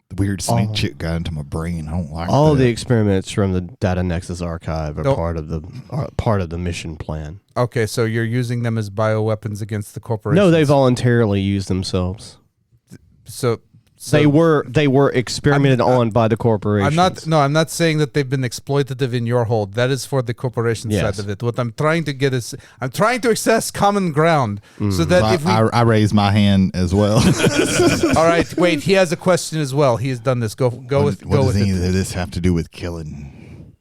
[SPEAKER 4] The weird snake chip got into my brain. I don't like
[SPEAKER 2] All of
[SPEAKER 4] that.
[SPEAKER 2] the experiments from the Data Nexus archive are part of the mission plan.
[SPEAKER 1] Okay, so you're using them as bioweapons against the corporations.
[SPEAKER 2] No, they voluntarily used themselves.
[SPEAKER 1] So
[SPEAKER 2] they were experimented on by the corporations.
[SPEAKER 1] I'm not saying that they've been exploitative in your hold. That is for the corporation
[SPEAKER 2] Yes.
[SPEAKER 1] side of it. What I'm trying to get is I'm trying to access common ground so that if we
[SPEAKER 4] I raise my hand as well.
[SPEAKER 1] all right, wait, he has a question as well. He has done this. Go
[SPEAKER 4] What
[SPEAKER 1] with
[SPEAKER 4] does any
[SPEAKER 1] it.
[SPEAKER 4] of this have to do with killing?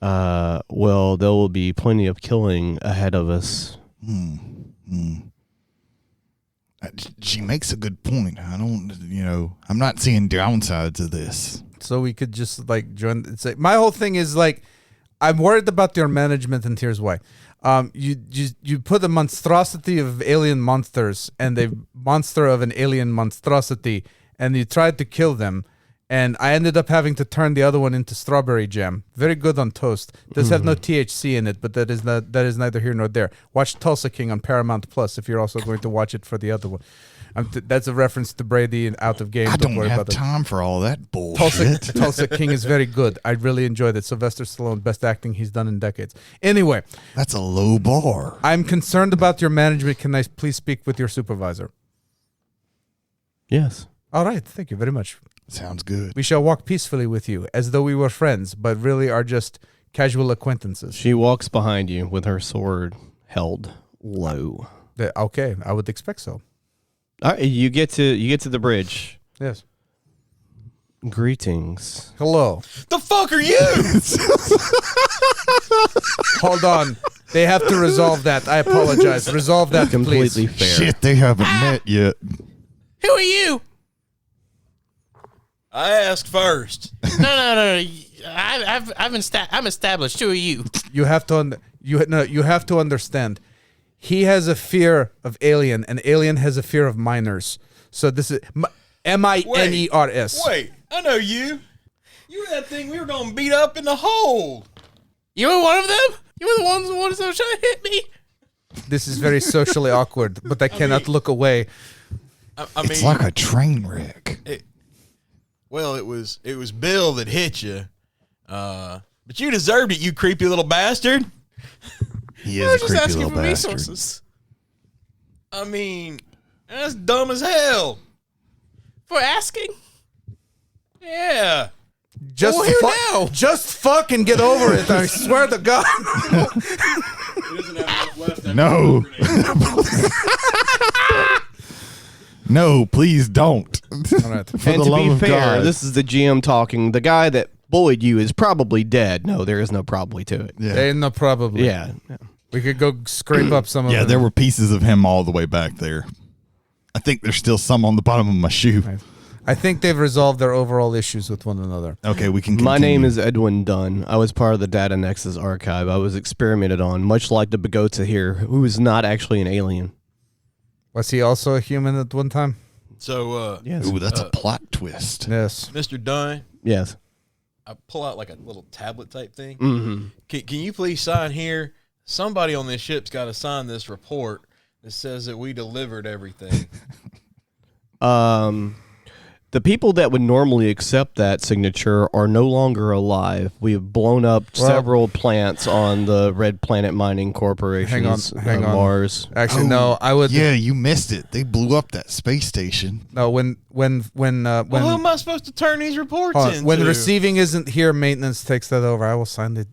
[SPEAKER 2] Well, there will be plenty of killing ahead of us.
[SPEAKER 4] She makes a good point. I don't, I'm not seeing downsides of this.
[SPEAKER 1] So we could just like join. My whole thing is like, I'm worried about your management, and here's why. You put a monstrosity of alien monsters and a monster of an alien monstrosity, and you tried to kill them. And I ended up having to turn the other one into strawberry jam. Very good on toast. Does have no THC in it, but that is neither here nor there. Watch Tulsa King on Paramount Plus if you're also going to watch it for the other one. That's a reference to Brady and Out of Game.
[SPEAKER 4] I don't have time for all that bullshit.
[SPEAKER 1] Tulsa King is very good. I really enjoyed it. Sylvester Stallone, best acting he's done in decades. Anyway.
[SPEAKER 4] That's a low bar.
[SPEAKER 1] I'm concerned about your management. Can I please speak with your supervisor?
[SPEAKER 2] Yes.
[SPEAKER 1] All right. Thank you very much.
[SPEAKER 4] Sounds good.
[SPEAKER 1] We shall walk peacefully with you, as though we were friends, but really are just casual acquaintances.
[SPEAKER 2] She walks behind you with her sword held low.
[SPEAKER 1] Okay, I would expect so.
[SPEAKER 2] All right, you get to the bridge.
[SPEAKER 1] Yes.
[SPEAKER 2] Greetings.
[SPEAKER 1] Hello.
[SPEAKER 3] The fuck are you?
[SPEAKER 1] Hold on. They have to resolve that. I apologize. Resolve that,
[SPEAKER 2] completely
[SPEAKER 1] please.
[SPEAKER 2] fair.
[SPEAKER 4] Shit, they haven't met yet.
[SPEAKER 6] Who are you?
[SPEAKER 3] I asked first.
[SPEAKER 6] No. I'm established. Who are you?
[SPEAKER 1] You have to understand. He has a fear of alien, and alien has a fear of minors. So this is MINERS.
[SPEAKER 3] Wait, I know you. You were that thing we were going to beat up in the hole.
[SPEAKER 6] You were one of them? You were the ones that were trying to hit me?
[SPEAKER 1] This is very socially awkward, but I cannot look away.
[SPEAKER 3] I
[SPEAKER 4] It's
[SPEAKER 3] mean,
[SPEAKER 4] like a train wreck.
[SPEAKER 3] it was Bill that hit you. But you deserved it, you creepy little bastard.
[SPEAKER 4] He
[SPEAKER 6] I
[SPEAKER 4] is
[SPEAKER 6] was
[SPEAKER 4] a
[SPEAKER 6] just
[SPEAKER 4] creepy
[SPEAKER 6] asking
[SPEAKER 4] little
[SPEAKER 6] for
[SPEAKER 4] bastard.
[SPEAKER 6] resources.
[SPEAKER 3] I mean, that's dumb as hell.
[SPEAKER 6] For asking?
[SPEAKER 3] Yeah.
[SPEAKER 1] Just
[SPEAKER 6] Well, here now.
[SPEAKER 1] Just fucking get over it. I swear to God.
[SPEAKER 4] No. No, please don't.
[SPEAKER 1] All right.
[SPEAKER 4] For
[SPEAKER 2] And
[SPEAKER 4] the
[SPEAKER 2] to
[SPEAKER 4] love
[SPEAKER 2] be
[SPEAKER 4] of
[SPEAKER 2] fair,
[SPEAKER 4] God.
[SPEAKER 2] this is the GM talking. The guy that bullied you is probably dead. No, there is no probably to it.
[SPEAKER 4] Yeah.
[SPEAKER 1] Ain't no probably.
[SPEAKER 2] Yeah.
[SPEAKER 1] We could go scrape up some of
[SPEAKER 4] Yeah,
[SPEAKER 1] them.
[SPEAKER 4] there were pieces of him all the way back there. I think there's still some on the bottom of my shoe.
[SPEAKER 1] I think they've resolved their overall issues with one another.
[SPEAKER 4] Okay, we can continue.
[SPEAKER 2] My name is Edwin Dunn. I was part of the Data Nexus archive. I was experimented on, much like the Bogota here, who is not actually an alien.
[SPEAKER 1] Was he also a human at one time?
[SPEAKER 3] So,
[SPEAKER 2] Yes.
[SPEAKER 4] Ooh, that's a plot twist.
[SPEAKER 1] Yes.
[SPEAKER 3] Mr. Dunn,
[SPEAKER 2] Yes.
[SPEAKER 3] I pull out like a little tablet type thing.
[SPEAKER 2] Mm-hmm.
[SPEAKER 3] Can you please sign here? Somebody on this ship's got to sign this report that says that we delivered everything.
[SPEAKER 2] The people that would normally accept that signature are no longer alive. We have blown up several plants on the Red Planet Mining Corporation's
[SPEAKER 1] Hang on.
[SPEAKER 2] Mars.
[SPEAKER 1] Actually, no. I would.
[SPEAKER 4] Yeah, you missed it. They blew up that space station.
[SPEAKER 1] No. When
[SPEAKER 3] Well, who am I supposed to turn these reports in?
[SPEAKER 1] when receiving isn't here, maintenance takes that over. I will sign it.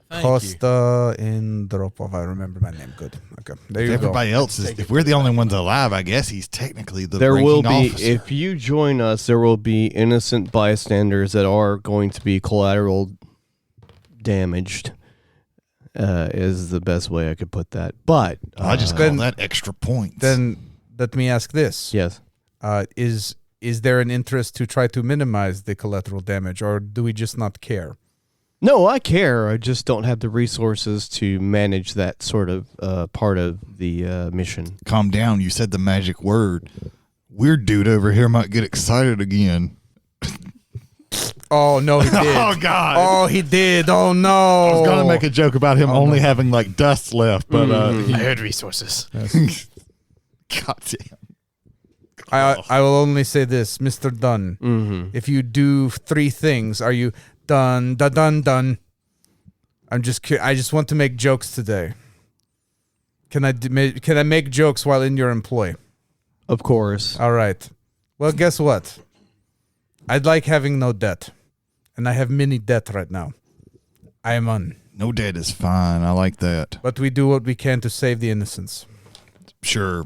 [SPEAKER 3] Thank you.
[SPEAKER 1] Costa in Europa. I remember my name. Good. Okay. There you go.
[SPEAKER 4] Everybody else is. If we're the only ones alive, I guess he's technically the.
[SPEAKER 2] There will
[SPEAKER 4] ranking
[SPEAKER 2] be,
[SPEAKER 4] officer.
[SPEAKER 2] if you join us, there will be innocent bystanders that are going to be collateral damaged, is the best way I could put that. But
[SPEAKER 4] I just call that extra points.
[SPEAKER 1] Then let me ask this.
[SPEAKER 2] yes.
[SPEAKER 1] Is there an interest to try to minimize the collateral damage, or do we just not care?
[SPEAKER 2] No, I care. I just don't have the resources to manage that sort of part of the mission.
[SPEAKER 4] Calm down. You said the magic word. Weird dude over here might get excited again.
[SPEAKER 1] Oh no, he did.
[SPEAKER 4] Oh God.
[SPEAKER 1] Oh, he did. Oh no.
[SPEAKER 4] I was gonna make a joke about him only having like dust left, but
[SPEAKER 6] I heard resources.
[SPEAKER 4] God damn.
[SPEAKER 1] I will only say this, Mr. Dunn.
[SPEAKER 2] Mm-hmm.
[SPEAKER 1] If you do three things, are you done? Done. I just want to make jokes today. Can I make jokes while in your employ?
[SPEAKER 2] Of course.
[SPEAKER 1] All right. Well, guess what? I'd like having no debt, and I have mini debt right now. I am on.
[SPEAKER 4] No debt is fine. I like that.
[SPEAKER 1] But we do what we can to save the innocents.
[SPEAKER 4] Sure.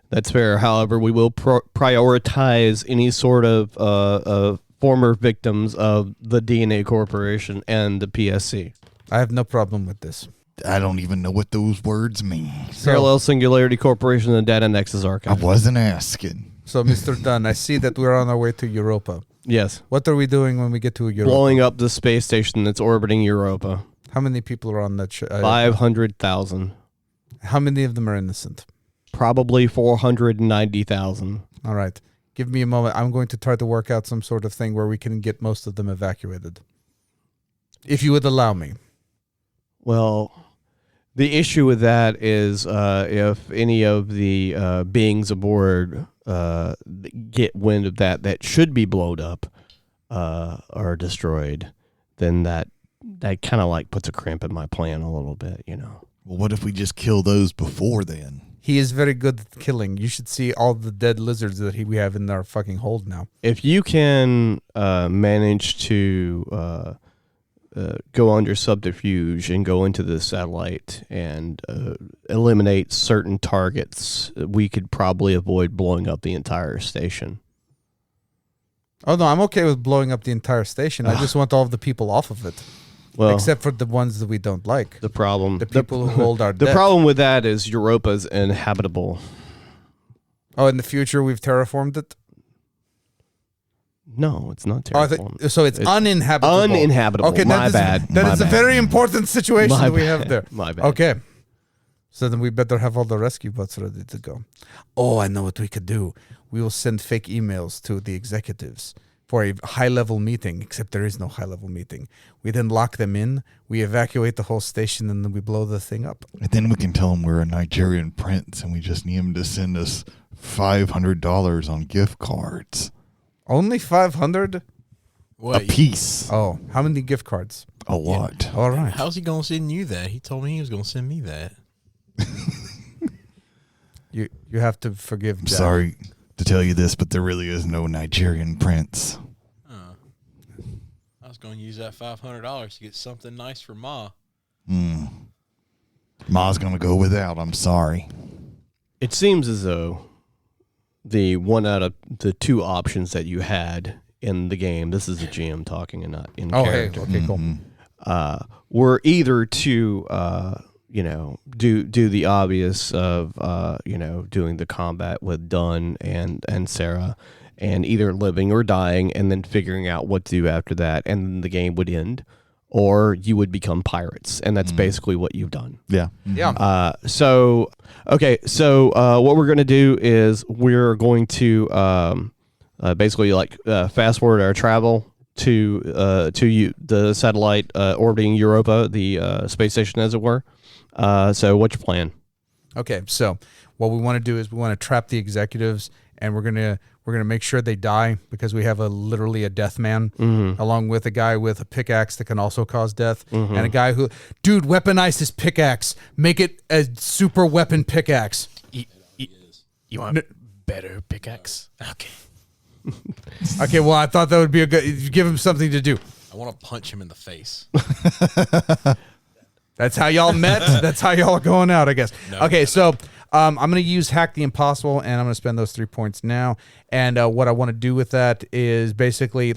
[SPEAKER 2] That's fair. However, we will prioritize any sort of former victims of the DNA Corporation and the PSC.
[SPEAKER 1] I have no problem with this.
[SPEAKER 4] I don't even know what those words mean.
[SPEAKER 2] Parallel Singularity Corporation and the Data Nexus
[SPEAKER 4] I
[SPEAKER 2] Archive.
[SPEAKER 4] wasn't asking.
[SPEAKER 1] So, Mr. Dunn, I see that we're on our way to Europa.
[SPEAKER 2] Yes.
[SPEAKER 1] What are we doing when we get to Europa?
[SPEAKER 2] Blowing up the space station that's orbiting Europa.
[SPEAKER 1] How many people are on that?
[SPEAKER 2] 500,000.
[SPEAKER 1] How many of them are innocent?
[SPEAKER 2] Probably 490,000.
[SPEAKER 1] All right. Give me a moment. I'm going to try to work out some sort of thing where we can get most of them evacuated. If you would allow me.
[SPEAKER 2] Well, the issue with that is if any of the beings aboard get wind of that should be blown up or destroyed, then that kind of like puts a crimp in my plan a little bit, you know.
[SPEAKER 4] Well, what if we just kill those before then?
[SPEAKER 1] He is very good at killing. You should see all the dead lizards that we have in our fucking hold now.
[SPEAKER 2] If you can manage to go under subterfuge and go into the satellite and eliminate certain targets, we could probably avoid blowing up the entire station.
[SPEAKER 1] Oh, no, I'm okay with blowing up the entire station. I just want all of the people off of it.
[SPEAKER 2] Well,
[SPEAKER 1] except for the ones that we don't like.
[SPEAKER 2] The
[SPEAKER 1] people who hold our
[SPEAKER 2] The
[SPEAKER 1] debt.
[SPEAKER 2] problem with that is Europa's inhabitable.
[SPEAKER 1] Oh, in the future we've terraformed it?
[SPEAKER 2] No, it's not terraformed.
[SPEAKER 1] So it's uninhabitable.
[SPEAKER 2] Uninhabitable.
[SPEAKER 1] Okay,
[SPEAKER 2] my bad.
[SPEAKER 1] That is a very important situation that we have there.
[SPEAKER 2] My bad.
[SPEAKER 1] Okay. So then we better have all the rescue boats ready to go. Oh, I know what we could do. We will send fake emails to the executives for a high-level meeting, except there is no high-level meeting. We then lock them in, we evacuate the whole station, and then we blow the thing up.
[SPEAKER 4] And then we can tell them we're a Nigerian prince, and we just need them to send us $500 on gift cards.
[SPEAKER 1] Only 500
[SPEAKER 4] a piece.
[SPEAKER 1] Oh, how many gift cards?
[SPEAKER 4] A lot.
[SPEAKER 1] All right.
[SPEAKER 3] How's he going to send you that? He told me he was going to send me that.
[SPEAKER 1] You have to forgive
[SPEAKER 4] I'm
[SPEAKER 1] Jack.
[SPEAKER 4] sorry to tell you this, but there really is no Nigerian prince.
[SPEAKER 3] I was going to use that $500 to get something nice for Ma.
[SPEAKER 4] Ma's going to go without. I'm sorry.
[SPEAKER 2] It seems as though the one out of the two options that you had in the game, this is the GM talking and not in character.
[SPEAKER 1] Hey, okay, cool.
[SPEAKER 2] Were either to do the obvious of doing the combat with Dunn and Sarah, and either living or dying, and then figuring out what to do after that, and then the game would end, or you would become pirates, and that's basically what you've done.
[SPEAKER 4] Yeah.
[SPEAKER 1] Yeah.
[SPEAKER 2] So what we're going to do is we're going to basically fast forward our travel to the satellite orbiting Europa, the space station, as it were. So what's your plan?
[SPEAKER 1] Okay, so what we want to do is we want to trap the executives, and we're gonna make sure they die, because we have literally a death man, along with a guy with a pickaxe that can also cause death, and a guy who, dude, weaponize his pickaxe, make it a super weapon pickaxe.
[SPEAKER 6] You want better pickaxe? Okay.
[SPEAKER 1] Okay, well, I thought that would be a good. Give him something to do.
[SPEAKER 3] I want to punch him in the face.
[SPEAKER 1] That's how y'all met. That's how y'all are going out, I guess. Okay, so I'm going to use Hack the Impossible, and I'm going to spend those 3 points now. And what I want to do with that is basically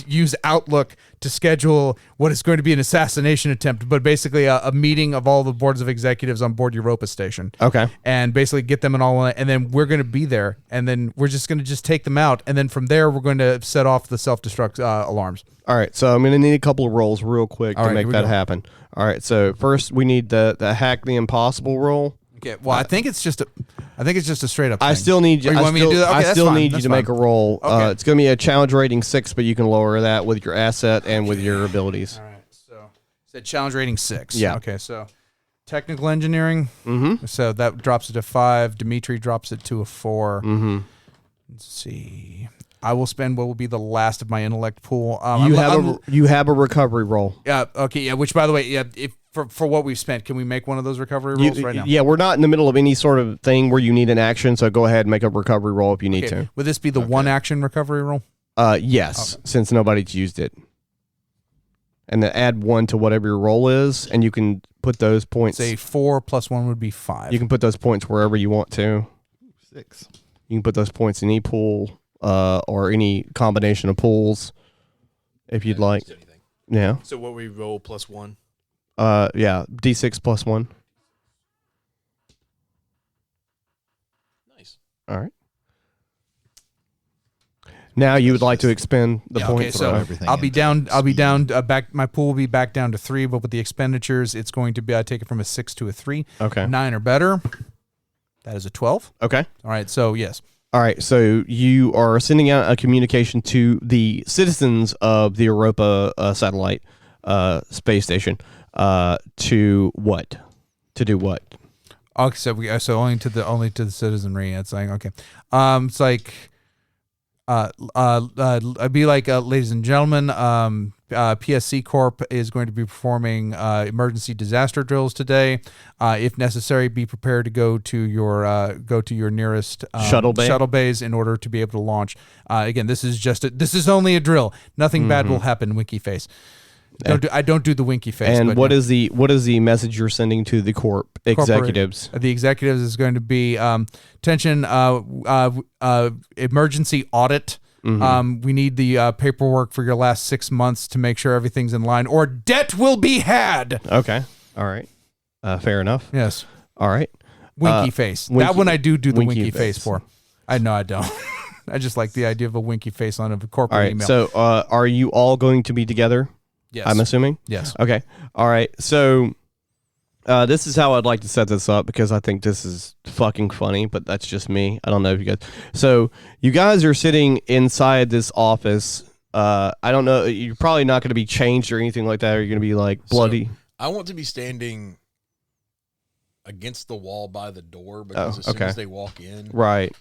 [SPEAKER 1] use Outlook to schedule what is going to be an assassination attempt, but basically a meeting of all the boards of executives on board Europa Station.
[SPEAKER 2] Okay.
[SPEAKER 1] And basically get them in all, and then we're going to be there, and then we're just going to take them out, and then from there we're going to set off the self-destruct alarms.
[SPEAKER 2] All right, so I'm going to need a couple of rolls real quick to make that happen. All right, so first we need the Hack the Impossible roll.
[SPEAKER 1] Okay, well, I think it's just a straight up thing.
[SPEAKER 2] I still need you.
[SPEAKER 1] Or you want me to do that? Okay,
[SPEAKER 2] I
[SPEAKER 1] that's
[SPEAKER 2] still
[SPEAKER 1] fine,
[SPEAKER 2] need you
[SPEAKER 1] that's
[SPEAKER 2] to
[SPEAKER 1] fine.
[SPEAKER 2] make a roll.
[SPEAKER 1] Okay.
[SPEAKER 2] It's going to be a challenge rating 6, but you can lower that with your asset and with your abilities.
[SPEAKER 1] All right, so said challenge rating 6.
[SPEAKER 2] Yeah.
[SPEAKER 1] Okay, so technical engineering.
[SPEAKER 2] Mm-hmm.
[SPEAKER 1] So that drops it to 5. Dimitri drops it to a 4.
[SPEAKER 2] Mm-hmm.
[SPEAKER 1] Let's see. I will spend what will be the last of my intellect pool.
[SPEAKER 2] You have a recovery roll.
[SPEAKER 1] Yeah. Okay. Yeah. Which, by the way, if for what we've spent, can we make one of those recovery rolls right now?
[SPEAKER 2] Yeah, we're not in the middle of any sort of thing where you need an action, so go ahead and make a recovery roll if you need to.
[SPEAKER 1] Would this be the one action recovery roll?
[SPEAKER 2] Yes, since nobody's used it. And then add 1 to whatever your roll is, and you can put those points.
[SPEAKER 1] Say 4 plus 1 would be 5.
[SPEAKER 2] You can put those points wherever you want to.
[SPEAKER 4] 6.
[SPEAKER 2] You can put those points in any pool or any combination of pools if you'd like. Yeah.
[SPEAKER 5] So what we roll plus 1?
[SPEAKER 2] Yeah, D6 plus 1.
[SPEAKER 3] Nice.
[SPEAKER 2] All right. Now you would like to expend the points.
[SPEAKER 1] Okay, so
[SPEAKER 4] everything
[SPEAKER 1] I'll be
[SPEAKER 4] into
[SPEAKER 1] down. I'll be
[SPEAKER 4] speed.
[SPEAKER 1] down. Back. My pool will be back down to 3, but with the expenditures, it's going to be. I take it from a 6 to a 3.
[SPEAKER 2] Okay.
[SPEAKER 1] 9 or better. That is a 12.
[SPEAKER 2] Okay.
[SPEAKER 1] All right. So yes.
[SPEAKER 2] All right, so you are sending out a communication to the citizens of the Europa satellite space station to what? To do what?
[SPEAKER 1] Okay, so only to the citizenry. It's like okay, it's like I'd be like, ladies and gentlemen, PSC Corp is going to be performing emergency disaster drills today. If necessary, be prepared to go to your nearest
[SPEAKER 2] shuttle
[SPEAKER 1] bays in order to be able to launch. Again, this is only a drill. Nothing bad will happen. Winky face. I don't do the winky face.
[SPEAKER 2] And what is the message you're sending to the corp executives?
[SPEAKER 1] The executives is going to be attention, emergency audit. We need the paperwork for your last 6 months to make sure everything's in line, or debt will be had.
[SPEAKER 2] Okay. All right. Fair enough.
[SPEAKER 1] Yes.
[SPEAKER 2] All right.
[SPEAKER 1] Winky face. That one I do the winky face for. I don't. I just like the idea of a winky face on a corporate
[SPEAKER 2] all right.
[SPEAKER 1] email.
[SPEAKER 2] So are you all going to be together?
[SPEAKER 1] Yes.
[SPEAKER 2] I'm assuming?
[SPEAKER 1] Yes.
[SPEAKER 2] Okay. All right. So this is how I'd like to set this up because I think this is fucking funny, but that's just me. I don't know if you guys. So you guys are sitting inside this office. I don't know. You're probably not going to be changed or anything like that. Or you're going to be like bloody.
[SPEAKER 3] So I want to be standing against the wall by the door because as soon as they walk in,
[SPEAKER 2] right,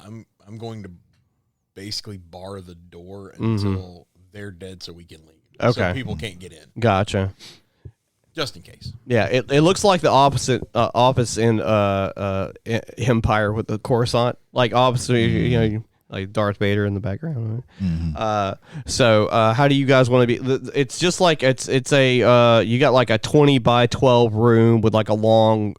[SPEAKER 3] I'm going to basically bar the door until they're dead so we can leave.
[SPEAKER 2] Okay.
[SPEAKER 3] So people can't get in.
[SPEAKER 2] Gotcha.
[SPEAKER 3] Just in case.
[SPEAKER 2] Yeah, it looks like the opposite office in Empire with the Coruscant, like opposite, you know, like Darth Vader in the background. So how do you guys want to be? It's just like it's a you got like a 20 by 12 room with like a long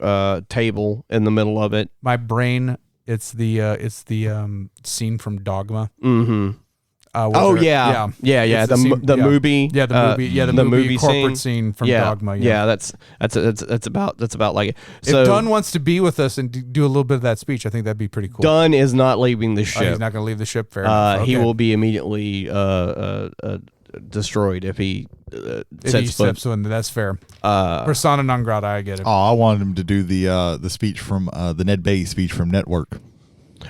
[SPEAKER 2] table in the middle of it.
[SPEAKER 1] My brain, it's the scene from Dogma.
[SPEAKER 2] Mm-hmm. The movie.
[SPEAKER 1] The movie corporate scene from Dogma.
[SPEAKER 2] Yeah, that's about like it. So
[SPEAKER 1] if Dunn wants to be with us and do a little bit of that speech, I think that'd be pretty cool.
[SPEAKER 2] Dunn is not leaving the ship.
[SPEAKER 1] He's not going to leave the ship. Fair enough.
[SPEAKER 2] He will be immediately destroyed if he
[SPEAKER 1] steps in. That's fair. Persona non grata. I get it.
[SPEAKER 4] Oh, I wanted him to do the speech from the Ned Bay speech from Network.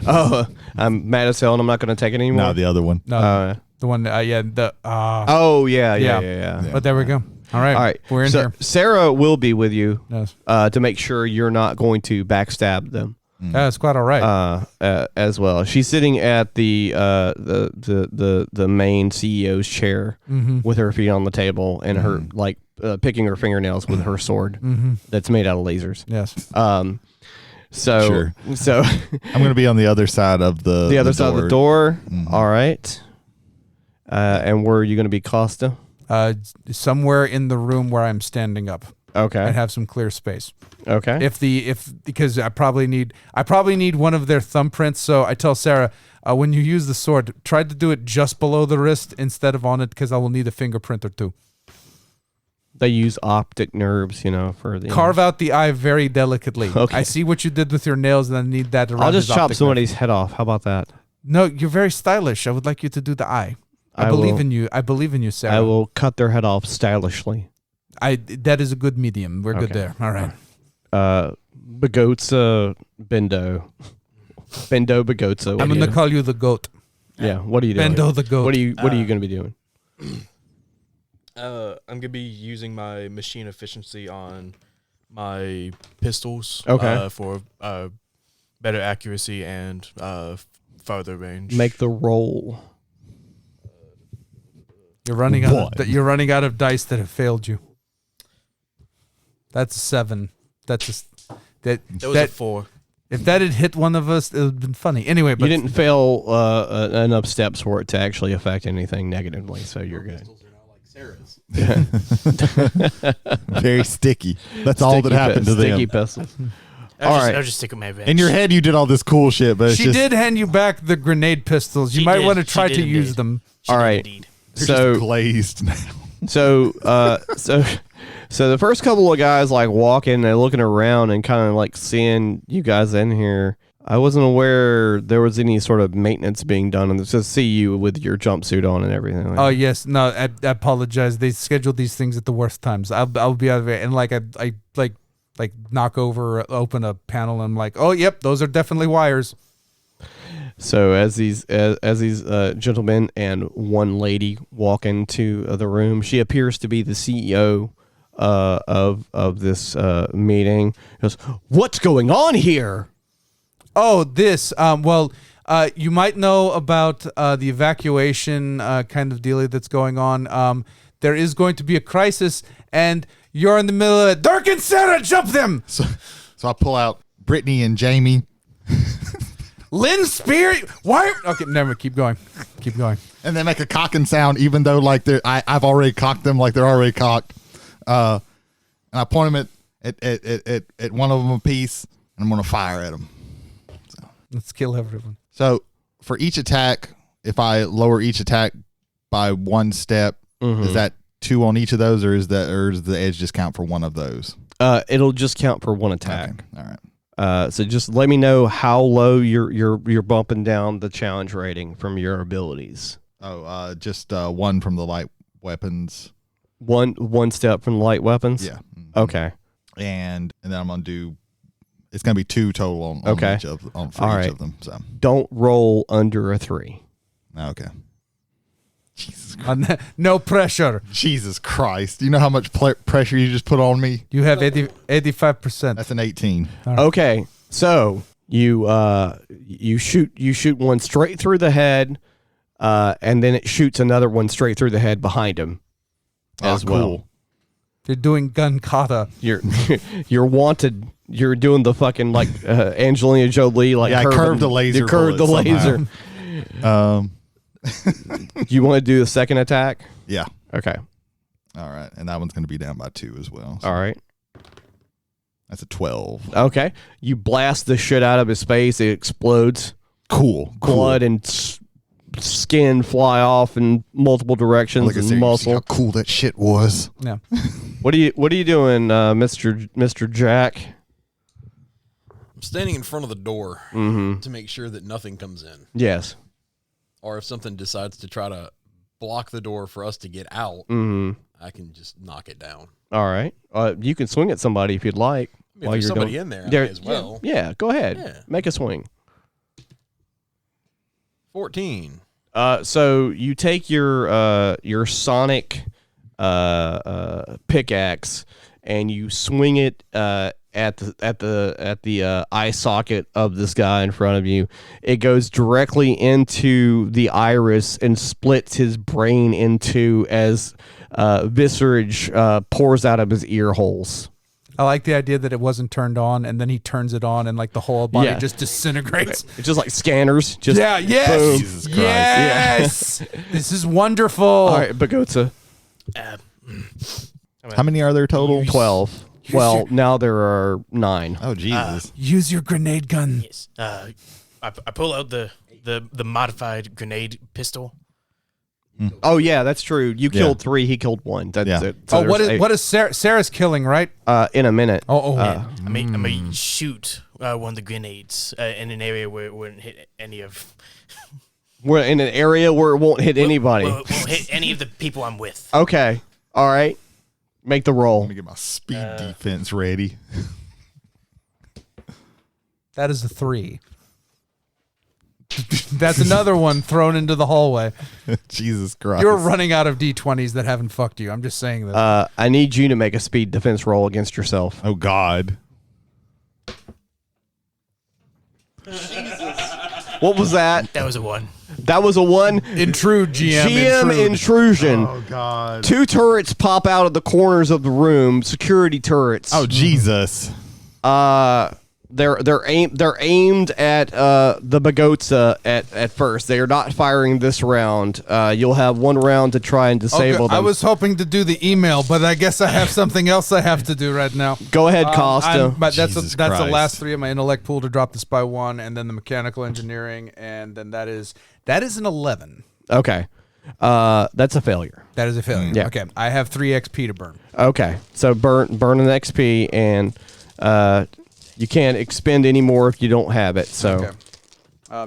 [SPEAKER 2] Oh, I'm mad as hell, and I'm not going to take it anymore.
[SPEAKER 4] No, the other one.
[SPEAKER 1] No, the one. Yeah. But there we go. All right. We're in here.
[SPEAKER 2] Sarah will be with you
[SPEAKER 1] yes.
[SPEAKER 2] To make sure you're not going to backstab them.
[SPEAKER 1] That's quite all right.
[SPEAKER 2] As well. She's sitting at the main CEO's chair with her feet on the table and her like picking her fingernails with her sword that's made out of lasers.
[SPEAKER 1] Yes.
[SPEAKER 2] So
[SPEAKER 4] I'm going to be on the other side of the
[SPEAKER 2] other side of the door. All right. And where are you going to be, Costa?
[SPEAKER 1] Somewhere in the room where I'm standing up.
[SPEAKER 2] Okay.
[SPEAKER 1] And have some clear space.
[SPEAKER 2] Okay.
[SPEAKER 1] Because I probably need one of their thumbprints. So I tell Sarah, when you use the sword, try to do it just below the wrist instead of on it, because I will need a fingerprint or two.
[SPEAKER 2] They use optic nerves, for the
[SPEAKER 1] carve out the eye very delicately. Okay. I see what you did with your nails, and I need that around.
[SPEAKER 2] I'll just chop somebody's head off. How about that?
[SPEAKER 1] No, you're very stylish. I would like you to do the eye. I believe in you. I believe in you, Sarah.
[SPEAKER 2] I will cut their head off stylishly.
[SPEAKER 1] That is a good medium. We're good there. All right.
[SPEAKER 2] Bagotza Bendo Bagotza.
[SPEAKER 1] I'm going to call you the goat.
[SPEAKER 2] Yeah. What are you doing?
[SPEAKER 1] Bendo the goat.
[SPEAKER 2] What are you going to be doing?
[SPEAKER 5] I'm going to be using my machine efficiency on my pistols for better accuracy and farther range.
[SPEAKER 2] Make the roll.
[SPEAKER 1] You're running out of dice that have failed you. That's a 7. That was
[SPEAKER 5] a 4.
[SPEAKER 1] If that had hit one of us, it would have been funny. Anyway, but
[SPEAKER 2] you didn't fail enough steps for it to actually affect anything negatively, so you're good.
[SPEAKER 3] Sarah's.
[SPEAKER 4] Very sticky. That's all that happened to them.
[SPEAKER 2] Sticky pistols.
[SPEAKER 6] I'll just stick with my advantage.
[SPEAKER 4] In your head, you did all this cool shit, but
[SPEAKER 1] she did hand you back the grenade pistols. You might want to try to use them.
[SPEAKER 6] All right.
[SPEAKER 4] They're just glazed now.
[SPEAKER 2] So the first couple of guys like walking and looking around and kind of like seeing you guys in here. I wasn't aware there was any sort of maintenance being done on this. Just see you with your jumpsuit on and everything.
[SPEAKER 1] Oh yes, no, I apologize. They scheduled these things at the worst times. I'll be out of it, and like I knock over, open a panel, and I'm like, oh yep, those are definitely wires.
[SPEAKER 2] So as these gentlemen and one lady walk into the room, she appears to be the CEO of this meeting. She goes, "What's going on here?"
[SPEAKER 1] Oh, this. You might know about the evacuation kind of deal that's going on. There is going to be a crisis, and you're in the middle of it. Dirk and Sarah, jump them!
[SPEAKER 4] So I pull out Brittany and Jamie.
[SPEAKER 1] Lynn Spear, why? Okay, never. Keep going.
[SPEAKER 4] And they make a cocking sound, even though like I've already cocked them, like they're already cocked. And I point them at one of them a piece, and I'm gonna fire at them.
[SPEAKER 1] Let's kill everyone.
[SPEAKER 4] So for each attack, if I lower each attack by 1 step, is that 2 on each of those, or does the edge just count for one of those?
[SPEAKER 2] It'll just count for 1 attack.
[SPEAKER 4] Okay. All right.
[SPEAKER 2] So just let me know how low you're bumping down the challenge rating from your abilities.
[SPEAKER 4] Oh, just 1 from the light weapons.
[SPEAKER 2] One step from the light weapons.
[SPEAKER 4] Yeah.
[SPEAKER 2] Okay.
[SPEAKER 4] And then I'm gonna do. It's gonna be 2 total on each of each of them. So
[SPEAKER 2] don't roll under a 3.
[SPEAKER 4] Okay. Jesus Christ.
[SPEAKER 1] No pressure.
[SPEAKER 4] Jesus Christ! You know how much pressure you just put on me?
[SPEAKER 1] You have 85%.
[SPEAKER 4] That's an 18.
[SPEAKER 2] Right. Okay, so you shoot one straight through the head, and then it shoots another one straight through the head behind him as well.
[SPEAKER 1] You're doing gun kata.
[SPEAKER 2] You're wanted. You're doing the fucking like Angelina Jolie, like
[SPEAKER 4] I curved the laser.
[SPEAKER 2] You curved the laser. You want to do the second attack?
[SPEAKER 4] Yeah.
[SPEAKER 2] Okay.
[SPEAKER 4] All right, and that one's going to be down by 2 as well. So.
[SPEAKER 2] All right.
[SPEAKER 4] That's a 12.
[SPEAKER 2] Okay. You blast the shit out of his face. It explodes.
[SPEAKER 4] Cool.
[SPEAKER 2] Blood and skin fly off in multiple directions and muscle.
[SPEAKER 4] How cool that shit was.
[SPEAKER 1] Yeah.
[SPEAKER 2] What are you doing, Mr. Jack?
[SPEAKER 3] I'm standing in front of the door to make sure that nothing comes in.
[SPEAKER 2] Yes.
[SPEAKER 3] Or if something decides to try to block the door for us to get out, I can just knock it down.
[SPEAKER 2] All right. You can swing at somebody if you'd like.
[SPEAKER 3] I mean, if there's somebody in there as well.
[SPEAKER 2] Yeah, go ahead.
[SPEAKER 3] Yeah.
[SPEAKER 2] Make a swing.
[SPEAKER 3] 14.
[SPEAKER 2] So you take your sonic pickaxe and you swing it at the eye socket of this guy in front of you. It goes directly into the iris and splits his brain in two as viscerage pours out of his ear holes.
[SPEAKER 1] I like the idea that it wasn't turned on, and then he turns it on, and like the whole body just disintegrates.
[SPEAKER 2] It's just like scanners. Just
[SPEAKER 1] yes,
[SPEAKER 2] boom.
[SPEAKER 4] Jesus Christ.
[SPEAKER 1] yes. This is wonderful.
[SPEAKER 2] All right, Bagotza.
[SPEAKER 4] How many are there total?
[SPEAKER 2] 12. Well, now there are 9.
[SPEAKER 4] Oh, Jesus.
[SPEAKER 1] Use your grenade gun.
[SPEAKER 6] Yes. I pull out the modified grenade pistol.
[SPEAKER 2] Oh yeah, that's true. You killed 3. He killed 1. That's it. So
[SPEAKER 1] what is Sarah's killing? Right.
[SPEAKER 2] In a minute.
[SPEAKER 6] I may shoot one of the grenades in an area where it wouldn't hit any of.
[SPEAKER 2] We're in an area where it won't hit anybody.
[SPEAKER 6] Won't hit any of the people I'm with.
[SPEAKER 2] Okay. All right. Make the roll.
[SPEAKER 4] Let me get my speed defense ready.
[SPEAKER 1] That is a 3. That's another one thrown into the hallway.
[SPEAKER 4] Jesus Christ.
[SPEAKER 1] You're running out of D20s that haven't fucked you. I'm just saying that.
[SPEAKER 2] I need you to make a speed defense roll against yourself.
[SPEAKER 4] Oh, God.
[SPEAKER 2] What was that?
[SPEAKER 6] That was a 1.
[SPEAKER 2] That was a 1.
[SPEAKER 1] Intrude, GM.
[SPEAKER 2] GM intrusion.
[SPEAKER 4] Oh, God.
[SPEAKER 2] 2 turrets pop out of the corners of the room. Security turrets.
[SPEAKER 4] Oh, Jesus.
[SPEAKER 2] They're aimed at the Bagotza at first. They are not firing this round. You'll have 1 round to try and disable them.
[SPEAKER 1] I was hoping to do the email, but I guess I have something else I have to do right now.
[SPEAKER 2] Go ahead, Costa.
[SPEAKER 1] But that's
[SPEAKER 4] Jesus
[SPEAKER 1] the
[SPEAKER 4] Christ.
[SPEAKER 1] last 3 of my intellect pool to drop this by 1, and then the mechanical engineering, and then that is an 11.
[SPEAKER 2] Okay. That's a failure.
[SPEAKER 1] That is a failure.
[SPEAKER 2] Yeah.
[SPEAKER 1] Okay. I have 3 XP to burn.
[SPEAKER 2] Okay. So burn an XP and You can't expend any more if you don't have it. So,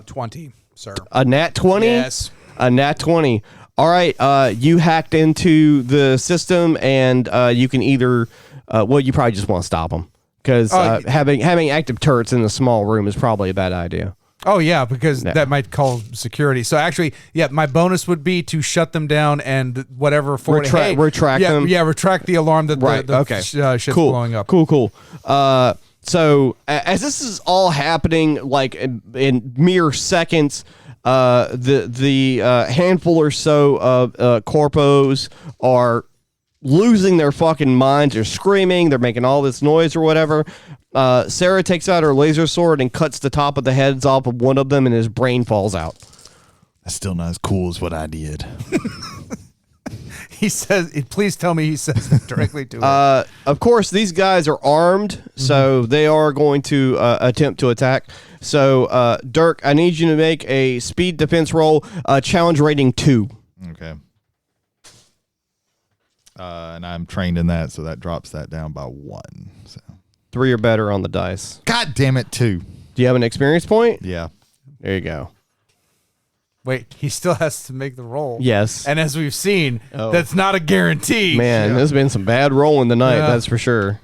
[SPEAKER 1] 20, sir.
[SPEAKER 2] A nat 20.
[SPEAKER 1] Yes.
[SPEAKER 2] A nat 20. All right. You hacked into the system, and you can either. Well, you probably just want to stop them because having active turrets in a small room is probably a bad idea.
[SPEAKER 1] Oh, yeah, because that might call security. So actually, my bonus would be to shut them down and whatever for
[SPEAKER 2] retract them.
[SPEAKER 1] Yeah, retract the alarm that the shit's blowing up.
[SPEAKER 2] Cool. So as this is all happening, like in mere seconds, the handful or so of corpos are losing their fucking minds. They're screaming. They're making all this noise or whatever. Sarah takes out her laser sword and cuts the top of the heads off of one of them, and his brain falls out.
[SPEAKER 4] That's still not as cool as what I did.
[SPEAKER 1] He says, please tell me he says it directly to her.
[SPEAKER 2] Of course, these guys are armed, so they are going to attempt to attack. So, Dirk, I need you to make a speed defense roll, challenge rating 2.
[SPEAKER 4] Okay. And I'm trained in that, so that drops that down by 1. So
[SPEAKER 2] 3 or better on the dice.
[SPEAKER 4] God damn it, 2.
[SPEAKER 2] Do you have an experience point?
[SPEAKER 4] Yeah.
[SPEAKER 2] There you go.
[SPEAKER 1] Wait, he still has to make the roll.
[SPEAKER 2] Yes.
[SPEAKER 1] And as we've seen, that's not a guarantee.
[SPEAKER 2] Man, there's been some bad rolling tonight, that's for sure.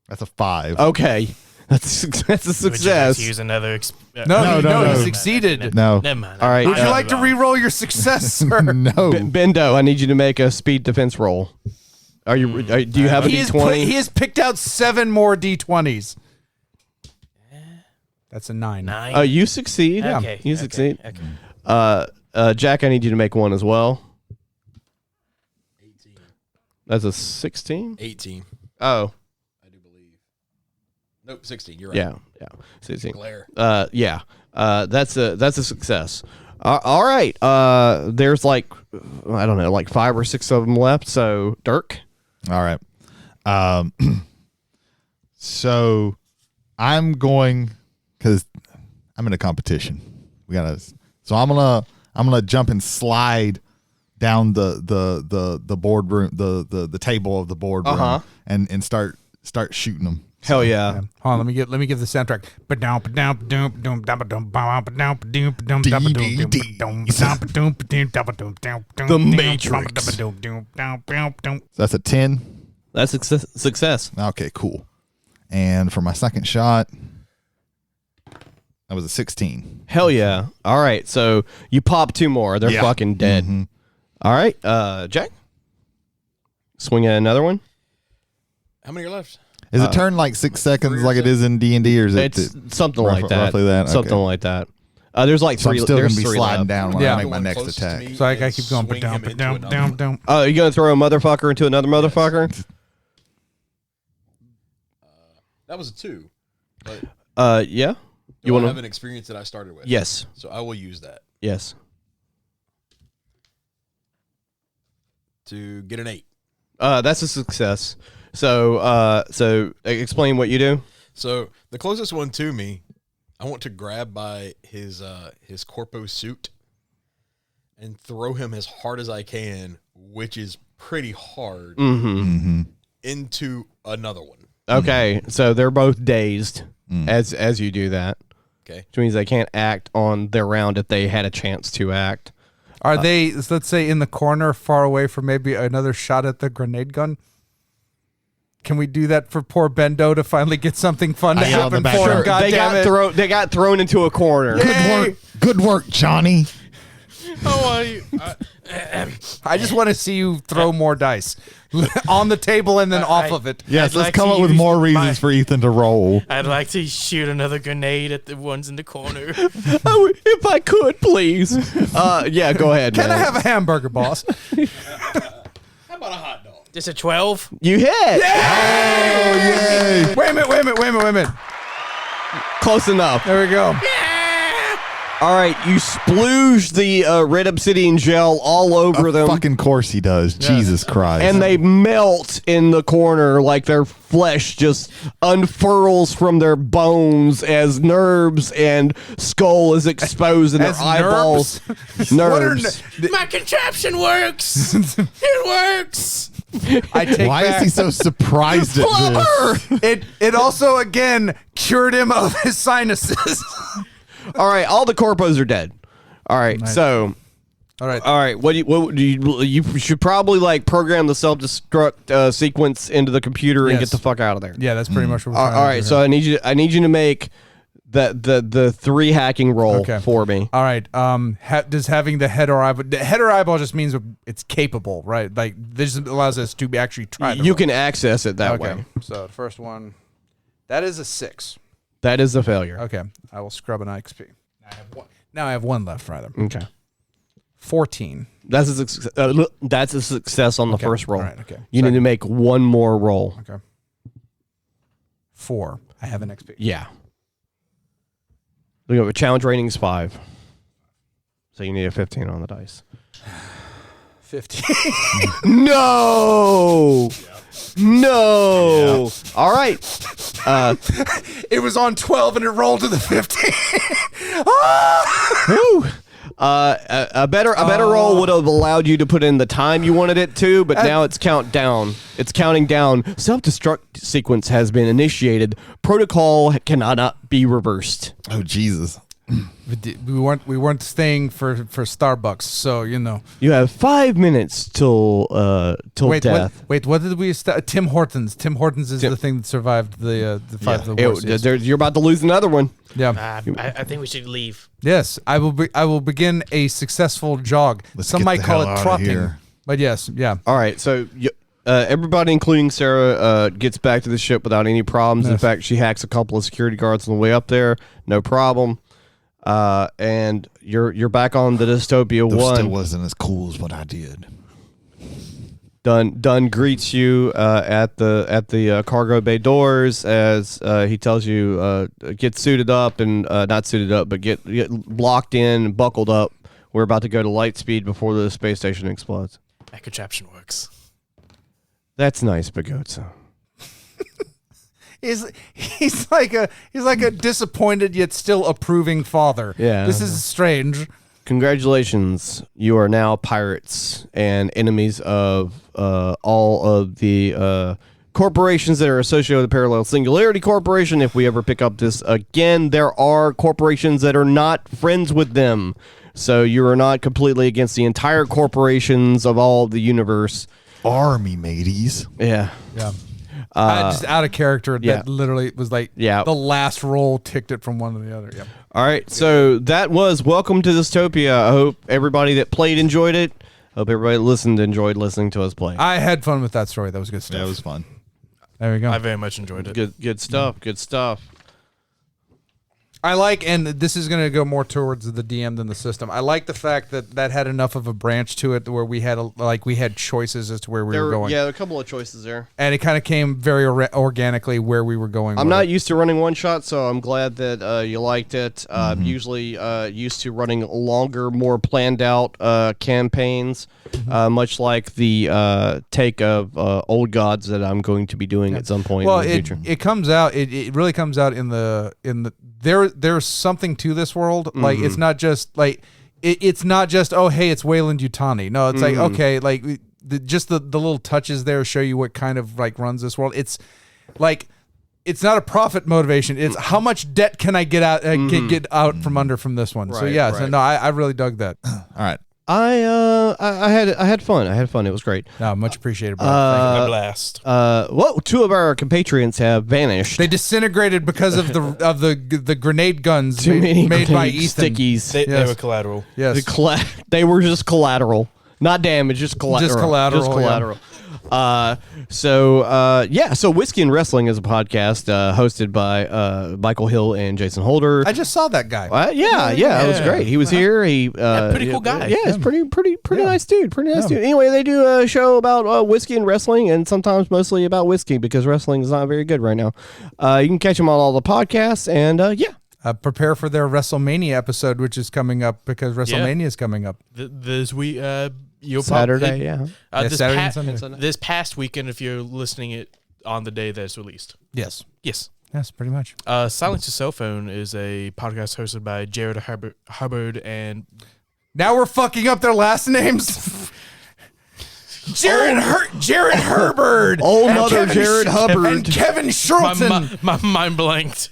[SPEAKER 4] That's a 5.
[SPEAKER 2] Okay. That's a success.
[SPEAKER 6] Would you like to use another
[SPEAKER 1] No, he succeeded.
[SPEAKER 4] No.
[SPEAKER 6] Never mind.
[SPEAKER 2] All right.
[SPEAKER 1] Would you like to re-roll your success, sir?
[SPEAKER 4] No.
[SPEAKER 2] Bendo, I need you to make a speed defense roll. Do you have a D20?
[SPEAKER 1] He has picked out 7 more D20s. That's a 9.
[SPEAKER 6] 9.
[SPEAKER 2] You succeed.
[SPEAKER 6] Okay.
[SPEAKER 2] You succeed.
[SPEAKER 6] Okay.
[SPEAKER 2] Jack, I need you to make one as well. 18. That's a 16?
[SPEAKER 3] 18.
[SPEAKER 2] Oh.
[SPEAKER 3] I do believe. Nope, 16. You're right.
[SPEAKER 2] Yeah. 16.
[SPEAKER 3] Glare.
[SPEAKER 2] Yeah. That's a success. All right. There's like 5 or 6 of them left. So, Dirk.
[SPEAKER 4] All right. So I'm going, because I'm in a competition. So I'm gonna jump and slide down the boardroom, the table of the boardroom, and start shooting them.
[SPEAKER 2] Hell yeah.
[SPEAKER 1] Hold on, let me give the soundtrack.
[SPEAKER 2] The Matrix.
[SPEAKER 4] That's a 10.
[SPEAKER 2] That's success.
[SPEAKER 4] Okay, cool. And for my second shot, that was a 16.
[SPEAKER 2] Hell yeah. All right, so you pop 2 more. They're fucking dead.
[SPEAKER 4] Mm-hmm.
[SPEAKER 2] All right, Jack. Swing at another one.
[SPEAKER 3] How many are left?
[SPEAKER 4] Is it turn like 6 seconds like it is in D&D, or is it?
[SPEAKER 2] It's something like that.
[SPEAKER 4] Roughly that. Okay.
[SPEAKER 2] Something like that. There's like 3.
[SPEAKER 4] I'm still
[SPEAKER 2] there's
[SPEAKER 4] gonna be
[SPEAKER 2] 3
[SPEAKER 4] sliding
[SPEAKER 2] left.
[SPEAKER 4] down when I make my
[SPEAKER 3] Going
[SPEAKER 4] next
[SPEAKER 3] close to
[SPEAKER 4] attack.
[SPEAKER 3] me
[SPEAKER 1] So I
[SPEAKER 3] and
[SPEAKER 1] keep going.
[SPEAKER 3] swing him into another one.
[SPEAKER 2] Are you gonna throw a motherfucker into another motherfucker?
[SPEAKER 3] That was a 2. But
[SPEAKER 2] Yeah.
[SPEAKER 3] you want to have an experience that I started with?
[SPEAKER 2] Yes.
[SPEAKER 3] So I will use that
[SPEAKER 2] Yes.
[SPEAKER 3] to get an 8.
[SPEAKER 2] That's a success. So explain what you do.
[SPEAKER 3] So the closest one to me, I want to grab by his corpo suit and throw him as hard as I can, which is pretty hard, into another one.
[SPEAKER 2] Okay, so they're both dazed as you do that.
[SPEAKER 3] Okay,
[SPEAKER 2] which means they can't act on their round if they had a chance to act.
[SPEAKER 1] Are they, let's say, in the corner, far away from maybe another shot at the grenade gun? Can we do that for poor Bendo to finally get something fun to happen for him? God damn it.
[SPEAKER 2] They got thrown into a corner.
[SPEAKER 4] Good work, Johnny.
[SPEAKER 6] How are you?
[SPEAKER 1] I just want to see you throw more dice on the table and then off of it.
[SPEAKER 4] Yes,
[SPEAKER 6] I'd
[SPEAKER 4] let's
[SPEAKER 6] like
[SPEAKER 4] come
[SPEAKER 6] to
[SPEAKER 4] up with
[SPEAKER 6] use
[SPEAKER 4] more reasons for Ethan to roll.
[SPEAKER 6] I'd like to shoot another grenade at the ones in the corner.
[SPEAKER 2] If I could, please. Yeah, go ahead.
[SPEAKER 1] Can
[SPEAKER 2] man.
[SPEAKER 1] I have a hamburger, boss?
[SPEAKER 3] how about a hot dog?
[SPEAKER 6] Just a 12?
[SPEAKER 2] You hit.
[SPEAKER 4] Oh, yay.
[SPEAKER 1] Wait a minute.
[SPEAKER 2] Close enough.
[SPEAKER 1] There we go.
[SPEAKER 2] All right, you splooge the red obsidian gel all over them.
[SPEAKER 4] Fucking course he does. Jesus Christ.
[SPEAKER 2] And they melt in the corner like their flesh just unfurls from their bones as nerves and skull is exposed in their
[SPEAKER 1] As
[SPEAKER 2] eyeballs. Nerves.
[SPEAKER 6] My contraption works! It works!
[SPEAKER 1] I take
[SPEAKER 4] Why
[SPEAKER 1] back,
[SPEAKER 4] is he so surprised at this?
[SPEAKER 1] It also again cured him of his sinuses.
[SPEAKER 2] All right, all the corpos are dead. All right, so
[SPEAKER 1] all right.
[SPEAKER 2] What do you should probably like program the self-destruct sequence into the computer and get the fuck out of there.
[SPEAKER 1] Yeah, that's pretty much what we're trying
[SPEAKER 2] all
[SPEAKER 1] to
[SPEAKER 2] right,
[SPEAKER 1] do
[SPEAKER 2] so I need you to make the 3 hacking roll for me.
[SPEAKER 1] All right. Does having the head or eyeball just means it's capable, right? Like this allows us to actually try.
[SPEAKER 2] You can access it that way.
[SPEAKER 1] So the first one, that is a 6.
[SPEAKER 2] That is a failure.
[SPEAKER 1] Okay, I will scrub an XP. Now I have one left, rather.
[SPEAKER 2] Okay.
[SPEAKER 1] 14.
[SPEAKER 2] That's a success on the first roll.
[SPEAKER 1] All right, okay.
[SPEAKER 2] You need to make one more roll.
[SPEAKER 1] Okay. 4. I have an XP.
[SPEAKER 2] Yeah. Look at challenge rating is 5. So you need a 15 on the dice.
[SPEAKER 1] 15.
[SPEAKER 2] No. No. Yeah. All right.
[SPEAKER 1] It was on 12 and it rolled to the 15.
[SPEAKER 2] Woo. A better roll would have allowed you to put in the time you wanted it to, but now it's counting down. Self-destruct sequence has been initiated. Protocol cannot be reversed.
[SPEAKER 4] Oh Jesus!
[SPEAKER 1] We weren't staying for Starbucks, so you know.
[SPEAKER 2] You have 5 minutes till death.
[SPEAKER 1] What did we Tim Hortons. Tim Hortons is the thing that survived the fight of the wars.
[SPEAKER 2] You're about to lose another one.
[SPEAKER 1] Yeah.
[SPEAKER 6] I think we should leave.
[SPEAKER 1] Yes, I will begin a successful jog. Some might call it trotting. But yes, yeah.
[SPEAKER 2] All right, so everybody, including Sarah, gets back to the ship without any problems. Yes. In fact, she hacks a couple of security guards on the way up there. No problem. And you're back on the Dystopia 1.
[SPEAKER 4] Still wasn't as cool as what I did.
[SPEAKER 2] Dunn greets you at the cargo bay doors as he tells you get suited up and not suited up, but get locked in, buckled up. We're about to go to light speed before the space station explodes.
[SPEAKER 6] That contraption works.
[SPEAKER 2] That's nice, Bagotza.
[SPEAKER 1] He's like a disappointed yet still approving father.
[SPEAKER 2] Yeah,
[SPEAKER 1] this is strange.
[SPEAKER 2] Congratulations, you are now pirates and enemies of all of the corporations that are associated with the Parallel Singularity Corporation. If we ever pick up this again, there are corporations that are not friends with them. So you are not completely against the entire corporations of all of the universe.
[SPEAKER 4] Army mateys.
[SPEAKER 2] Yeah.
[SPEAKER 1] Yeah. Just out of character. That literally was like the last roll ticked it from one to the other. Yeah.
[SPEAKER 2] All right. So that was Welcome to Dystopia. I hope everybody that played enjoyed it. Hope everybody that listened enjoyed listening to us play.
[SPEAKER 1] I had fun with that story. That was good stuff.
[SPEAKER 4] Yeah, it was fun.
[SPEAKER 1] There we go.
[SPEAKER 5] I very much enjoyed it.
[SPEAKER 2] Good stuff. Good stuff.
[SPEAKER 1] I like, and this is going to go more towards the DM than the system. I like the fact that had enough of a branch to it where we had choices as to where we were going.
[SPEAKER 2] Yeah, there are a couple of choices there,
[SPEAKER 1] and it kind of came very organically where we were going.
[SPEAKER 2] I'm not used to running one shot, so I'm glad that you liked it. I'm usually used to running longer, more planned out campaigns, much like the take of Old Gods that I'm going to be doing at some point in the future.
[SPEAKER 1] It comes out. It really comes out in the. There's something to this world. Like it's not just like it's not just it's Wayland Yutani. No, it's like okay, like just the little touches there show you what kind of like runs this world. It's like it's not a profit motivation. It's how much debt can I get out get out from under from this one. So yeah, so no, I really dug that.
[SPEAKER 4] All right.
[SPEAKER 2] I had fun. It was great.
[SPEAKER 1] No, much appreciated, bro.
[SPEAKER 5] A blast.
[SPEAKER 2] Two of our compatriots have vanished.
[SPEAKER 1] They disintegrated because of the grenade guns made by Ethan.
[SPEAKER 2] Stickies.
[SPEAKER 5] They were collateral.
[SPEAKER 1] Yes,
[SPEAKER 2] they were just collateral, not damage, just collateral.
[SPEAKER 1] Just collateral.
[SPEAKER 2] So Whiskey and Wrestling is a podcast hosted by Michael Hill and Jason Holder.
[SPEAKER 1] I just saw that guy.
[SPEAKER 2] It was great. He was here.
[SPEAKER 6] Pretty cool guy.
[SPEAKER 2] Yeah, he's pretty nice dude. Pretty nice dude. Anyway, they do a show about whiskey and wrestling, and sometimes mostly about whiskey because wrestling is not very good right now. You can catch them on all the podcasts, and
[SPEAKER 1] prepare for their WrestleMania episode, which is coming up because WrestleMania is coming up
[SPEAKER 5] This week.
[SPEAKER 2] Saturday,
[SPEAKER 1] Saturday and Sunday.
[SPEAKER 5] This past weekend, if you're listening it on the day that it's released.
[SPEAKER 1] Yes, pretty much.
[SPEAKER 5] Silence Your Cell Phone is a podcast hosted by Jared Hubbard and.
[SPEAKER 1] Now we're fucking up their last names. Jared Herbert.
[SPEAKER 2] Old mother Jared Hubbard.
[SPEAKER 1] And Kevin Schulten.
[SPEAKER 5] My mind blanked.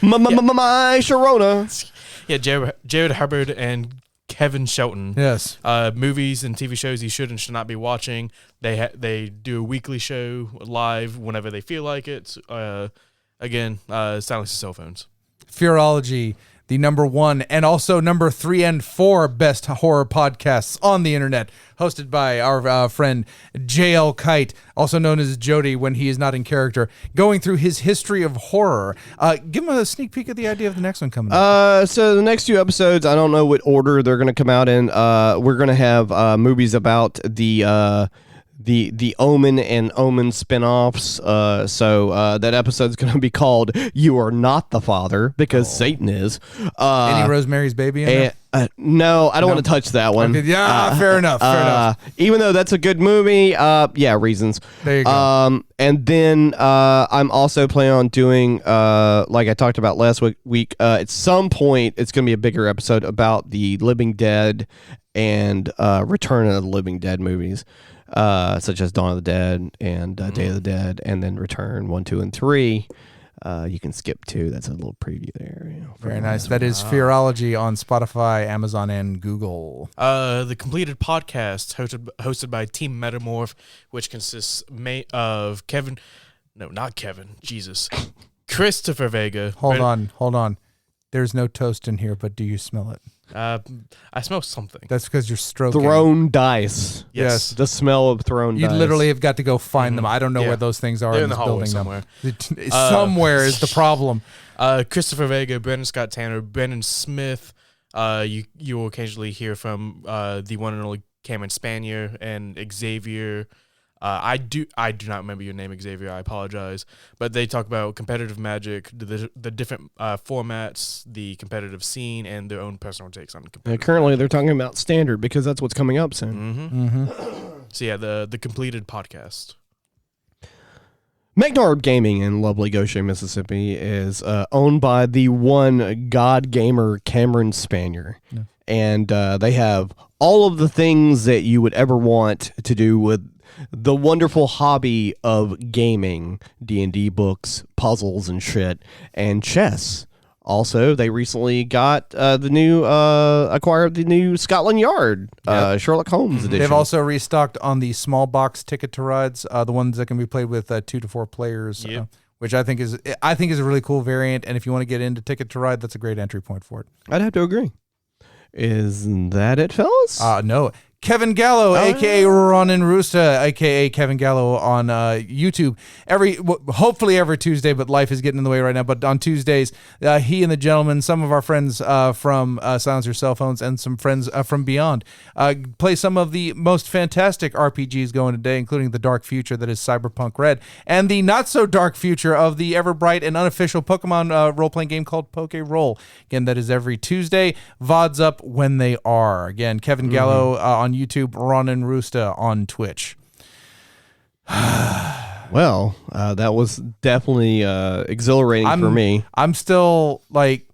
[SPEAKER 2] My Sharona.
[SPEAKER 5] Yeah, Jared Hubbard and Kevin Shelton.
[SPEAKER 1] Yes.
[SPEAKER 5] Movies and TV shows you should and should not be watching. They do a weekly show live whenever they feel like it. Again, silence your cell phones.
[SPEAKER 1] Fearology, the number 1 and also number 3 and 4 best horror podcasts on the internet, hosted by our friend JL Kite, also known as Jody when he is not in character, going through his history of horror. Give him a sneak peek of the idea of the next one coming up.
[SPEAKER 2] So the next 2 episodes, I don't know what order they're going to come out in. We're going to have movies about the Omen and Omen spinoffs. So that episode's going to be called "You Are Not the Father" because Satan is.
[SPEAKER 1] Any Rosemary's Baby in there?
[SPEAKER 2] No, I don't want to touch that one.
[SPEAKER 1] Okay, yeah, fair enough.
[SPEAKER 2] Even though that's a good movie, reasons.
[SPEAKER 1] There you go.
[SPEAKER 2] And then I'm also planning on doing, like I talked about last week. At some point, it's going to be a bigger episode about the Living Dead and Return of the Living Dead movies. Such as Dawn of the Dead and Day of the Dead, and then Return 1, 2, and 3. You can skip 2. That's a little preview there.
[SPEAKER 1] Very nice. That is Fearology on Spotify, Amazon, and Google.
[SPEAKER 5] The completed podcast hosted by Team Metamorph, which consists of Kevin. No, not Kevin. Jesus. Christopher Vega.
[SPEAKER 1] Hold on. There's no toast in here, but do you smell it?
[SPEAKER 5] I smell something.
[SPEAKER 1] That's because you're stroking.
[SPEAKER 2] Thrown dice.
[SPEAKER 5] Yes.
[SPEAKER 2] The smell of thrown
[SPEAKER 1] You
[SPEAKER 2] dice.
[SPEAKER 1] literally have got to go find them. I don't know where those things are.
[SPEAKER 5] They're
[SPEAKER 1] in
[SPEAKER 5] in the
[SPEAKER 1] this
[SPEAKER 5] hallway
[SPEAKER 1] building
[SPEAKER 5] somewhere.
[SPEAKER 1] Somewhere is the problem.
[SPEAKER 5] Christopher Vega, Brandon Scott Tanner, Brendan Smith. You will occasionally hear from the one and only Cameron Spanier and Xavier. I do not remember your name, Xavier. I apologize. But they talk about competitive Magic, the different formats, the competitive scene, and their own personal takes on competitive.
[SPEAKER 2] Currently, they're talking about standard because that's what's coming up soon.
[SPEAKER 5] So yeah, the completed podcast.
[SPEAKER 2] Magnard Gaming in lovely Goshen, Mississippi is owned by the one God gamer Cameron Spanier. Yeah. And they have all of the things that you would ever want to do with the wonderful hobby of gaming, D&D books, puzzles and shit, and chess. Also, they recently got acquired the new Scotland Yard Sherlock Holmes edition.
[SPEAKER 1] They've also restocked on the small box Ticket to Rides, the ones that can be played with 2 to 4 players, which I think is a really cool variant. And if you want to get into Ticket to Ride, that's a great entry point for it.
[SPEAKER 2] I'd have to agree. Isn't that it, fellas?
[SPEAKER 1] No. Kevin Gallo, a.k.a. Ronin Roosta, a.k.a. Kevin Gallo on YouTube. Hopefully every Tuesday, but life is getting in the way right now. But on Tuesdays, he and the gentleman, some of our friends from Silence Your Cell Phones and some friends from Beyond, play some of the most fantastic RPGs going today, including the dark future that is Cyberpunk Red, and the not-so-dark future of the ever-bright and unofficial Pokemon role-playing game called Poke Roll. Again, that is every Tuesday. VODs up when they are. Again, Kevin Gallo on YouTube, Ronin Roosta on Twitch.
[SPEAKER 2] Well, that was definitely exhilarating for me.
[SPEAKER 1] I'm still like,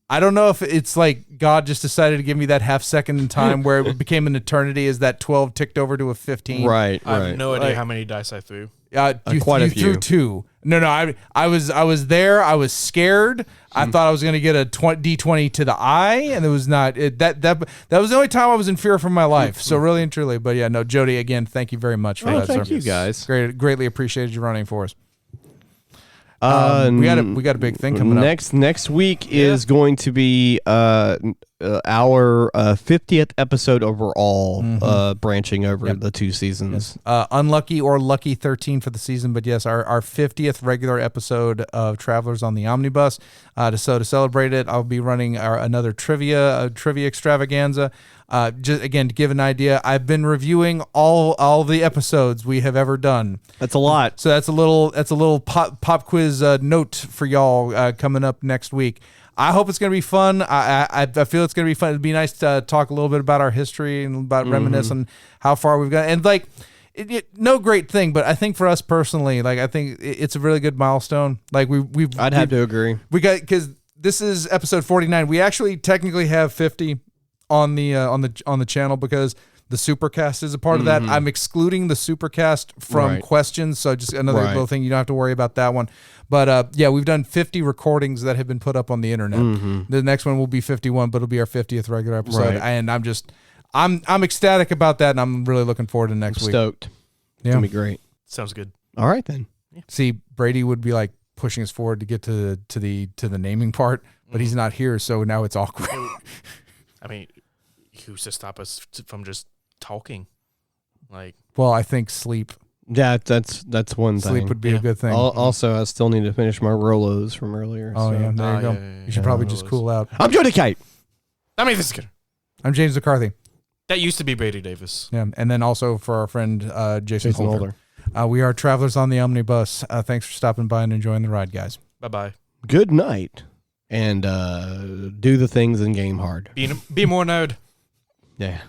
[SPEAKER 1] I don't know if it's like God just decided to give me that half second in time where it became an eternity as that 12 ticked over to a 15.
[SPEAKER 2] Right.
[SPEAKER 5] I have no idea how many dice I threw.
[SPEAKER 2] Quite a few.
[SPEAKER 1] Threw 2. No, I was there. I was scared. I thought I was going to get a D20 to the eye, and it was not. That was the only time I was in fear for my life. So really and truly, but yeah, no, Jody, again, thank you very much for that.
[SPEAKER 2] Thank you guys.
[SPEAKER 1] Greatly appreciated you running for us. We got a big thing coming up.
[SPEAKER 2] Next week is going to be our 50th episode overall, branching over the 2 seasons.
[SPEAKER 1] Yes. Unlucky or lucky 13 for the season, but yes, our 50th regular episode of Travelers on the Omnibus. To celebrate it, I'll be running another trivia extravaganza. Just again to give an idea, I've been reviewing all the episodes we have ever done.
[SPEAKER 2] That's a lot.
[SPEAKER 1] So that's a little pop quiz note for y'all coming up next week. I hope it's going to be fun. I feel it's going to be fun. It'd be nice to talk a little bit about our history and about reminisce on how far we've gone. And like, no great thing, but I think for us personally, like I think it's a really good milestone. Like
[SPEAKER 2] I'd have to agree.
[SPEAKER 1] We got, because this is episode 49. We actually technically have 50 on the channel because The supercast is a part of that. I'm excluding the supercast from questions, so just another little thing. You don't have to worry about that one. But yeah, we've done 50 recordings that have been put up on the internet. The next one will be 51, but it'll be our 50th regular episode. And I'm ecstatic about that, and I'm really looking forward to next week.
[SPEAKER 2] Stoked. It's gonna be great.
[SPEAKER 5] Sounds good.
[SPEAKER 2] All right then.
[SPEAKER 5] Yeah.
[SPEAKER 1] See, Brady would be like pushing us forward to get to the naming part, but he's not here, so now it's awkward.
[SPEAKER 5] I mean, who's to stop us from just talking? Like,
[SPEAKER 1] well, I think sleep.
[SPEAKER 2] Yeah, that's one thing.
[SPEAKER 1] Sleep would be a good thing.
[SPEAKER 2] Also, I still need to finish my Rolos from earlier.
[SPEAKER 1] Oh
[SPEAKER 2] so.
[SPEAKER 1] yeah, there you go. You should probably just cool out.
[SPEAKER 2] I'm Jody Kite.
[SPEAKER 5] I mean, this is good.
[SPEAKER 1] I'm James McCarthy.
[SPEAKER 5] That used to be Brady Davis.
[SPEAKER 1] Yeah, and then also for our friend Jason Holder. We are travelers on the Omnibus. Thanks for stopping by and enjoying the ride, guys.
[SPEAKER 5] Bye-bye.
[SPEAKER 2] Good night, and do the things in game hard.
[SPEAKER 5] Be more nerd.
[SPEAKER 2] Yeah.